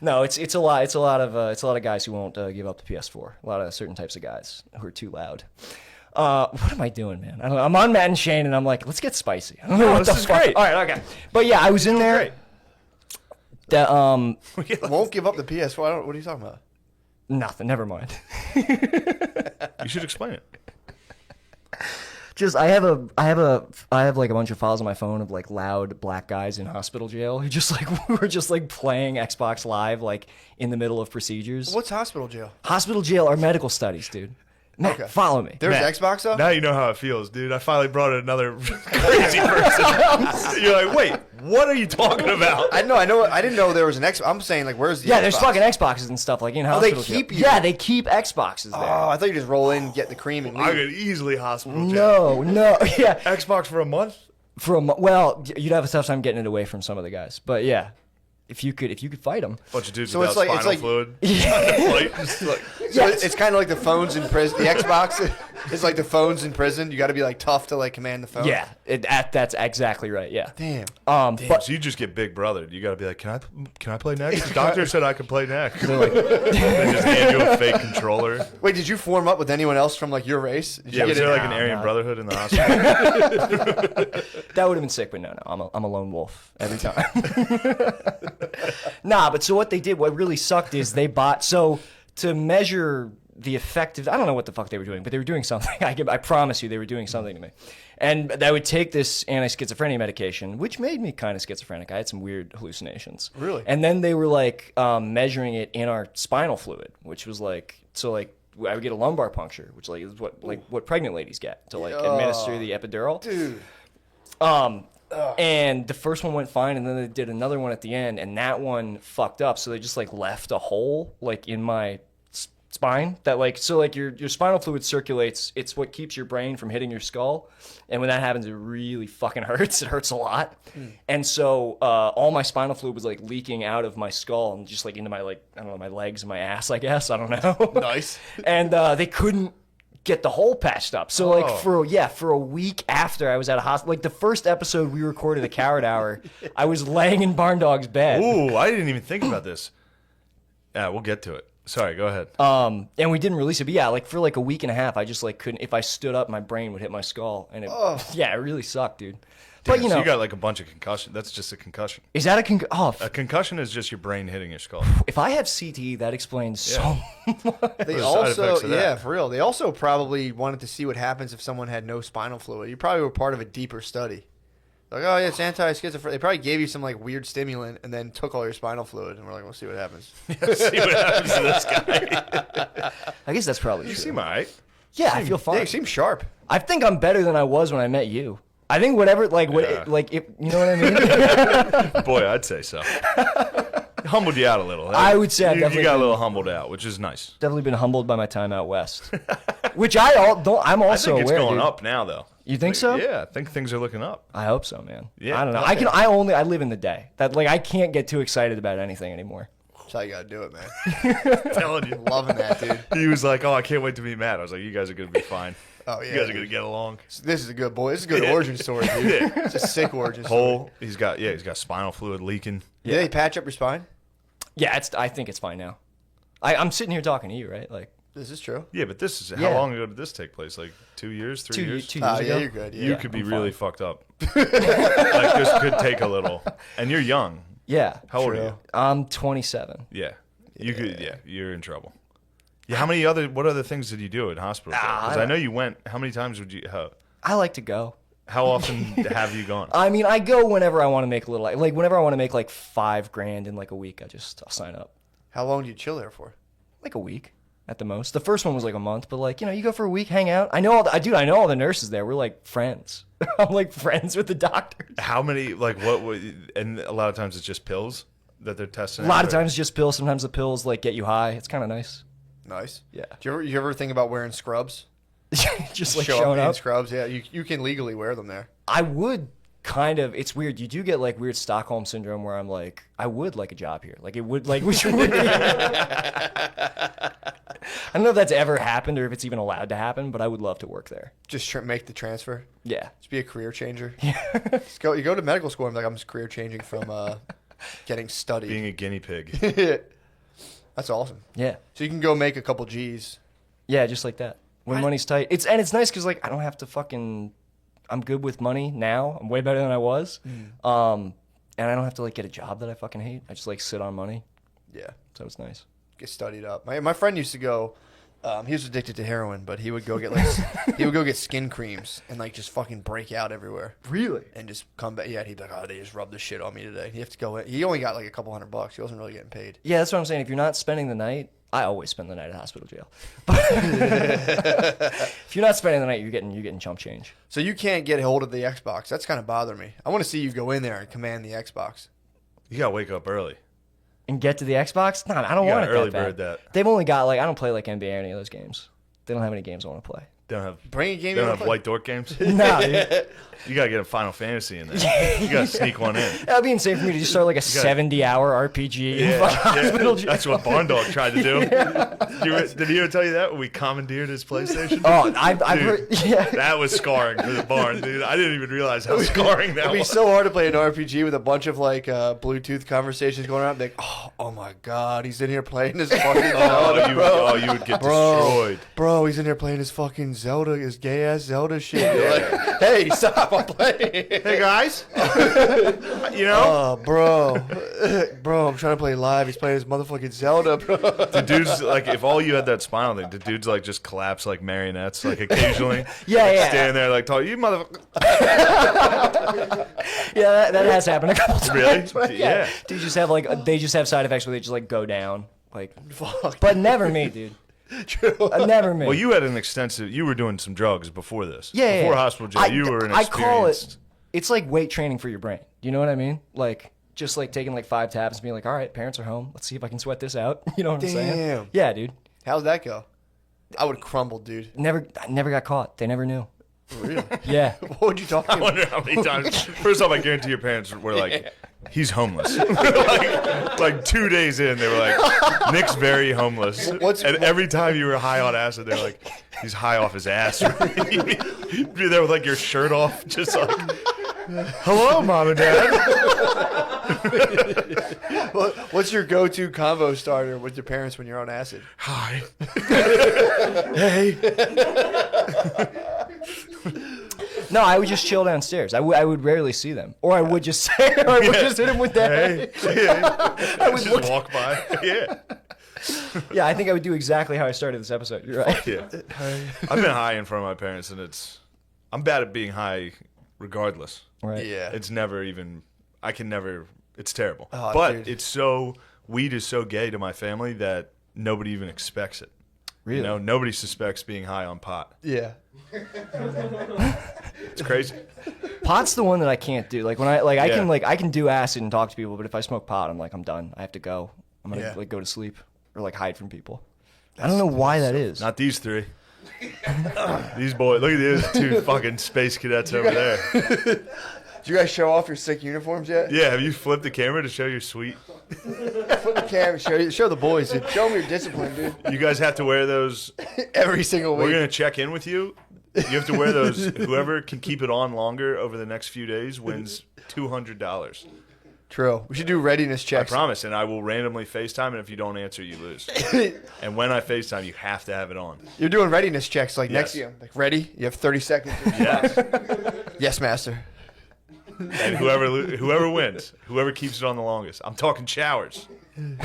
S3: No, it's a lot of guys who won't give up the PS4. A lot of certain types of guys who are too loud. What am I doing, man? I don't know. I'm on Matt and Shane, and I'm like, let's get spicy. I don't know what
S2: this
S3: the
S2: is
S3: fuck.
S2: great.
S3: All right, okay. But yeah, I was in there.
S2: Great.
S3: That
S1: Won't give up the PS4. What are you talking about?
S3: nothing. Never mind.
S2: You should explain it.
S3: Just I have a bunch of files on my phone of loud black guys in hospital jail who just were just playing Xbox Live in the middle of procedures.
S1: What's hospital jail?
S3: Hospital jail are medical studies, dude. Matt,
S1: Okay.
S3: follow me.
S1: There's
S2: Matt,
S1: Xbox though.
S2: Now you know how it feels, dude. I finally brought in another crazy person. You're like, wait, what are you talking about?
S1: I know. I didn't know there was an Xbox. I'm saying where's the
S3: Yeah,
S1: Xbox?
S3: there's fucking Xboxes and stuff in
S1: they
S3: hospital
S1: keep
S3: jail.
S1: you-
S3: Yeah, they keep Xboxes there.
S1: Oh, I thought you just roll in, get the cream, and
S2: I
S1: leave.
S2: could easily hospital jail.
S3: No, yeah.
S2: Xbox for a month?
S3: Well, you'd have a tough time getting it away from some of the guys, but yeah, if you could fight them.
S2: Bunch of dudes
S1: So
S2: without
S1: it's like-
S2: spinal fluid.
S1: So it's kind of like the phones in prison. The Xbox is like the phones in prison. You got to be tough to command the phone.
S3: Yeah, that's exactly right. Yeah.
S1: Damn.
S3: But
S2: So you just get big brothered. You got to be like, can I play next? The doctor said I could play next.
S3: they're like,
S2: They just hand you a fake controller.
S1: Wait, did you form up with anyone else from your race? Did you
S2: Yeah, was
S1: get
S2: there
S1: in-
S2: like an Aryan
S3: no.
S2: Brotherhood in the hospital?
S3: that would have been sick, but no, I'm a lone wolf every time. Nah, but so what they did, what really sucked is they bought to measure the effective. I don't know what the fuck they were doing, but they were doing something. I promise you, they were doing something to me. And they would take this anti-schizophrenia medication, which made me kind of schizophrenic. I had some weird hallucinations.
S1: Really?
S3: And then they were measuring it in our spinal fluid, which was I would get a lumbar puncture, which is what pregnant ladies get to administer the epidural.
S1: Dude.
S3: And the first one went fine, and then they did another one at the end, and that one fucked up. So they just left a hole in my spine that your spinal fluid circulates. It's what keeps your brain from hitting your skull, and when that happens, it really fucking hurts. It hurts a lot. And so all my spinal fluid was leaking out of my skull and just into my I don't know, my legs and my ass. I guess I don't know.
S1: Nice.
S3: And they couldn't get the hole patched up. So for a week after I was at a hospital, the first episode we recorded, the Coward Hour, I was laying in Barn Dog's bed.
S2: Ooh, I didn't even think about this. Yeah, we'll get to it. Sorry, go ahead.
S3: And we didn't release it, but yeah, for a week and a half, I just couldn't. If I stood up, my brain would hit my skull, and it really sucked, dude. But
S2: Damn, so you got a bunch of concussion. That's just a concussion.
S3: is that a concussion? Oh,
S2: A concussion is just your brain hitting your skull.
S3: if I have CTE, that explains so.
S1: They
S2: the side
S1: also,
S2: effects of that?
S1: yeah, for real. They also probably wanted to see what happens if someone had no spinal fluid. You probably were part of a deeper study. Oh yeah, it's anti-schizophrenia. They probably gave you some weird stimulant and then took all your spinal fluid, and we're like, we'll see what happens.
S2: See what happens to this guy.
S3: I guess that's probably
S2: You
S3: true.
S2: seem all right.
S3: Yeah, I feel fine.
S1: Yeah, you seem sharp.
S3: I think I'm better than I was when I met you. I think whatever,
S2: Yeah.
S3: you know what I mean?
S2: Boy, I'd say so. Humbled you out a little.
S3: I would say I've
S2: you
S3: definitely
S2: got a
S3: been-
S2: little humbled out, which is nice.
S3: Definitely been humbled by my time out west, which I'm
S2: I
S3: also
S2: think it's
S3: aware.
S2: going
S3: dude.
S2: up now, though.
S3: You think so?
S2: Yeah, I think things are looking up.
S3: I hope so, man.
S2: Yeah,
S3: I don't know.
S2: okay.
S3: I live in the day. That I can't get too excited about anything anymore.
S1: That's how you gotta do it, man.
S2: Telling you.
S1: Loving that, dude.
S2: He was like, "Oh, I can't wait to meet Matt." I was like, "You guys are gonna be fine.
S1: Oh yeah,
S2: You guys are
S1: dude.
S2: gonna get along."
S1: This is a good boy. This is a good origin story, dude. It's a sick origin story.
S2: Hole. He's got spinal fluid leaking.
S1: Did they patch up your spine?
S3: Yeah, I think it's fine now. I'm sitting here talking to you, right?
S1: This is true.
S2: Yeah, but this is
S3: Yeah.
S2: how long ago did this take place? 2 years, 3 years?
S3: 2 years ago.
S1: Yeah, you're good. Yeah.
S2: You could be
S3: I'm
S2: really
S3: fine.
S2: fucked up. This could take a little. And you're young.
S3: Yeah.
S2: How old are
S1: True.
S2: you?
S3: I'm 27.
S2: Yeah. You could. Yeah, you're in trouble. Yeah. What other things did you do in hospital? Because I know you went. How many times would you?
S3: I like to go.
S2: How often have you gone?
S3: I mean, I go whenever I want to make a little, whenever I want to make $5,000 in a week, I'll sign up.
S1: How long do you chill there for?
S3: A week. at the most. The first one was like a month, but like, you know, you go for a week, hang out. I know I know all the nurses there. We're like friends. I'm like friends with the doctors.
S2: How many, like, and a lot of times it's just pills that they're testing?
S3: A lot of times it's just pills. Sometimes the pills like get you high. It's kind of nice.
S1: Nice.
S3: Yeah.
S1: Do you ever think about wearing scrubs?
S3: Just like
S1: Show
S3: showing
S1: up in
S3: up.
S1: scrubs. Yeah, you can legally wear them there.
S3: I would kind of. It's weird. You do get like weird Stockholm syndrome where I'm like, I would like a job here. Like it would like which would be. I don't know if that's ever happened or if it's even allowed to happen, but I would love to work there.
S1: Just make the transfer.
S3: Yeah.
S1: Just be a career changer. Yeah. You go to medical school and be like, I'm just career changing from getting studied.
S2: Being a guinea pig.
S1: That's awesome.
S3: Yeah.
S1: So you can go make a couple G's.
S3: Yeah, just like that. When money's tight. It's nice because like I don't have to fucking. I'm good with money now. I'm way better than I was. And I don't have to like get a job that I fucking hate. I just like sit on money.
S1: Yeah.
S3: So it's nice.
S1: Get studied up. My friend used to go. He was addicted to heroin, but he would go get like skin creams and like just fucking break out everywhere.
S3: Really?
S1: And just come back. Yeah, he'd be like, oh, they just rubbed this shit on me today. You have to go in. He only got like a couple $100. He wasn't really getting paid.
S3: Yeah, that's what I'm saying. If you're not spending the night, I always spend the night at hospital jail. If you're not spending the night, you're getting chump change.
S1: So you can't get hold of the Xbox. That's kind of bothering me. I want to see you go in there and command the Xbox.
S2: You gotta wake up early.
S3: And get to the Xbox? No, I don't
S2: You
S3: want
S2: gotta
S3: it
S2: early
S3: that
S2: bird
S3: bad.
S2: that.
S3: They've only got like I don't play like NBA or any of those games. They don't have any games I want to play.
S2: They don't have
S1: Bring a game.
S2: They don't
S1: you
S2: have
S1: wanna
S2: white dork games.
S3: No, dude.
S2: You gotta get a Final Fantasy in there. You gotta sneak one in.
S3: That'd be insane for me to just start like a 70-hour RPG in fucking hospital jail.
S2: That's what Barn Dog tried to do. Did he ever tell you that when we commandeered his PlayStation?
S3: Oh, I've
S2: Dude,
S3: heard. Yeah.
S2: that was scarring for the barn, dude. I didn't even realize how scarring that
S1: It'd be
S2: was.
S1: so hard to play an RPG with a bunch of like Bluetooth conversations going around. Like, oh my god, he's in here playing his fucking Zelda, bro.
S2: You would get destroyed.
S1: Bro, he's in here playing his fucking Zelda, his gay ass Zelda shit. You're like, hey, stop! I'm playing.
S2: Hey guys, you know,
S1: Oh, bro, I'm trying to play live. He's playing his motherfucking Zelda, bro.
S2: the dudes like if all you had that smile thing, the dudes like just collapse like marionettes, like occasionally.
S3: Yeah,
S2: like,
S3: yeah.
S2: Standing there like, talk, you motherfucker.
S3: Yeah, that has happened a couple times.
S2: Really?
S3: But
S2: Yeah.
S3: Dude, they just have side effects where they just like go down, like.
S1: Fuck.
S3: But never me, dude.
S1: True.
S3: Never me.
S2: Well, you had an extensive. You were doing some drugs before this.
S3: Yeah,
S2: Before
S3: yeah.
S2: hospital jail, you were an
S3: I call
S2: experienced.
S3: it. It's like weight training for your brain. You know what I mean? Like just like taking like 5 tabs and being like, all right, parents are home. Let's see if I can sweat this out. You know what I'm saying?
S1: Damn.
S3: Yeah, dude.
S1: How'd that go? I would crumble, dude.
S3: I never got caught. They never knew.
S1: Really?
S3: Yeah.
S1: What would you talk
S2: I
S1: about?
S2: wonder how many times. First off, I guarantee your parents were like, "He's homeless." like 2 days in, they were like, "Nick's very homeless." And every time you were high on acid, they're like, "He's high off his ass." You'd be there with like your shirt off, just like, "Hello, mom and dad."
S1: What's your go-to convo starter with your parents when you're on acid?
S2: Hi.
S1: Hey.
S3: No, I would just chill downstairs. I would rarely see them, or I would just say, or I would just hit him with that.
S2: I would just walk by. Yeah.
S3: Yeah, I think I would do exactly how I started this episode. You're right.
S2: Yeah. I've been high in front of my parents, and I'm bad at being high regardless.
S3: Right.
S1: Yeah.
S2: It's never even, I can never, it's terrible.
S1: Oh,
S2: but
S1: dude.
S2: weed is so gay to my family that nobody even expects it.
S3: Really?
S2: You know, nobody suspects being high on pot.
S1: Yeah.
S2: It's crazy.
S3: Pot's the one that I can't do. Like when I
S2: Yeah.
S3: I can do acid and talk to people, but if I smoke pot, I'm like I'm done. I have to go. I'm gonna
S1: Yeah.
S3: like go to sleep or like hide from people. I don't know why that is.
S2: Not these three. These boys, look at these two fucking space cadets over there.
S1: Did you guys show off your sick uniforms yet?
S2: Yeah, have you flipped the camera to show your sweet?
S1: Put the camera, show the boys, dude. Show them your discipline, dude.
S2: You guys have to wear those.
S1: Every single week.
S2: We're going to check in with you. You have to wear those. Whoever can keep it on longer over the next few days wins $200.
S1: True. We should do readiness
S2: I
S1: checks.
S2: promise, and I will randomly FaceTime, and if you don't answer, you lose. And when I FaceTime, you have to have it on.
S1: You're doing readiness checks like next to
S2: Yes.
S1: you. Like, ready? You have 30 seconds.
S2: Yes.
S1: Yes, master.
S2: And whoever wins, whoever keeps it on the longest. I'm talking showers.
S1: You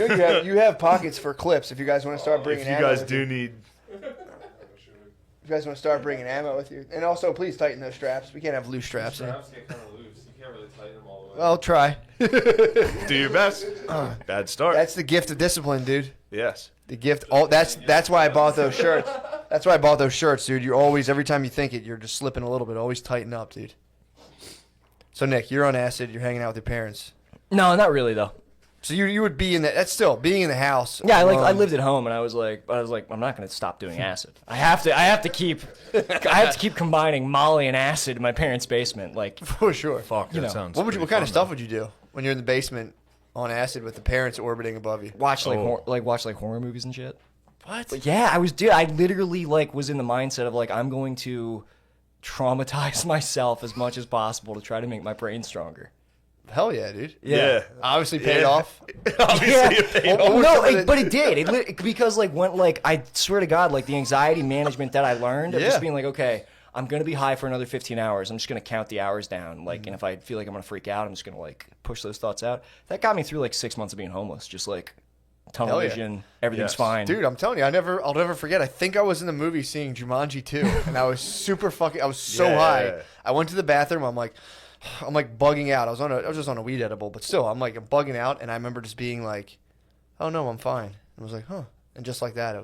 S1: know you have pockets for clips if you guys want to start bringing
S2: If you
S1: ammo
S2: guys
S1: with
S2: do
S1: you.
S2: need,
S1: If you guys want to start bringing ammo with you. And also, please tighten those straps. We can't have loose straps.
S5: Straps get kind of loose. You can't really tighten them all the way.
S1: I'll try.
S2: Do your best. Bad start.
S1: That's the gift of discipline, dude.
S2: Yes.
S1: The gift. Oh, that's why I bought those shirts. That's why I bought those shirts, dude. You're always, every time you think it, you're just slipping a little bit. Always tighten up, dude. So Nick, you're on acid. You're hanging out with your parents.
S3: No, not really though.
S1: So you would be in that. That's still being in the house.
S3: Yeah, I lived at home, and I was like, I'm not going to stop doing acid. I have to keep combining Molly and acid in my parents' basement, like
S1: for sure.
S2: Fuck, that sounds.
S1: What kind
S2: fun,
S1: of stuff would you do when you're in the basement on acid with the parents orbiting above you?
S3: watch horror movies and shit.
S1: What?
S3: But yeah, I literally like was in the mindset of like I'm going to traumatize myself as much as possible to try to make my brain stronger.
S1: Hell yeah, dude.
S2: Yeah.
S1: Obviously paid off.
S2: Obviously, it paid off.
S3: No, but it did. Because like I swear to God, like the anxiety management that I learned of just being like, okay, I'm gonna be high for another 15 hours. I'm just gonna count the hours down. Like, and if I feel like I'm gonna freak out, I'm just gonna like push those thoughts out. That got me through like 6 months of being homeless. Just like tunnel vision, everything's fine.
S1: Dude, I'm telling you, I'll never forget. I think I was in the movie seeing Jumanji 2, and I was I was so high. I went to the bathroom. I'm like bugging out. I was just on a weed edible, but still, I'm bugging out, and I remember just being like, "Oh no, I'm fine." And I was like, "Huh." And just like that, I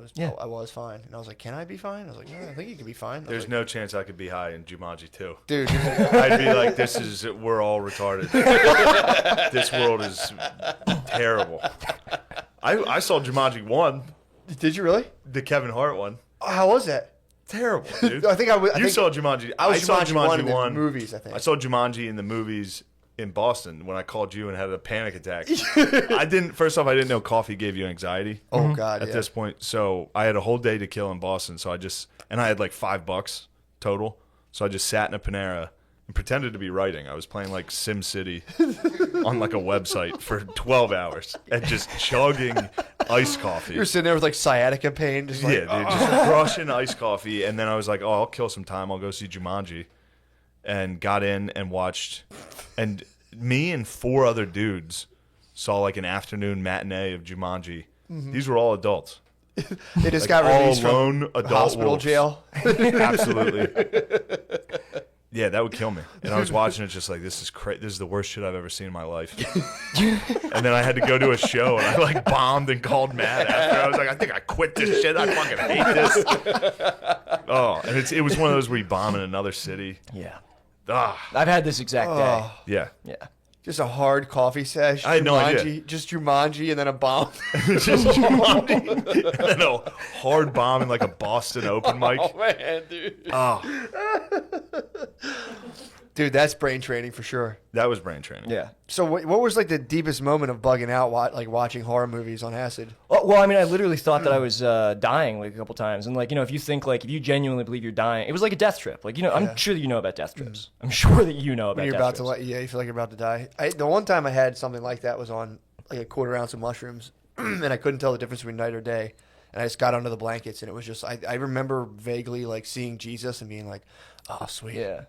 S1: was fine. And I was like, "Can I be fine?" I was like, "No, I think you can be fine."
S2: There's no chance I could be high in Jumanji 2.
S1: Dude.
S2: I'd be like, we're all retarded. This world is terrible. I saw Jumanji 1.
S1: Did you really?
S2: The Kevin Hart one.
S1: Oh, how was that?
S2: Terrible, dude.
S1: I think
S2: You saw Jumanji.
S1: I saw
S2: Jumanji 1
S1: in the movies, I think.
S2: I saw Jumanji in the movies in Boston when I called you and had a panic attack. First off, I didn't know coffee gave you anxiety.
S1: Oh God.
S2: At this point. So I had a whole day to kill in Boston. So I had like $5 total. So I just sat in a Panera and pretended to be writing. I was playing like Sim City on like a website for 12 hours and just chugging iced coffee.
S1: You're sitting there with like sciatica pain, just like,
S2: Dude, just crushing iced coffee. And then I was like, oh, I'll kill some time. I'll go see Jumanji. And got in and watched. And me and 4 other dudes saw like an afternoon matinee of Jumanji. Mm-hmm. These were all adults.
S1: They just got released from
S2: adult
S1: hospital
S2: wolves.
S1: jail.
S2: Absolutely. Yeah, that would kill me. And I was watching it just like, this is crazy. This is the worst shit I've ever seen in my life. And then I had to go to a show, and I like bombed and called Matt after. I was like, I think I quit this shit. I fucking hate this. Oh, and it was one of those where you bomb in another city.
S3: Yeah.
S2: Ah.
S3: I've had this exact day.
S2: Yeah.
S3: Yeah.
S1: Just a hard coffee sesh.
S2: I had no idea.
S1: Just Jumanji and then a bomb.
S2: Just Jumanji. And then a hard bomb in like a Boston open mic.
S1: Oh, man, dude.
S2: Oh,
S1: Dude, that's brain training for sure.
S2: that was brain training.
S3: Yeah.
S1: So what was like the deepest moment of bugging out, like watching horror movies on acid?
S3: Well, I mean, I literally thought that I was dying like a couple times, and like if if you genuinely believe you're dying, it was like a death trip. Like I'm sure that you know about death trips. I'm sure that you know about.
S1: When you're
S3: death
S1: about
S3: trips.
S1: you feel like you're about to die. The one time I had something like that was on like a quarter ounce of mushrooms, and I couldn't tell the difference between night or day, and I just got under the blankets, and it was just I remember vaguely like seeing Jesus and being like, oh sweet,
S3: Yeah.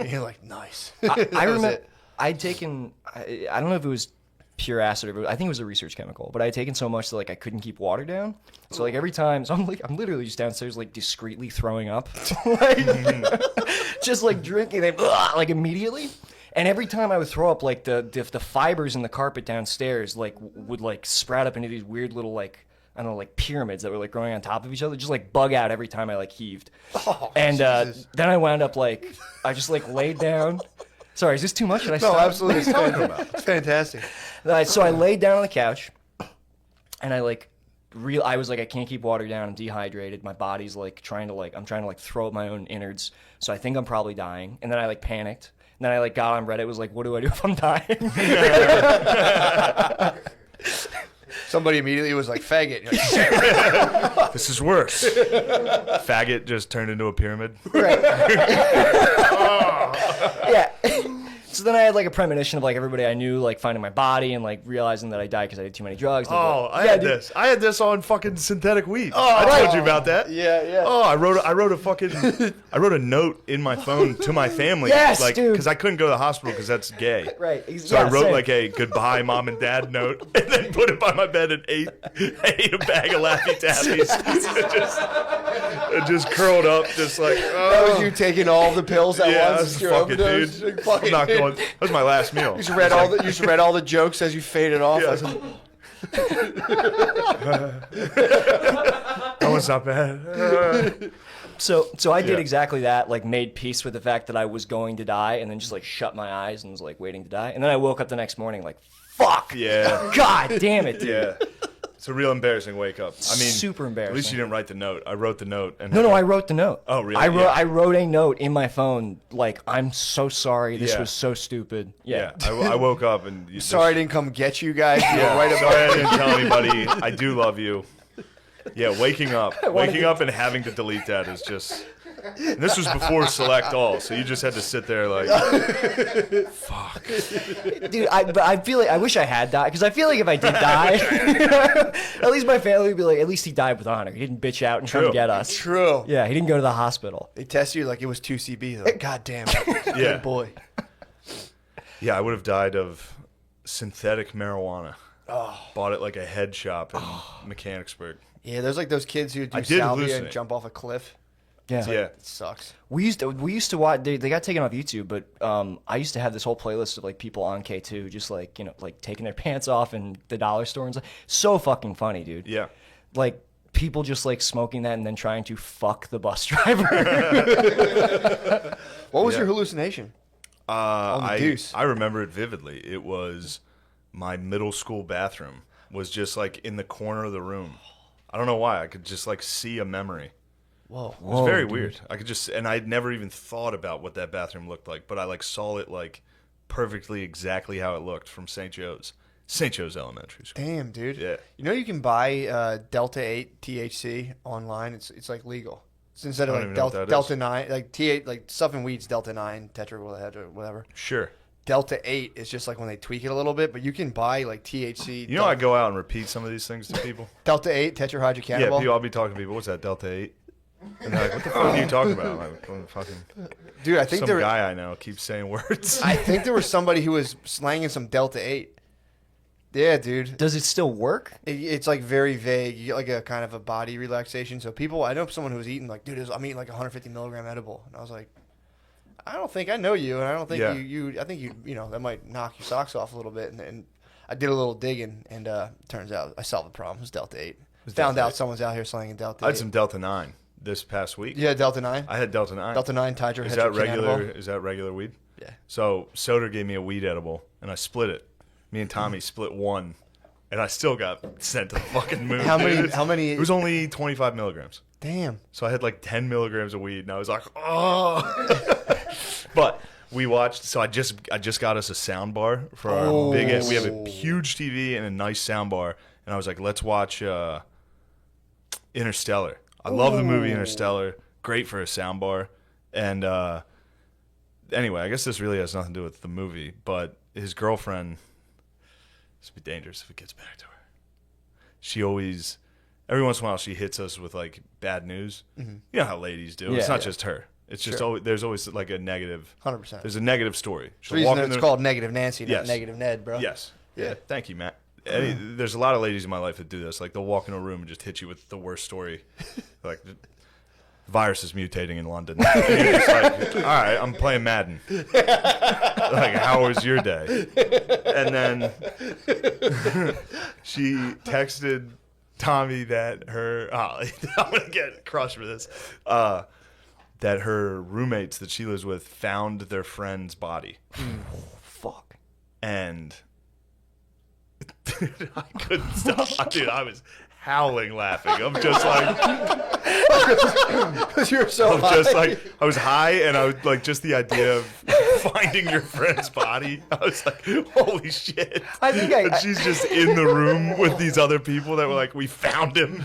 S1: being like nice.
S3: I remember I'd taken I don't know if it was pure acid or I think it was a research chemical, but I had taken so much that like I couldn't keep water down. So like every time, so I'm literally just downstairs like discreetly throwing up, like, just like drinking like immediately. And every time I would throw up, like the fibers in the carpet downstairs like would like sprout up into these weird little like I don't know, like pyramids that were like growing on top of each other, just like bug out every time I like heaved. Oh, and then I wound up like I just like laid down. Sorry, is this too much? Should I stop?
S1: No, absolutely. It's fantastic.
S3: So I laid down on the couch, and I was like I can't keep water down. I'm dehydrated. My body's like I'm trying to throw up my own innards. So I think I'm probably dying. And then I like panicked. And then I like got on Reddit. Was like, what do I do if I'm dying?
S1: Somebody immediately was like, faggot. You're like,
S2: This is worse. Faggot just turned into a pyramid.
S3: Right. Yeah. So then I had like a premonition of like everybody I knew like finding my body and like realizing that I died because I did too many drugs.
S2: Oh,
S3: like,
S2: I had this. I had this on fucking synthetic weed.
S1: Oh,
S2: I told you about that.
S1: yeah.
S2: Oh, I wrote a note in my phone to my family.
S3: Yes,
S2: like,
S3: dude.
S2: Because I couldn't go to the hospital because that's gay.
S3: Right.
S2: So I wrote like a goodbye mom and dad note and then put it by my bed and ate a bag of Laffy Taffies. It just curled up, just like,
S1: That was you taking all the pills at
S2: yeah,
S1: once.
S2: fuck it, dude. I'm not That was my last meal.
S1: You just read all the jokes as you faded off.
S2: Yeah. That was not bad.
S3: So I did
S2: Yeah.
S3: exactly that, like made peace with the fact that I was going to die and then just like shut my eyes and was like waiting to die. And then I woke up the next morning like, fuck.
S2: Yeah.
S3: God damn it, dude.
S2: Yeah. It's a real embarrassing wake up. I mean,
S3: Super embarrassing.
S2: At least you didn't write the note. I wrote the note. And
S3: No, I wrote the note.
S2: Oh, really?
S3: I wrote a note in my phone like, I'm so sorry. This
S2: Yeah.
S3: was so stupid.
S2: Yeah. I woke up and...
S1: Sorry I didn't come get you guys. You were
S2: Yeah,
S1: right
S2: sorry I
S1: about
S2: didn't tell anybody. I do love you. Yeah, waking up and having to delete that is just... And this was before Select All, so you just had to sit there like, fuck.
S3: Dude, I feel like I wish I had died because I feel like if I did die, at least my family would be like, at least he died with honor. He didn't bitch out and
S2: True.
S3: come get us.
S1: True.
S3: Yeah, he didn't go to the hospital.
S1: They test you like it was 2CB. They're like, God damn it.
S2: Yeah.
S1: Good boy.
S2: Yeah, I would have died of synthetic marijuana.
S1: Oh.
S2: Bought it like a head shop in Mechanicsburg.
S1: Yeah, there's like those kids who do
S2: I did
S1: salvia and
S2: hallucinate.
S1: jump off a cliff.
S3: Yeah.
S2: Yeah.
S1: It sucks.
S3: We used to watch. They got taken off YouTube, but I used to have this whole playlist of like people on K2 just like like taking their pants off in the dollar store and stuff. So fucking funny, dude.
S2: Yeah.
S3: Like people just like smoking that and then trying to fuck the bus driver.
S1: What was
S2: Yeah.
S1: your hallucination? the deuce.
S2: I remember it vividly. It was my middle school bathroom was just like in the corner of the room. I don't know why. I could just like see a memory.
S1: Whoa.
S2: It was very weird. I could just, and I'd never even thought about what that bathroom looked like, but I like saw it like perfectly exactly how it looked from St. Joe's Elementary School.
S1: Damn, dude.
S2: Yeah.
S1: You know you can buy Delta 8 THC online. It's like legal. It's instead of
S2: I
S1: like
S2: don't even know what that
S1: Delta
S2: is.
S1: 9, like T8, like stuff in weeds, Delta 9, tetra, whatever.
S2: Sure.
S1: Delta 8 is just like when they tweak it a little bit, but you can buy like THC.
S2: You know, I go out and repeat some of these things to people.
S1: Delta 8 tetrahydrocannabinol.
S2: Yeah, people, I'll be talking to people. What's that, Delta 8? And they're like, what the fuck are you talking about? I'm like, well, fucking
S1: Dude, I think
S2: some guy I know keeps saying words.
S1: I think there was somebody who was slanging some Delta 8. Yeah, dude.
S3: Does it still work?
S1: It's like very vague. You get like a kind of a body relaxation. So people, I know someone who was eating like, dude, I'm eating like 150 milligram edible, and I was like, I don't think I know you, and I don't think
S2: Yeah.
S1: I think you know that might knock your socks off a little bit. And I did a little digging, and turns out I solved the problem. It was Delta 8. Found
S2: Delta
S1: out
S2: 8.
S1: someone's out here slanging Delta 8.
S2: I had some Delta 9 this past week.
S1: Yeah, Delta 9.
S2: I had Delta 9.
S1: Delta 9 tetrahydrocannabinol.
S2: Is that regular weed?
S1: Yeah.
S2: So Soder gave me a weed edible, and I split it. Me and Tommy split one, and I still got sent to the fucking moon.
S1: How many-
S2: dude.
S1: how many-
S2: It was only 25 milligrams.
S1: Damn.
S2: So I had like 10 milligrams of weed, and I was like, oh. But we watched. So I just got us a sound bar for our big. We have a huge TV and a nice sound bar, and I was like, let's watch Interstellar. I love the movie Interstellar. Great for a sound bar. And anyway, I guess this really has nothing to do with the movie, but his girlfriend. This would be dangerous if it gets back to her. She always, every once in a while, she hits us with like bad news. Mm-hmm. You know how ladies do. It's
S3: Yeah,
S2: not
S3: yeah.
S2: just her. It's just always, there's always like a negative.
S1: 100%.
S2: There's a negative story.
S1: The
S2: She'll
S1: reason
S2: walk
S1: that
S2: in
S1: it's
S2: the-
S1: called Negative Nancy, not
S2: Yes.
S1: Negative Ned, bro.
S2: Yes.
S1: Yeah.
S2: Yeah. Thank you, Matt. There's a lot of ladies in my life that do this. Like they'll walk in a room and just hit you with the worst story. Like the virus is mutating in London. And you're just like, all right, I'm playing Madden. Like, how was your day? And then she texted Tommy that her I'm gonna get crushed for this. That her roommates that she lives with found their friend's body.
S3: Fuck.
S2: And dude, I couldn't stop. Dude, I was howling laughing. I'm just like,
S1: Because you're so
S2: I'm just like, I was high, and I was like, just the idea of finding your friend's body. I was like, holy shit.
S3: I think
S2: And she's just in the room with these other people that were like, we found him.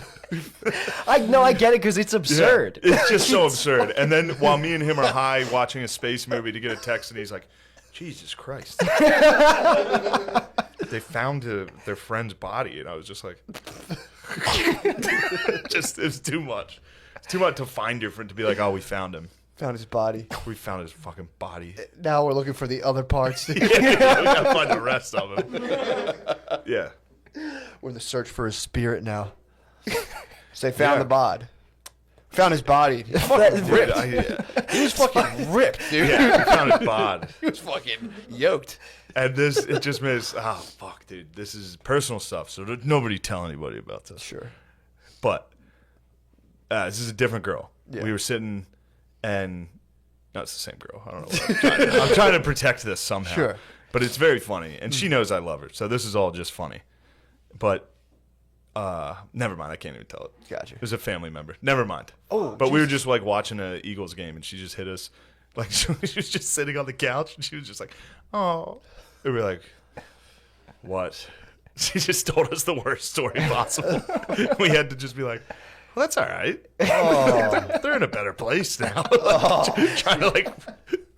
S3: I get it because it's absurd.
S2: Yeah, it's just so absurd. And then while me and him are high watching a space movie to get a text, and he's like, Jesus Christ. They found their friend's body, and I was just like, it was too much. It's too much to find your friend, to be like, oh, we found him.
S1: found his body.
S2: We found his fucking body.
S1: Now we're looking for the other parts.
S2: Yeah, we gotta find the rest of him. Yeah.
S1: We're in the search for his spirit now. So they found
S2: Yeah.
S1: the bod. Found his body. He was fucking ripped. He was fucking ripped, dude.
S2: Yeah, he found his bod.
S1: He was fucking yoked.
S2: And it just makes, fuck, dude. This is personal stuff, so nobody tell anybody about this.
S1: Sure.
S2: But this is a different girl.
S1: Yeah.
S2: We were sitting, and no, it's the same girl. I don't know what I'm trying to protect this somehow.
S1: Sure.
S2: But it's very funny, and she knows I love her, so this is all just funny. But never mind, I can't even tell it.
S1: Gotcha.
S2: It was a family member. Never mind.
S1: Oh,
S2: but we were just like watching an Eagles game, and she just hit us. Like she was just sitting on the couch, and she was just like, "Oh," and we were like, "What?" She just told us the worst story possible. We had to just be like, "Well, that's all right. Oh. They're in a better place now." Trying to like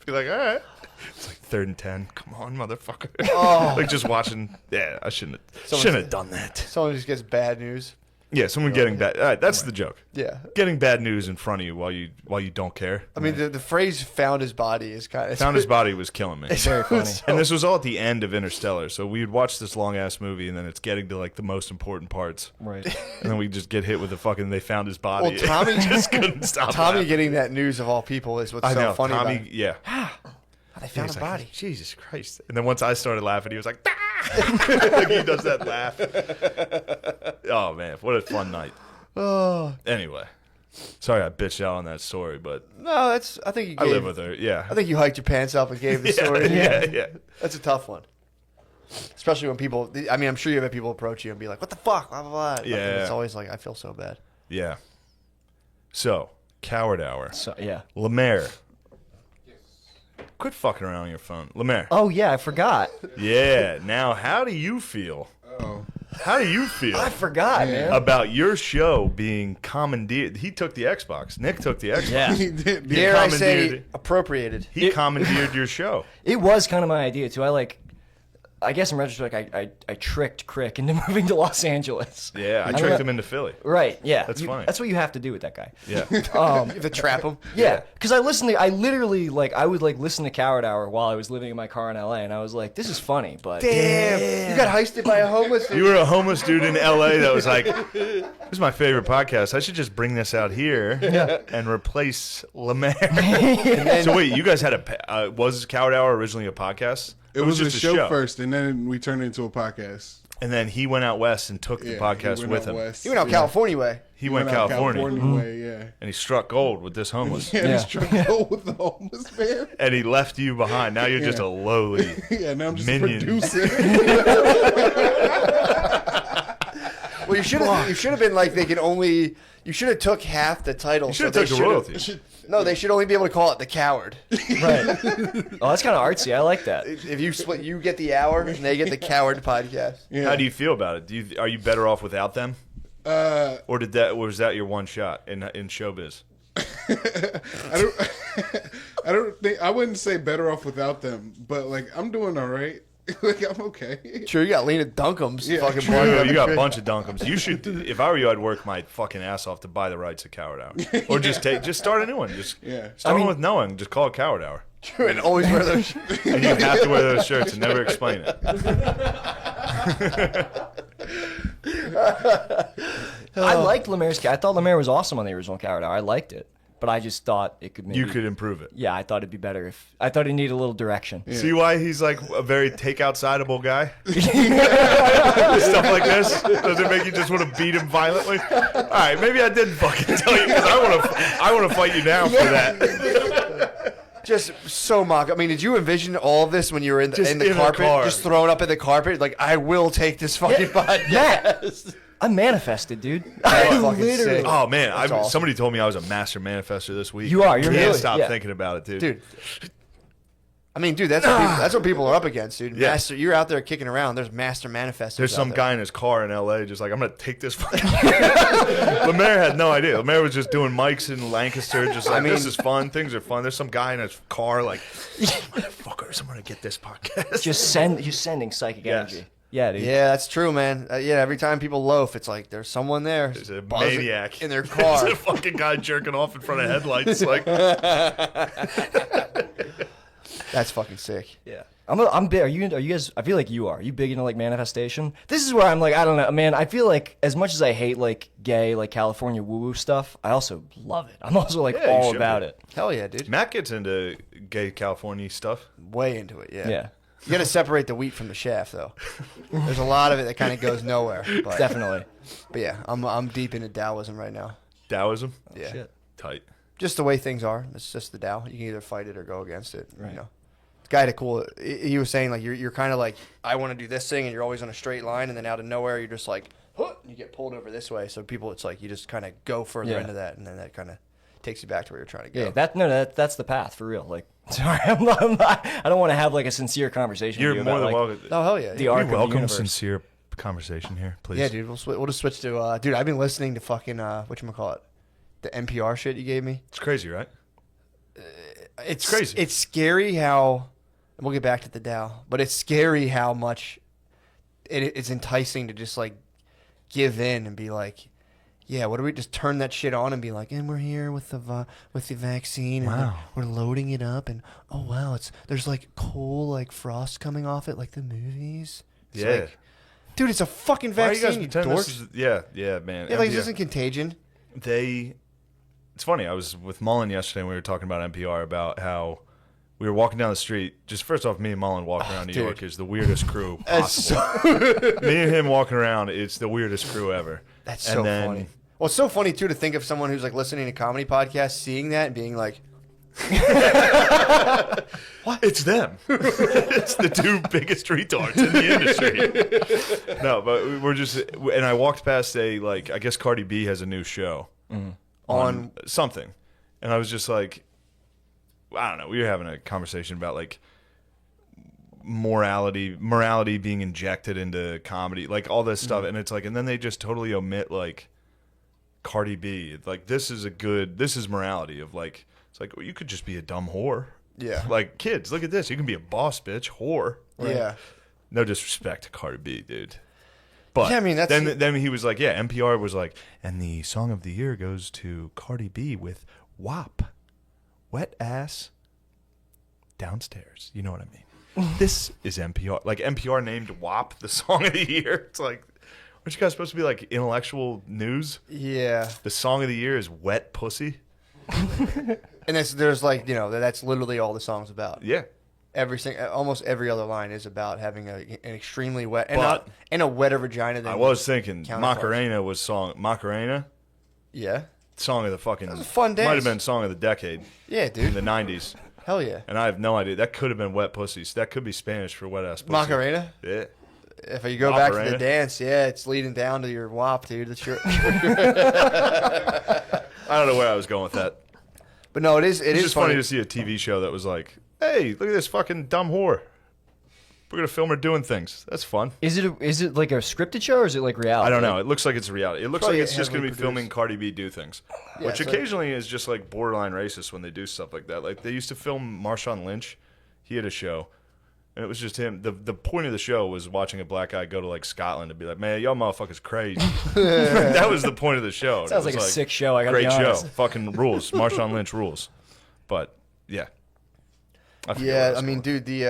S2: be like, "All right." It's like 3rd and 10. Come on, motherfucker. Like just watching. Yeah, I shouldn't have done that.
S1: Someone just gets bad news.
S2: Yeah, someone getting bad. All right, that's the joke.
S1: Yeah.
S2: Getting bad news in front of you while you don't care.
S1: I mean, the phrase "found his body" is kind of
S2: Found his body was killing me.
S3: It's very funny.
S2: And this was all at the end of Interstellar, so we'd watch this long ass movie, and then it's getting to like the most important parts,
S3: Right.
S2: and then we just get hit with the fucking "they found his body."
S1: Well, Tommy
S2: just couldn't stop.
S1: Tommy
S2: laughing.
S1: getting that news of all people is what's
S2: I
S1: so
S2: know,
S1: funny
S2: Tommy.
S1: about it.
S2: Yeah,
S1: They found
S2: He's
S1: a
S2: like,
S1: body.
S2: Jesus Christ! And then once I started laughing, he was like, "Ah!" Like he does that laugh. Oh man, what a fun night.
S1: Oh
S2: Anyway, sorry I bitched out on that story, but
S1: no, that's. I think you.
S2: I
S1: Gave,
S2: live with her. Yeah,
S1: I think you hiked your pants up and gave the story.
S2: yeah.
S1: That's a tough one. Especially when people. I mean, I'm sure you have people approach you and be like, "What the fuck?" Blah blah blah. And
S2: Yeah.
S1: It's always like, I feel so bad.
S2: Yeah. So, Coward Hour.
S3: So yeah.
S2: Lemaire. Quit fucking around on your phone. Lemaire.
S3: Oh yeah, I forgot.
S2: Yeah. Now, how do you feel?
S4: Oh,
S2: How do you feel
S3: I forgot, man.
S2: about your show being commandeered? He took the Xbox. Nick took the Xbox.
S3: Yeah.
S4: he did.
S1: Dare I say
S2: commandeered-
S1: appropriated?
S2: He commandeered your show.
S3: It was kind of my idea too. I guess in retrospect, I tricked Crick into moving to Los Angeles.
S2: Yeah, I
S3: don't
S2: tricked
S3: know-
S2: him into Philly.
S3: Right. Yeah.
S2: That's funny.
S3: That's what you have to do with that guy.
S2: Yeah.
S1: You have to trap him.
S3: Yeah, because I literally I would listen to Coward Hour while I was living in my car in LA, and I was like, this is funny, but
S1: Damn. You got heisted by a homeless dude.
S2: You were a homeless dude in LA that was like, this is my favorite podcast. I should just bring this out here and replace Lemaire. So wait, you guys had was Coward Hour originally a podcast?
S4: It was
S2: just
S4: a show first, and then we turned it into a podcast.
S2: And then he went out west and took the podcast with him.
S1: He went out California way.
S2: He went
S4: out
S2: California,
S4: way, yeah.
S2: and he struck gold with this homeless.
S4: Yeah, he struck gold with the homeless man.
S2: And he left you behind. Now you're just a lowly
S4: Yeah, now I'm just
S2: minion.
S4: a producer.
S1: Well, you should have been like they can only. You should have took half the title.
S2: You should
S1: so
S2: have
S1: they
S2: took the
S1: should've-
S2: royalties.
S1: No, they should only be able to call it the Coward.
S3: right. Oh, that's kind of artsy. I like that.
S1: If you split, you get the hour and they get the Coward podcast.
S4: Yeah.
S2: How do you feel about it? Are you better off without them, or was that your one shot in showbiz?
S4: I don't think I wouldn't say better off without them, but like I'm doing all right. Like I'm okay.
S1: Sure, you got Lena Dunham's
S4: Yeah,
S1: fucking
S4: true.
S1: blood.
S2: You got a bunch of dunkums. You should. If I were you, I'd work my fucking ass off to buy the rights to Coward Hour, or just start a new one. Just start one with no one. Just call it Coward Hour,
S1: And always wear those.
S2: and you have to wear those shirts and never explain it.
S3: I liked Lemaire's. I thought Lemaire was awesome on the original Coward Hour. I liked it, but I just thought it could maybe.
S2: You could improve it.
S3: Yeah, I thought it'd be better if I thought it needed a little direction.
S2: See why he's like a very take outsideable guy? Stuff like this does it make you just want to beat him violently? All right, maybe I didn't fucking tell you because I want to fight you now for that.
S1: Just so mock. I mean, did you envision all of this when you were in the
S2: Just in a
S1: carpet,
S2: car.
S1: just thrown up in the carpet? Like, I will take this fucking podcast.
S3: Yeah. I manifested, dude.
S1: That's fucking sick.
S2: Oh man,
S1: That's awesome.
S2: somebody told me I was a master manifester this week.
S3: You are, you're
S2: Can't
S3: really,
S2: stop
S3: yeah.
S2: thinking about it, dude.
S1: Dude. I mean, dude, that's what people are up against, dude.
S2: Yeah.
S1: Master, you're out there kicking around. There's master manifestors.
S2: There's some
S1: out there.
S2: guy in his car in LA just like, I'm going to take this fucking... Lemaire had no idea. Lemaire was just doing mics in Lancaster, just like, this is fun. Things are fun. There's some guy in his car like, motherfuckers, I'm going to get this podcast.
S3: Just sending psychic
S2: Yes.
S3: energy. Yeah, dude.
S1: Yeah, that's true, man. Yeah, every time people loaf, it's like there's someone there.
S2: There's a
S1: buzzing
S2: maniac
S1: in their car.
S2: There's a fucking guy jerking off in front of headlights. Like,
S1: That's fucking sick.
S3: Yeah. I'm big. Are you guys? I feel like you are. Are you big into like manifestation? This is where I'm like, I don't know, man. I feel like as much as I hate like gay, like California woo woo stuff, I also love it. I'm also like all about it.
S1: Hell yeah, dude.
S2: Matt gets into gay California stuff.
S1: Way into it, yeah.
S3: Yeah.
S1: You got to separate the wheat from the chaff, though. There's a lot of it that kind of goes nowhere. But,
S3: Definitely.
S1: But yeah, I'm deep into Taoism right now.
S2: Taoism?
S1: Yeah.
S3: Shit.
S2: Tight.
S1: Just the way things are. It's just the Tao. You can either fight it or go against it.
S3: Right.
S1: You know. The guy had a cool. He was saying like you're kind of like I want to do this thing and you're always on a straight line and then out of nowhere you're just like huh, and you get pulled over this way. So people, it's like you just kind of go further into that and then that kind of takes you back to where you're trying to go.
S3: Yeah, that's the path for real. Like, sorry, I'm not, I don't want to have like a sincere conversation.
S2: You're
S3: with you
S2: more
S3: about,
S2: than
S3: like,
S2: welcome.
S1: Oh hell yeah.
S3: The
S1: yeah.
S3: arc
S2: You're
S3: of the
S2: welcome.
S3: universe.
S2: Sincere conversation here, please.
S1: Yeah, dude. We'll just switch to dude. I've been listening to fucking whatchamacallit, the NPR shit you gave me.
S2: It's crazy, right?
S1: It's
S2: crazy.
S1: It's scary how. We'll get back to the Dow, but it's scary how much it's enticing to just like give in and be like, yeah, what do we just turn that shit on and be like, and we're here with the vaccine and
S2: Wow.
S1: we're loading it up and oh wow, there's like cool like frost coming off it like the movies. It's
S2: Yeah.
S1: like, dude, it's a fucking
S2: Why are you
S1: vaccine,
S2: guys
S1: you
S2: pretending
S1: dorks.
S2: this is, yeah, man.
S1: Yeah, like
S2: NPR.
S1: this isn't Contagion.
S2: It's funny. I was with Mullen yesterday and we were talking about NPR about how we were walking down the street. Just first off, me and Mullen walking around New
S1: dude.
S2: York is the weirdest crew
S1: That's
S2: possible. Me and him walking around, it's the weirdest crew ever.
S1: That's
S2: And
S1: so
S2: then-
S1: funny. Well, it's so funny too to think of someone who's like listening to comedy podcasts, seeing that and being like,
S2: It's them. It's the two biggest retards in the industry. No, but we're just, and I walked past I guess Cardi B has a new show on something. And I was just like, I don't know. We were having a conversation about like morality being injected into comedy, like all this stuff. And it's like, and then they just totally omit like Cardi B. Like this is morality of like, it's like, well, you could just be a dumb whore.
S1: yeah,
S2: Like, kids, look at this. You can be a boss bitch, whore.
S1: yeah.
S2: No disrespect to Cardi B, dude. But
S1: Yeah, I mean, that's-
S2: then he was like, yeah, NPR was like, and the song of the year goes to Cardi B with WAP. Wet ass downstairs. You know what I mean? This is NPR. Like, NPR named WAP the song of the year. It's like, aren't you guys supposed to be like intellectual news?
S1: Yeah.
S2: The song of the year is Wet Pussy.
S1: And there's like, you know, that's literally all the song's about.
S2: Yeah.
S1: Almost every other line is about having an extremely wet
S2: But-
S1: and a wetter vagina than
S2: I was thinking
S1: counterparts.
S2: Macarena was Macarena,
S1: Yeah.
S2: song of the fucking.
S1: was a fun dance.
S2: Might have been song of the decade
S1: Yeah,
S2: in
S1: dude.
S2: the 90s.
S1: Hell yeah.
S2: And I have no idea. That could have been Wet Pussies. That could be Spanish for wet ass pussy.
S1: Macarena.
S2: Yeah.
S1: If you go back to
S2: Macarena.
S1: the dance, yeah, it's leading down to your WAP, dude. That's your.
S2: I don't know where I was going with that.
S1: But no, it is. It
S2: It's
S1: is
S2: just funny to see a TV show that was like, hey, look at this fucking dumb whore. We're going to film her doing things. That's fun.
S3: Is it like a scripted show or is it like reality?
S2: I don't know. It looks like it's reality. It looks
S1: Probably
S2: like it's just going to be
S1: heavily
S2: filming
S1: produced.
S2: Cardi B do things,
S1: Yeah,
S2: which
S1: so-
S2: occasionally is just like borderline racist when they do stuff like that. Like they used to film Marshawn Lynch. He had a show, and it was just him. The point of the show was watching a black guy go to like Scotland and be like, man, y'all motherfuckers crazy. That was the point of the show. And it
S3: Sounds
S2: was
S3: like a sick show. I gotta
S2: Great
S3: be
S2: show.
S3: honest.
S2: Fucking rules. Marshawn Lynch rules. But yeah. I forget where
S1: Yeah,
S2: was
S1: I mean,
S2: going.
S1: dude,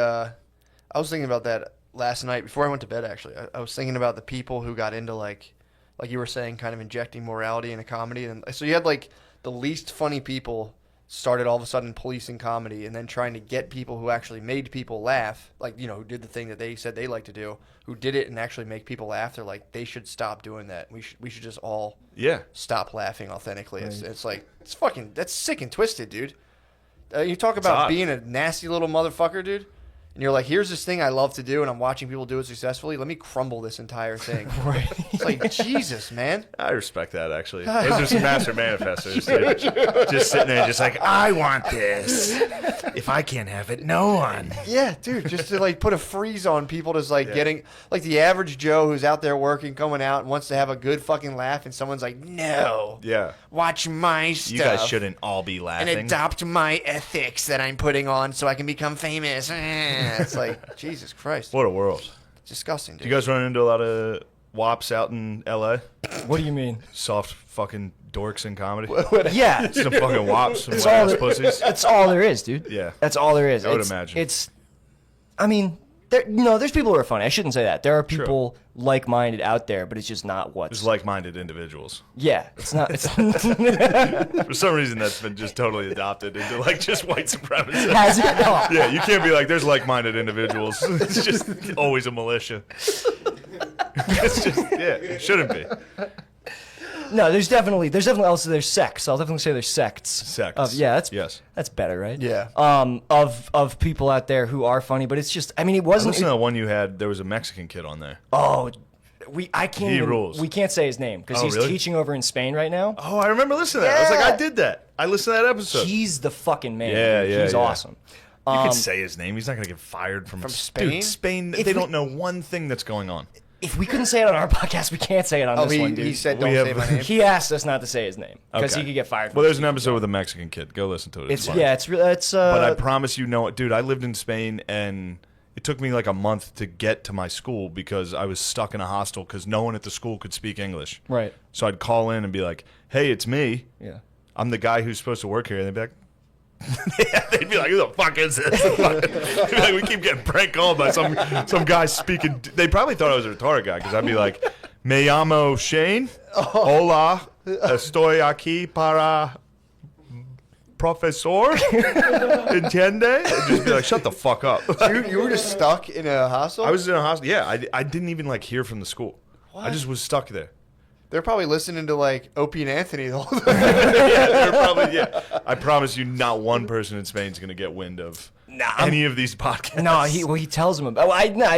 S1: I was thinking about that last night before I went to bed. Actually, I was thinking about the people who got into like you were saying, kind of injecting morality into comedy, and so you had like the least funny people started all of a sudden policing comedy, and then trying to get people who actually made people laugh, like, you know, who did the thing that they said they like to do, who did it and actually make people laugh. They're like, they should stop doing that. We should just all
S2: Yeah.
S1: stop laughing authentically. It's like, it's fucking, that's sick and twisted, dude. You talk about
S2: odd.
S1: being a nasty little motherfucker, dude. And you're like, here's this thing I love to do, and I'm watching people do it successfully. Let me crumble this entire thing.
S3: Right.
S1: It's like, Jesus, man.
S2: I respect that, actually. Those are some master manifestors, dude. Just sitting there, just like, I want this. If I can't have it, no one.
S1: Yeah, dude, just to like put a freeze on people just like getting, like the average Joe who's out there working, coming out and wants to have a good fucking laugh, and someone's like, no,
S2: Yeah.
S1: watch my stuff.
S2: You guys shouldn't all be
S1: And
S2: laughing.
S1: adopt my ethics that I'm putting on so I can become famous. It's like, Jesus Christ.
S2: What a world.
S1: Disgusting, dude.
S2: Do you guys run into a lot of wops out in L.A.?
S3: What do you mean?
S2: Soft fucking dorks in comedy?
S3: Yeah.
S2: Some fucking wops, some
S3: That's
S2: wet
S3: all
S2: ass
S3: there-
S2: pussies.
S3: That's all there is, dude.
S2: Yeah.
S3: That's all there is.
S2: I would
S3: It's-
S2: imagine.
S3: It's I mean, there's people who are funny. I shouldn't say that. There are people like-minded out there, but it's just not what's...
S2: There's like-minded individuals.
S3: Yeah, it's not... It's
S2: For some reason, that's been just totally adopted into, like, just white supremacy.
S3: Has it? No.
S2: Yeah, you can't be like, there's like-minded individuals. It's just always a militia. It's just, it shouldn't be.
S3: No, there's definitely also there's sects. I'll definitely say there's sects.
S2: Sects.
S3: That's better, right?
S1: Yeah.
S3: Of people out there who are funny, but it's just, I mean, it wasn't.
S2: Listen to the one you had. There was a Mexican kid on there.
S3: Oh,
S2: He rules.
S3: We can't say his name because he's
S2: really?
S3: teaching over in Spain right now.
S2: Oh, I remember listening to that. I was like, I did that. I listened to that episode.
S3: He's the fucking man.
S2: Yeah,
S3: He's awesome.
S2: You can say his name. He's not going to get fired from
S1: Spain.
S2: Dude, Spain, they don't know one thing that's going on.
S3: If we couldn't say it on our podcast, we can't say it on this one, dude.
S1: He said don't say my name.
S3: He asked us not to say his name because he could get fired.
S2: Well, there's an episode with a Mexican kid. Go listen to it. It's funny.
S3: It's
S2: But I promise you, dude, I lived in Spain and it took me like a month to get to my school because I was stuck in a hostel because no one at the school could speak English.
S3: Right.
S2: So I'd call in and be like, "Hey, it's me.
S3: Yeah.
S2: I'm the guy who's supposed to work here," and they'd be like. They'd be like, "Who the fuck is this?" They'd be like, "We keep getting prank called by some guy speaking." They probably thought I was a retarded guy because I'd be like, "Me llamo Shane. Hola, estoy aquí para profesor. Entiende?" And just be like, "Shut the fuck up."
S1: You were just stuck in a hostel?
S2: I was in a hostel. Yeah, I didn't even like hear from the school. I just was stuck there.
S1: They're probably listening to like Opie and Anthony the whole time.
S2: They're probably. I promise you, not one person in Spain is going to get wind of any of these podcasts.
S3: No, he tells him about.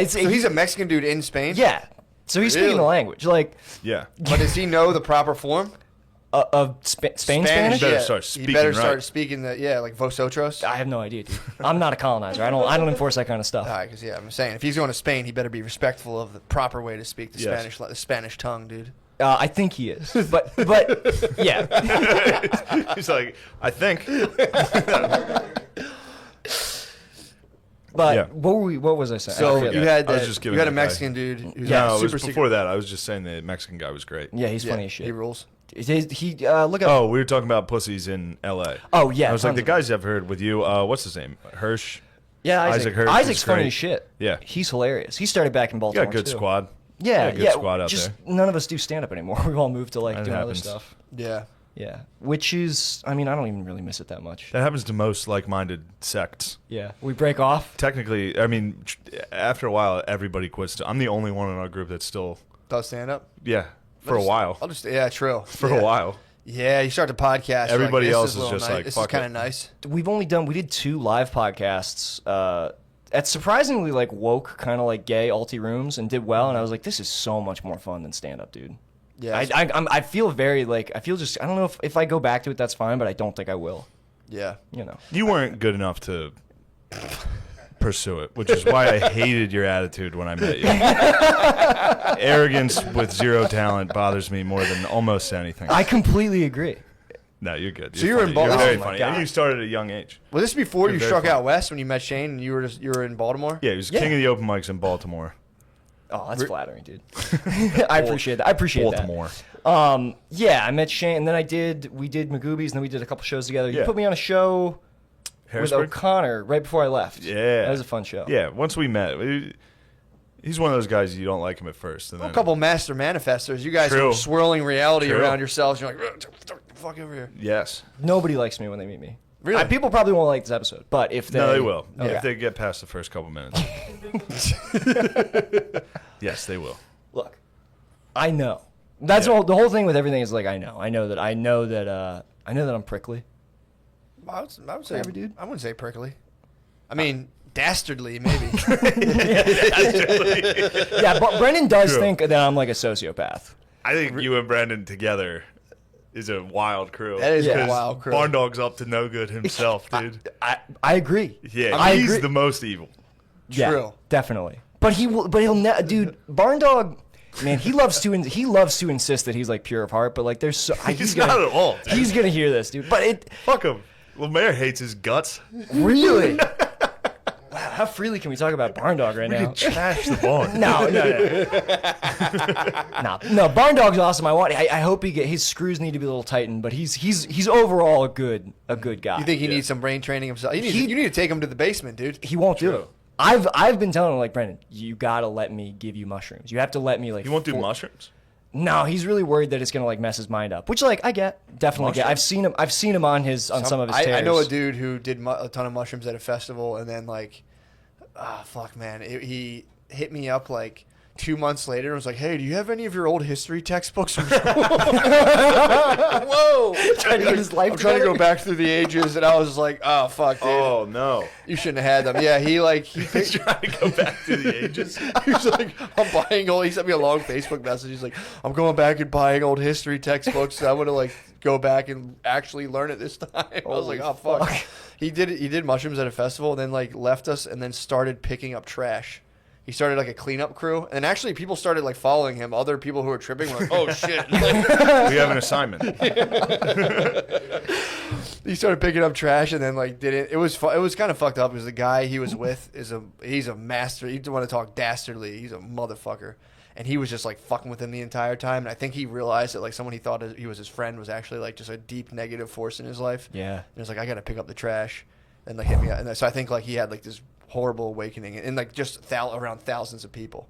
S1: So he's a Mexican dude in Spain?
S3: Yeah. So he's speaking the language, like.
S2: Yeah.
S1: But does he know the proper form?
S3: Of Spain Spanish?
S2: He better start speaking
S1: He better
S2: right.
S1: start speaking like vosotros.
S3: I have no idea, dude. I'm not a colonizer. I don't enforce that kind of stuff.
S1: All right, because I'm saying if he's going to Spain, he better be respectful of the proper way to speak the Spanish tongue, dude.
S3: I think he is, but yeah.
S2: He's like, I think.
S3: But what was I saying?
S1: So you had
S2: I was just giving
S1: you had a
S2: that guy-
S1: Mexican dude. Who's
S2: No, it
S1: super
S2: was before that. I was just saying the Mexican guy was great.
S3: Yeah, he's funny as shit.
S1: He rules.
S3: He look up.
S2: Oh, we were talking about pussies in L.A.
S3: Oh yeah,
S2: I was like,
S3: tons
S2: the
S3: of
S2: guys I've heard with you. What's his name? Hirsch.
S3: Yeah,
S2: Isaac Hirsch
S3: Isaac's
S2: is
S3: funny
S2: great.
S3: as shit.
S2: Yeah.
S3: He's hilarious. He started back in
S2: You
S3: Baltimore
S2: got a good
S3: too.
S2: squad.
S3: Yeah,
S2: You got a good squad out
S3: just
S2: there.
S3: none of us do stand up anymore. We've all moved to like
S2: That
S3: doing other
S2: happens.
S3: stuff.
S1: Yeah.
S3: Yeah, which is, I mean, I don't even really miss it that much.
S2: That happens to most like-minded sects.
S3: Yeah, we break off.
S2: Technically, I mean, after a while, everybody quits. I'm the only one in our group that's still,
S1: Does stand up?
S2: yeah, for a while.
S1: I'll just true.
S2: For a while.
S1: Yeah, you start the podcast. you're
S2: Everybody
S1: like,
S2: else
S1: this
S2: is just
S1: nice.
S2: like,
S1: this
S2: fuck
S1: is kind
S2: it.
S1: of nice.
S3: We did 2 live podcasts at surprisingly like woke, kind of like gay alti rooms, and did well. And I was like, this is so much more fun than stand up, dude.
S1: Yeah.
S3: I feel very like I don't know if I go back to it, that's fine, but I don't think I will.
S1: Yeah.
S3: You know.
S2: You weren't good enough to pursue it, which is why I hated your attitude when I met you. Arrogance with zero talent bothers me more than almost anything.
S3: I completely agree.
S2: No, you're good.
S1: So you were in
S2: funny. You're
S1: Baltimore?
S2: very
S1: Oh my
S2: funny.
S3: God.
S2: And you started at a young age.
S1: Was this before
S2: You're
S1: you
S2: very
S1: struck
S2: funny.
S1: out west when you met Shane and you were in Baltimore?
S2: Yeah, he was king of the open mics in Baltimore.
S3: Oh, that's flattering, dude. I appreciate that.
S2: Baltimore.
S3: Yeah, I met Shane, and then we did Magoobies, and then we did a couple shows together. You
S2: Yeah.
S3: put me on a show with
S2: Harrisburg?
S3: O'Connor right before I left.
S2: Yeah.
S3: That was a fun show.
S2: Yeah, once we met, he's one of those guys you don't like him at first. And
S1: A
S2: then,
S1: couple master manifestors. You guys
S2: True.
S1: are swirling reality
S2: True.
S1: around yourselves. You're like, "Get the fuck over here."
S2: Yes.
S3: Nobody likes me when they meet me.
S1: Really?
S3: People probably won't like this episode, but if they...
S2: No, they will.
S3: Okay.
S2: If they get past the first couple minutes. Yes, they will.
S3: Look, I know. That's
S2: Yeah.
S3: all. The whole thing with everything is like I know that I'm prickly.
S1: I would say,
S3: Whatever, dude.
S1: I wouldn't say prickly. I mean, dastardly, maybe.
S3: Yeah, but Brendan does
S2: True.
S3: think that I'm like a sociopath.
S2: I think you and Brandon together is a wild crew.
S1: That is
S3: a
S2: Because
S1: wild crew.
S2: Barn Dog's up to no good himself, dude.
S3: I agree.
S2: Yeah,
S3: I
S2: he's
S3: agree.
S2: the most evil.
S3: Yeah,
S1: True.
S3: definitely. But he'll dude. Barn Dog, man, he loves to insist that he's like pure of heart. But like, there's so
S2: He's not at all, dude.
S3: He's gonna hear this, dude. But it
S2: Fuck him. Lemaire hates his guts.
S3: really. Wow, how freely can we talk about Barn Dog right now?
S2: Trash the barn.
S3: No, Barn Dog's awesome. I hope his screws need to be a little tightened, but he's overall a good guy.
S1: You think he needs some brain training himself? You need to take him to the basement, dude.
S3: he won't do it? I've been telling him, like, Brendan, you gotta let me give you mushrooms. You have to let me, like.
S2: You won't do mushrooms?
S3: No, he's really worried that it's gonna like mess his mind up, which like I definitely get. I've seen him on some of his tears.
S1: I know a dude who did a ton of mushrooms at a festival, and then like, fuck, man, he hit me up like 2 months later and was like, "Hey, do you have any of your old history textbooks from school?" Whoa!
S3: Trying to get his life
S1: I'm trying to go back through the ages, and I was like, "Oh fuck, dude.
S2: Oh no,
S1: you shouldn't have had them." Yeah, he's
S2: trying to go back to the ages.
S1: He's like, "I'm buying old." He sent me a long Facebook message. He's like, "I'm going back and buying old history textbooks. I want to like go back and actually learn it this time." I was like, "Oh fuck." He did mushrooms at a festival, and then like left us, and then started picking up trash. He started like a cleanup crew, and actually people started like following him. Other people who were tripping were like, "Oh shit!"
S2: We have an assignment.
S1: He started picking up trash, and then like did it. It was kind of fucked up because the guy he was with he's a master. You don't want to talk dastardly. He's a motherfucker, and he was just like fucking with him the entire time. And I think he realized that like someone he thought he was his friend was actually like just a deep negative force in his life.
S3: Yeah,
S1: and he was like, "I got to pick up the trash," and like hit me out. And so I think like he had like this horrible awakening, and like just around thousands of people.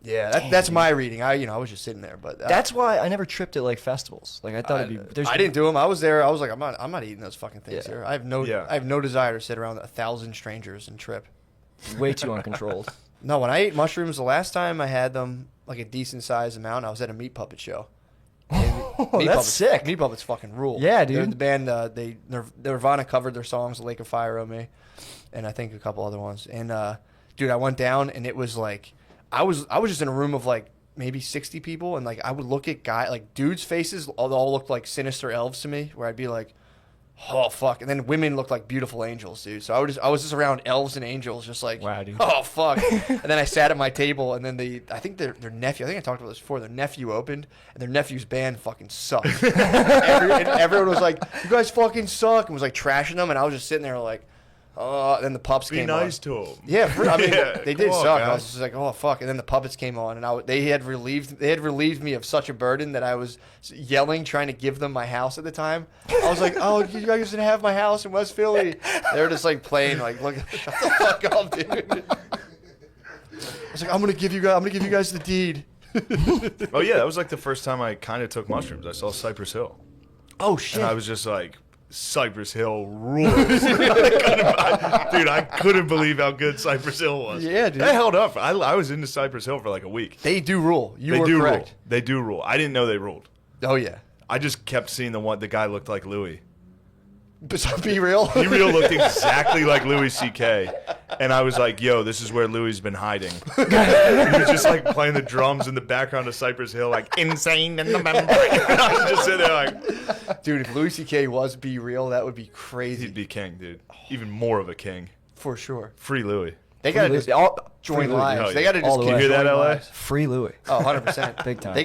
S1: Yeah, that's my reading. I was just sitting there, but
S3: that's why I never tripped at like festivals. Like I thought it'd be.
S1: I didn't do them. I was there. I was like, I'm not eating those fucking things here. I have no desire to sit around 1,000 strangers and trip.
S3: Way too uncontrolled.
S1: No, when I ate mushrooms, the last time I had them, like a decent sized amount, I was at a meat puppet show.
S3: That's sick.
S1: Meat Puppets fucking rule.
S3: Yeah, dude.
S1: They're the band, Nirvana covered their songs, Lake of Fire on Me, and I think a couple other ones. And dude, I went down, and it was like I was just in a room of like maybe 60 people, and like I would look at dudes' faces, all looked like sinister elves to me, where I'd be like, oh fuck, and then women looked like beautiful angels, dude. So I was just around elves and angels, just like,
S3: wow, dude.
S1: Oh fuck. And then I sat at my table, and then I think their nephew, I think I talked about this before, their nephew opened, and their nephew's band fucking sucked. And everyone was like, "You guys fucking suck," and was like trashing them, and I was just sitting there like, then the pups came on.
S2: Be nice to them.
S1: Yeah, I mean, they did suck.
S2: Guys.
S1: I was just like, oh fuck. And then the puppets came on, and they had relieved me of such a burden that I was yelling, trying to give them my house at the time. I was like, "Oh, you guys didn't have my house in West Philly." They were just like playing, like, "Look, shut the fuck up, dude." I was like, I'm gonna give you guys the deed.
S2: Oh yeah, that was like the first time I kind of took mushrooms. I saw Cypress Hill.
S1: Oh shit!
S2: And I was just like, Cypress Hill rules. I couldn't believe how good Cypress Hill was.
S1: Yeah, dude.
S2: That held up. I was into Cypress Hill for like a week.
S1: They do rule.
S2: They
S1: were
S2: do
S1: correct.
S2: rule. They do rule. I didn't know they ruled.
S1: Oh yeah.
S2: I just kept seeing the guy looked like Louis.
S1: Be real.
S2: Be real looked exactly like Louis C.K. And I was like, yo, this is where Louis been hiding. He was just like playing the drums in the background of Cypress Hill, like insane in the membrane. I was just sitting there like,
S1: dude, if Louis C.K. was Be Real, that would be crazy.
S2: he'd be king, dude. Even more of a king.
S1: For sure.
S2: Free Louis.
S1: They got to just join
S3: Louis.
S1: lives.
S2: Oh, yeah.
S1: They got to just
S3: All the
S1: keep
S3: way.
S2: You hear that,
S1: joining
S2: LA?
S1: lives.
S3: Free Louis.
S1: Oh, 100%.
S3: Big time.
S1: They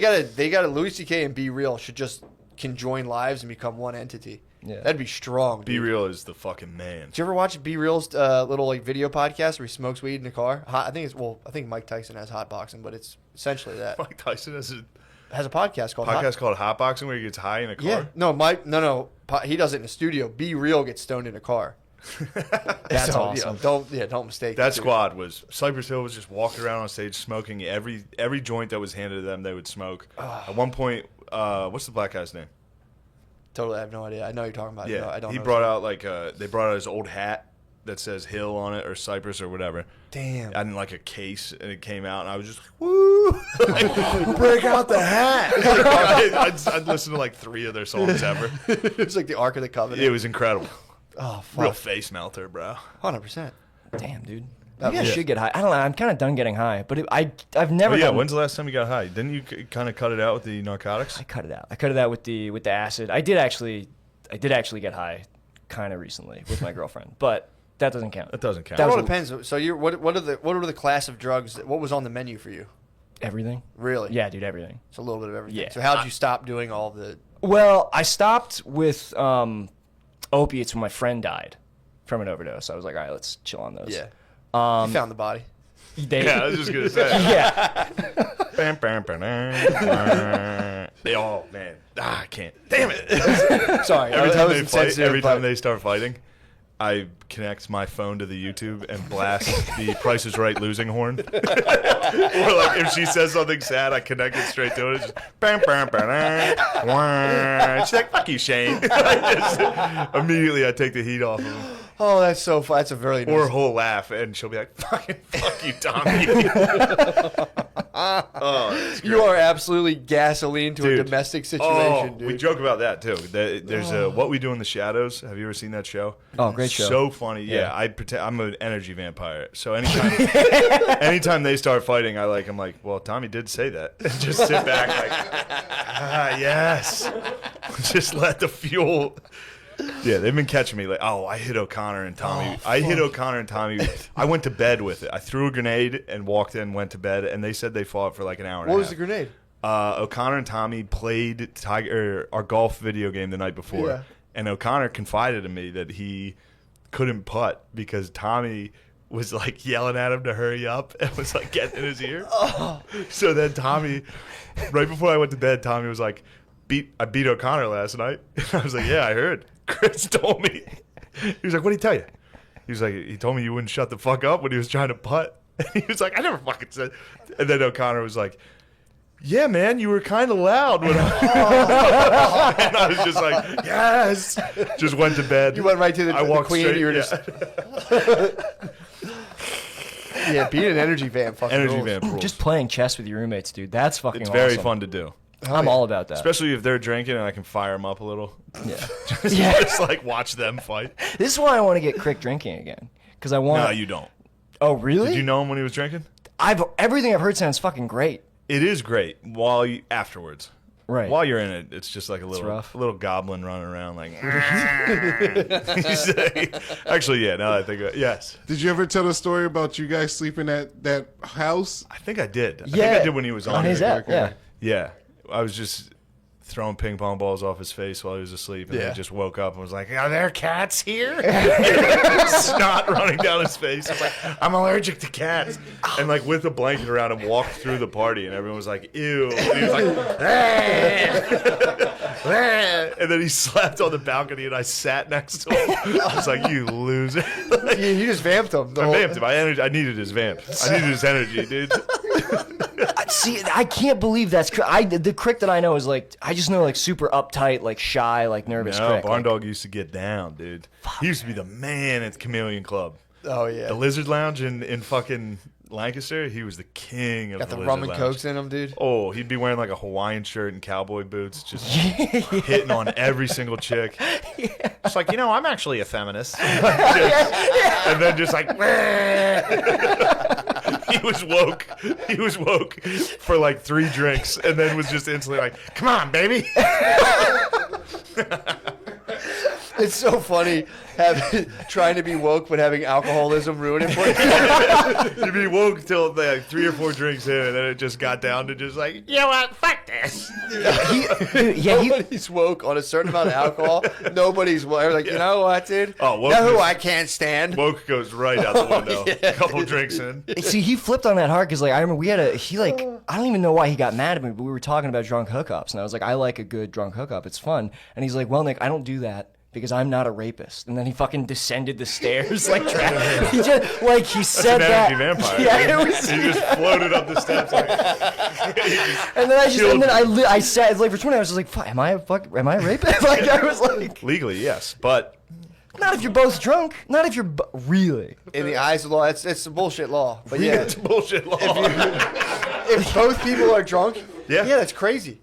S1: got to Louis C.K. and Be Real should just conjoin lives and become one entity.
S3: Yeah.
S1: That'd be strong.
S2: Be
S1: Dude.
S2: Real is the fucking man.
S1: Did you ever watch Be Real's little like video podcast where he smokes weed in the car? I think Mike Tyson has hotboxing, but it's essentially that.
S2: Mike Tyson has a
S1: Has a podcast called
S2: called Hotboxing where he gets high in a car.
S1: Yeah. No. He does it in the studio. Be Real gets stoned in a car.
S3: That's
S1: So,
S3: awesome.
S1: Don't mistake
S2: That
S1: the two.
S2: squad was Cypress Hill was just walking around on stage smoking every joint that was handed to them. They would smoke. At one point, what's the black guy's name?
S1: Totally, I have no idea. I know what you're talking about.
S2: Yeah,
S1: No, I don't.
S2: he
S1: know
S2: brought out they brought out his old hat that says Hill on it or Cypress or whatever.
S1: Damn.
S2: And like a case, and it came out, and I was just like, woo! Like, break out the hat! I'd listen to like 3 of their songs ever.
S1: It was like the Ark of the Covenant.
S2: It was incredible.
S1: Oh,
S2: Real
S1: fuck.
S2: face melter, bro.
S1: 100%.
S3: Damn, dude.
S1: That
S3: Maybe I
S1: was-
S3: should get high. I don't know. I'm kind of done getting high, but I've never.
S2: Oh, yeah,
S3: gotten-
S2: when's the last time you got high? Didn't you kind of cut it out with the narcotics?
S3: I cut it out. I cut it out with the acid. I did actually get high, kind of recently with my girlfriend, but that doesn't count.
S2: That doesn't count.
S1: It
S3: That
S1: all
S3: was a-
S1: depends. So what are the class of drugs? What was on the menu for you?
S3: Everything.
S1: Really?
S3: Yeah, dude, everything.
S1: It's a little bit of everything.
S3: Yeah.
S1: So how did you stop doing all the?
S3: Well, I stopped with opiates when my friend died from an overdose. I was like, all right, let's chill on those.
S1: Yeah.
S3: Um,
S1: You found the body.
S3: They,
S2: Yeah, I was just gonna say.
S3: yeah.
S2: Oh man, I can't. Damn it!
S1: Sorry.
S2: Every
S1: that
S2: time
S1: was
S2: they fight,
S1: insensitive,
S2: every time
S1: but-
S2: they start fighting, I connect my phone to the YouTube and blast the Price is Right losing horn. Or like if she says something sad, I connect it straight to it. It's just, bam, bam, bam, wah. She's like, "Fuck you, Shane." Immediately, I take the heat off of him.
S1: Oh, that's so fun. That's a very nice.
S2: Or he'll laugh and she'll be like, "Fucking fuck you, Tommy." Oh,
S1: you are absolutely gasoline to a domestic situation, dude.
S2: We joke about that too. There's What We Do in the Shadows. Have you ever seen that show?
S3: Oh, great show.
S2: So funny. Yeah, I pretend I'm an energy vampire. So anytime they start fighting, I'm like, well, Tommy did say that. Just sit back like, yes. Just let the fuel. Yeah, they've been catching me like, I hit O'Connor and Tommy. I hit O'Connor and Tommy. I went to bed with it. I threw a grenade and walked in, went to bed, and they said they fought for like an hour and a half.
S1: What was the grenade?
S2: O'Connor and Tommy played our golf video game the night before.
S1: Yeah.
S2: And O'Connor confided in me that he couldn't putt because Tommy was like yelling at him to hurry up and was like getting in his ear. So then Tommy, right before I went to bed, Tommy was like, I beat O'Connor last night. I was like, yeah, I heard. Chris told me. He was like, what did he tell you? He was like, he told me you wouldn't shut the fuck up when he was trying to putt. And he was like, I never fucking said. And then O'Connor was like, yeah, man, you were kind of loud when I. And I was just like, yes. Just went to bed.
S1: You went right to the queen.
S2: Straight,
S1: You were just. Yeah, being an energy vamp.
S2: Energy vamp rules.
S3: Just playing chess with your roommates, dude. That's fucking
S2: It's
S3: awesome.
S2: very fun to do.
S3: I'm all about that.
S2: Especially if they're drinking and I can fire them up a little.
S3: Yeah.
S2: Just like watch them fight.
S3: This is why I want to get Crick drinking again. Because I want.
S2: No, you don't.
S3: Oh, really?
S2: Did you know him when he was drinking?
S3: Everything I've heard sounds fucking great.
S2: It is great afterwards.
S3: Right.
S2: While you're in it, it's just like a little goblin running around like. Actually, yeah. Now that I think of it, yes.
S4: Did you ever tell the story about you guys sleeping at that house?
S2: I think I did. I
S3: Yeah.
S2: think I did when he was on
S3: his
S2: it.
S3: app. Yeah.
S2: Yeah. I was just throwing ping pong balls off his face while he was asleep, and
S1: Yeah.
S2: then just woke up and was like, "Are there cats here?" Snot running down his face. I was like, "I'm allergic to cats," and like with a blanket around him, walked through the party, and everyone was like, "Ew!" And he was like, and then he slept on the balcony, and I sat next to him. I was like, "You loser!"
S1: You just vamped him.
S2: I vamped him. I needed his vamp. I needed his energy, dude.
S3: See, I can't believe that's the Crick that I know is like I just know like super uptight, like shy, like nervous.
S2: No,
S3: Crick.
S2: Barn Dog used to get down, dude. He used to be the man at the Chameleon Club.
S1: Oh yeah.
S2: The Lizard Lounge in fucking Lancaster. He was the king of
S1: Got the
S2: Lizard
S1: rum and
S2: Lounge.
S1: cokes in him, dude.
S2: Oh, he'd be wearing like a Hawaiian shirt and cowboy boots, just hitting on every single chick. It's like, I'm actually a feminist. And then just like, he was woke. He was woke for like 3 drinks, and then was just instantly like, "Come on, baby."
S1: It's so funny trying to be woke but having alcoholism ruin it for you.
S2: You'd be woke till like 3 or 4 drinks in, and then it just got down to just like, you know what, fuck this.
S1: Nobody's woke on a certain amount of alcohol. Nobody's woke. Like, you know what, dude?
S2: Oh, woke
S1: you know who
S2: is-
S1: I can't stand?
S2: Woke goes right out the window. A couple drinks in.
S3: See, he flipped on that hard because like I remember we had I don't even know why he got mad at me, but we were talking about drunk hookups, and I was like, I like a good drunk hookup. It's fun. And he's like, well, Nick, I don't do that because I'm not a rapist. And then he fucking descended the stairs like he just like he said
S2: An
S3: that.
S2: energy vampire.
S3: Yeah, it was.
S2: He just floated up the steps. Like,
S3: And then
S2: killed
S3: I sat like for 20 hours. I was like, fuck, am I a rapist? Like I was like,
S2: legally, yes, but
S3: not if you're both drunk. Not if you're really.
S1: In the eyes of the law, it's a bullshit law. But yeah,
S2: it's bullshit law.
S1: if both people are drunk,
S2: Yeah.
S1: that's crazy.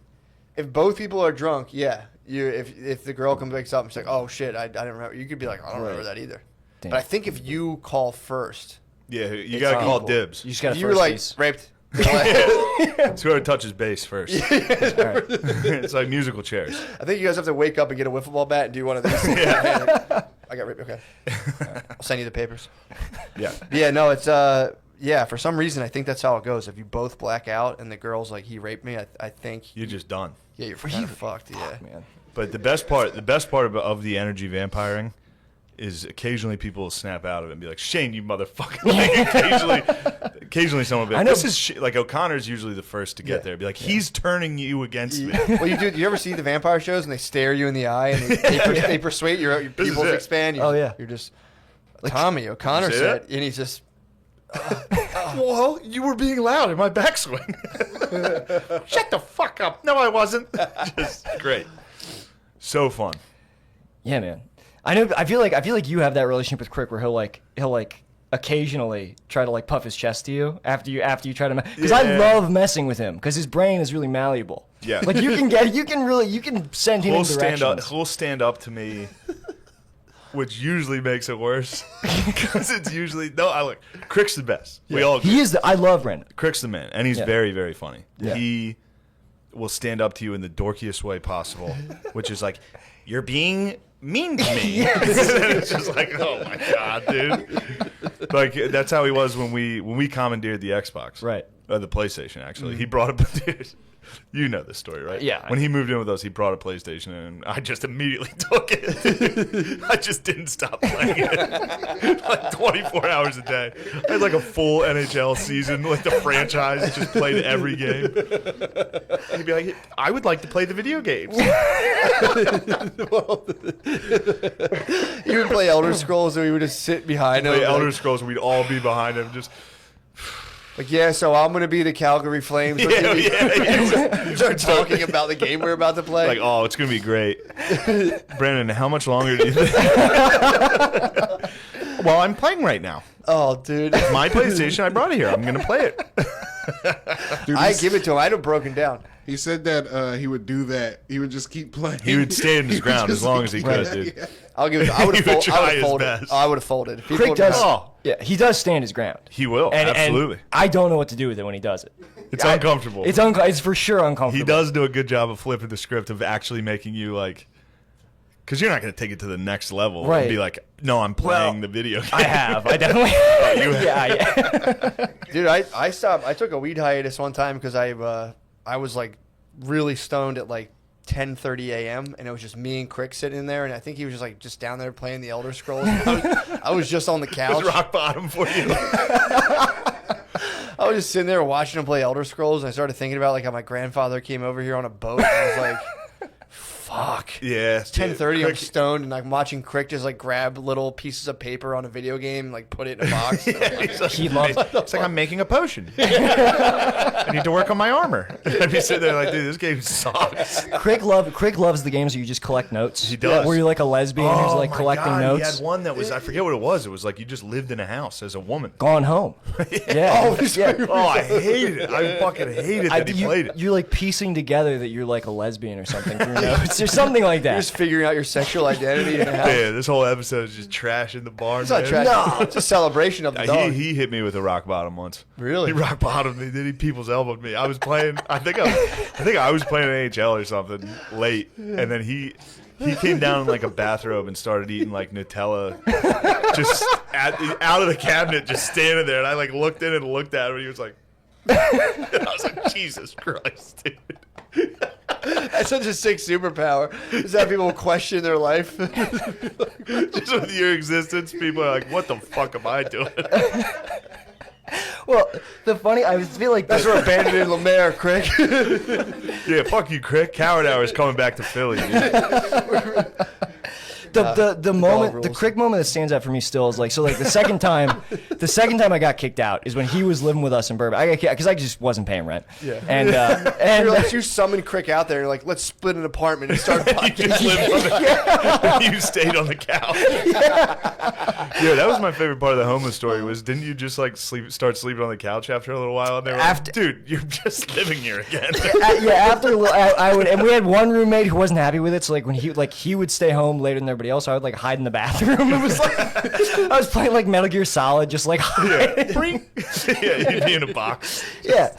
S1: If both people are drunk, yeah. If the girl comes back up and she's like, oh shit, I didn't remember. You could be like, I don't remember that either.
S3: Damn.
S1: But I think if you call first,
S2: Yeah, you gotta call
S1: equal.
S2: dibs.
S3: You just got to
S1: you're like
S3: piece.
S1: raped.
S2: It's whoever touches base first.
S3: All right.
S2: It's like musical chairs.
S1: I think you guys have to wake up and get a wiffle ball bat and do one of these. I got raped. Okay, I'll send you the papers.
S2: Yeah.
S1: Yeah, no, it's yeah. For some reason, I think that's how it goes. If you both black out and the girl's like, he raped me, I think
S2: You're just done.
S1: yeah, you're kind of fucked. Yeah.
S3: Man.
S2: But the best part of the energy vampiring is occasionally people will snap out of it and be like, "Shane, you motherfucker!" Like, Occasionally someone will be
S3: I
S2: like,
S3: know-
S2: this is like O'Connor's usually the first to get there. Be like, he's turning you against me.
S1: Well, do you ever see the vampire shows and they stare you in the eye and they persuade your pupils
S2: it.
S1: expand?
S3: Oh, yeah.
S1: You're just Tommy O'Connor
S2: See
S1: said,
S2: it?
S1: and he's just
S2: Well, you were being loud in my backswing. Shut the fuck up. No, I wasn't. Just great. So fun.
S3: Yeah, man. I know. I feel like you have that relationship with Crick where he'll occasionally try to like puff his chest to you after you try to because I
S2: Yeah.
S3: love messing with him because his brain is really malleable.
S2: Yeah.
S3: Like you can send him in directions.
S2: He'll stand up to me, which usually makes it worse because it's usually Crick's the best. We all agree.
S3: He is I love Brandon.
S2: Crick's the man, and he's
S3: Yeah.
S2: very, very funny.
S3: Yeah.
S2: He will stand up to you in the dorkiest way possible, which is like, you're being mean to me. It's just like, oh my god, dude. Like that's how he was when we commandeered the Xbox,
S3: Right.
S2: The PlayStation. Actually, he brought up. Dude, you know this story, right?
S3: Yeah.
S2: When he moved in with us, he brought a PlayStation, and I just immediately took it. I just didn't stop playing it. Like 24 hours a day. I had like a full NHL season, like the franchise, just played every game. He'd be like, I would like to play the video games.
S1: he would play Elder Scrolls and we would just sit behind him.
S2: Play Elder
S1: like,
S2: Scrolls, and we'd all be behind him, just
S1: yeah, so I'm gonna be the Calgary Flames. Start talking about the game we're about to play.
S2: like, oh, it's gonna be great. Brandon, how much longer do you think? Well, I'm playing right now.
S1: oh, dude,
S2: My PlayStation, I brought it here. I'm gonna play it.
S4: Dude,
S1: I give it to him. I had it broken down.
S4: he said that he would do that. He would just keep playing.
S2: He would stand his
S4: He would
S2: ground as
S4: just
S2: long as he
S4: keep
S2: could,
S4: playing.
S2: dude.
S4: Yeah.
S1: I'll give it. I would
S2: He would
S1: have
S2: try his
S1: folded.
S2: best.
S1: I would have folded. People
S3: Crick
S1: would
S3: does.
S1: be like,
S2: Oh.
S3: Yeah, he does stand his ground.
S2: He will,
S3: And
S2: absolutely.
S3: I don't know what to do with it when he does it.
S2: It's uncomfortable.
S3: It's for sure uncomfortable.
S2: He does do a good job of flipping the script of actually making you like, because you're not going to take it to the next level
S3: Right.
S2: and be like, no, I'm playing the video game.
S3: I have. I definitely. Yeah.
S1: Dude, I stopped. I took a weed hiatus one time because I was like really stoned at like 10:30 a.m. and it was just me and Crick sitting in there, and I think he was just down there playing the Elder Scrolls. I was just on the
S2: It's
S1: couch.
S2: rock bottom for you.
S1: I was just sitting there watching him play Elder Scrolls, and I started thinking about like how my grandfather came over here on a boat. And I was like, fuck.
S2: Yeah.
S1: 10:30, I'm stoned, and I'm watching Crick just like grab little pieces of paper on a video game and like put it in a box.
S3: He loves.
S2: It's like I'm making a potion. I need to work on my armor. I'd be sitting there like, dude, this game sucks.
S3: Crick loves the games where you just collect notes.
S2: He does.
S3: Where you're like a lesbian who's like
S2: my
S3: collecting
S2: God,
S3: notes.
S2: He had one that was, I forget what it was. It was like you just lived in a house as a woman.
S3: Gone home. Yeah. yeah.
S2: Oh, I hated it. I fucking hated that he played it.
S3: You're like piecing together that you're like a lesbian or something through notes or something like that.
S1: You're just figuring out your sexual identity in a house.
S2: Yeah, this whole episode is just trash in the barn.
S1: It's not
S2: man.
S1: trash. No, it's a celebration of the dog.
S2: He hit me with a rock bottom once.
S1: Really?
S2: He rock bottomed me. Then he people's elbowed me. I was playing. I think I was playing NHL or something late, and then he came down in like a bathrobe and started eating like Nutella, just out of the cabinet, just standing there. And I like looked in and looked at him, and he was like, I was like, Jesus Christ, dude.
S1: That's such a sick superpower. Is that people question their life?
S2: Just with your existence, people are like, what the fuck am I doing?
S3: Well, I feel like
S1: That's where abandoned Lemaire, Crick.
S2: Yeah, fuck you, Crick. Coward Hour is coming back to Philly, dude.
S3: the moment, the
S1: rules.
S3: Crick moment that stands out for me still is like, so like the second time I got kicked out is when he was living with us in Burbank. I got kicked because I just wasn't paying rent.
S1: Yeah.
S3: And
S1: You're like, you summoned Crick out there. You're like, let's split an apartment and start
S2: You
S1: podcasting.
S2: just lived on the You stayed on the couch. Yeah, that was my favorite part of the homeless story. Was didn't you just like start sleeping on the couch after a little while? And they were
S3: After-
S2: like, dude, you're just living here again.
S3: after a little, I would, and we had one roommate who wasn't happy with it. So like when he would stay home later than everybody else, I would like hide in the bathroom. It was like I was playing like Metal Gear Solid, just like hiding.
S2: Yeah, you'd be in a box.
S3: Yeah.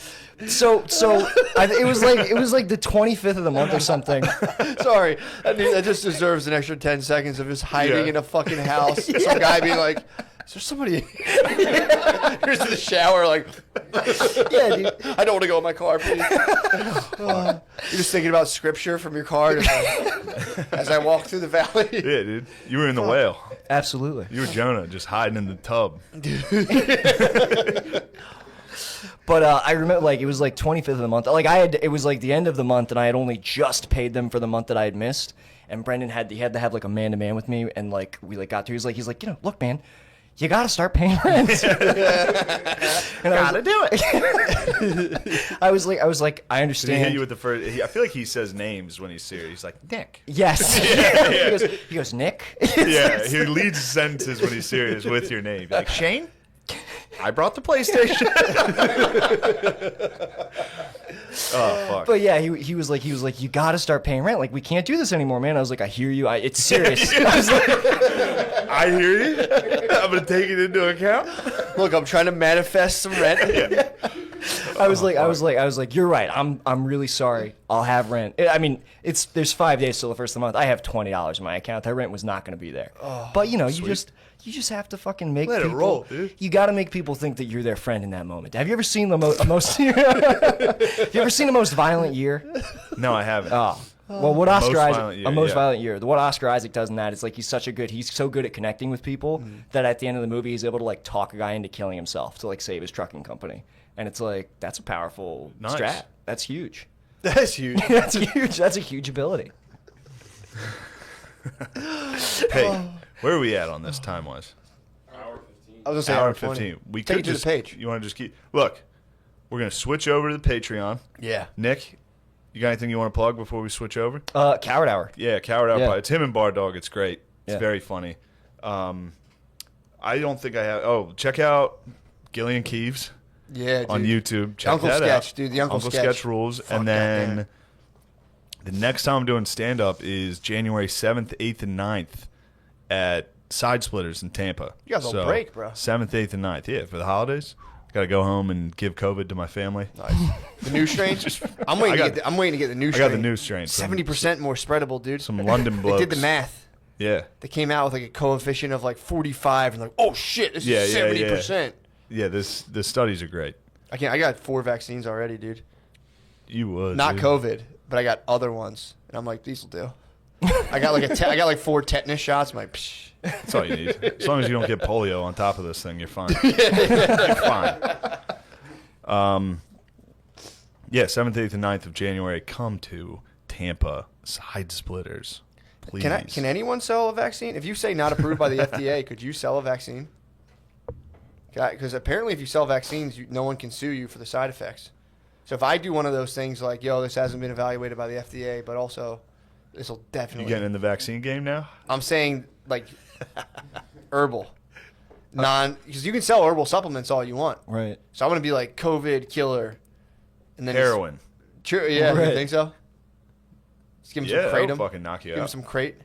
S3: So it was like the 25th of the month or something.
S1: Sorry, that just deserves an extra 10 seconds of just hiding
S2: Yeah.
S1: in a fucking house. Some guy being like, is there somebody? Here's the shower, like,
S3: Yeah, dude.
S1: I don't want to go in my car, please. You're just thinking about scripture from your car as I walk through the valley.
S2: Yeah, dude, you were in the whale.
S3: Absolutely.
S2: You were Jonah, just hiding in the tub.
S3: But I remember, like, it was like 25th of the month. Like, it was like the end of the month, and I had only just paid them for the month that I had missed. And Brendan had to have like a man-to-man with me, and like we like got to. He's like, look, man, you got to start paying rent. And
S1: Gotta do it.
S3: I was like, I
S2: Did
S3: understand.
S2: he hit you with the first? I feel like he says names when he's serious. He's like, Nick.
S3: Yes. He goes, Nick.
S2: Yeah, he leads sentences when he's serious with your name. Like, Shane, I brought the PlayStation. Oh, fuck.
S3: But yeah, he was like, you got to start paying rent. Like, we can't do this anymore, man. I was like, I hear you. It's serious. I was like,
S2: I hear you. I'm going to take it into account.
S1: Look, I'm trying to manifest some rent.
S3: I was like, you're right. I'm really sorry. I'll have rent. I mean, there's 5 days till the first of the month. I have $20 in my account. That rent was not going to be there. But you know, you just have to fucking make
S2: Let it
S3: people.
S2: roll, dude.
S3: You got to make people think that you're their friend in that moment. Have you ever seen the most? Have you ever seen the Most Violent Year?
S2: No, I haven't.
S3: Oh. Well, what Oscar Isaac,
S2: Violent Year.
S3: What Oscar Isaac does in that is like he's so good at connecting with people that at the end of the movie he's able to like talk a guy into killing himself to like save his trucking company, and it's like that's a powerful strat. That's huge.
S1: That's huge.
S3: That's huge. That's a huge ability.
S2: Hey, where are we at on this time-wise?
S5: Hour 15.
S1: I was gonna say
S2: Hour
S1: hour 20.
S2: 15. We
S1: Take
S2: could
S1: it to
S2: just
S1: the page.
S2: You want to just keep? Look, we're gonna switch over to the Patreon.
S1: Yeah.
S2: Nick, you got anything you want to plug before we switch over?
S3: Coward Hour.
S2: Yeah, Coward Out.
S3: Yeah.
S2: It's him and Bar Dog. It's great. It's
S3: Yeah.
S2: very funny. I don't think I have. Oh, check out Gillian Keeves
S1: Yeah, dude.
S2: on YouTube. Check
S1: Uncle
S2: that
S1: Sketch,
S2: out.
S1: dude. The Uncle Sketch.
S2: rules.
S1: Fuck
S2: And
S1: that,
S2: then
S1: yeah.
S2: the next time I'm doing stand up is January 7th, 8th, and 9th at Side Splitters in Tampa.
S1: You got a little break, bro.
S2: 7th, 8th, and 9th. Yeah, for the holidays. Got to go home and give COVID to my family.
S1: Nice. The new strain. I'm waiting to get the new
S2: I
S1: strain.
S2: got the new strain.
S1: 70% more spreadable, dude.
S2: Some London
S1: They
S2: blokes.
S1: did the math.
S2: Yeah.
S1: They came out with like a coefficient of like 45 and like, oh shit, this is 70%.
S2: Yeah, the studies are great.
S1: I got 4 vaccines already, dude.
S2: You would.
S1: Not
S2: dude.
S1: COVID, but I got other ones, and I'm like, these will do. I got like 4 tetanus shots. I'm like, psh.
S2: That's all you need. As long as you don't get polio on top of this thing, you're fine. You're fine. Yeah, 7th, 8th, and 9th of January. Come to Tampa Side Splitters. Please.
S1: Can anyone sell a vaccine? If you say not approved by the FDA, could you sell a vaccine? Because apparently, if you sell vaccines, no one can sue you for the side effects. So if I do one of those things like, yo, this hasn't been evaluated by the FDA, but also this will
S2: You
S1: definitely.
S2: getting in the vaccine game now?
S1: I'm saying like herbal, because you can sell herbal supplements all you want.
S3: Right.
S1: So I'm gonna be like COVID killer, and then
S2: Heroin.
S1: True. Yeah.
S3: Right.
S1: You think so? Just give him
S2: Yeah,
S1: some
S2: that'll
S1: kratom.
S2: fucking knock you
S1: Give him
S2: out.
S1: some crate.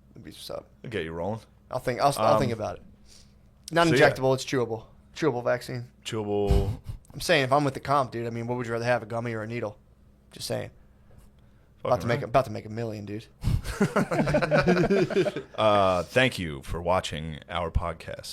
S1: That'd be what's up.
S2: I'll get you rolling.
S1: I'll think about it. Not
S2: so yeah.
S1: injectable. It's chewable. Chewable vaccine.
S2: Chewable.
S1: I'm saying if I'm with the comp, dude. I mean, what would you rather have, a gummy or a needle? Just saying. About to make $1 million, dude.
S2: Thank you for watching our podcast.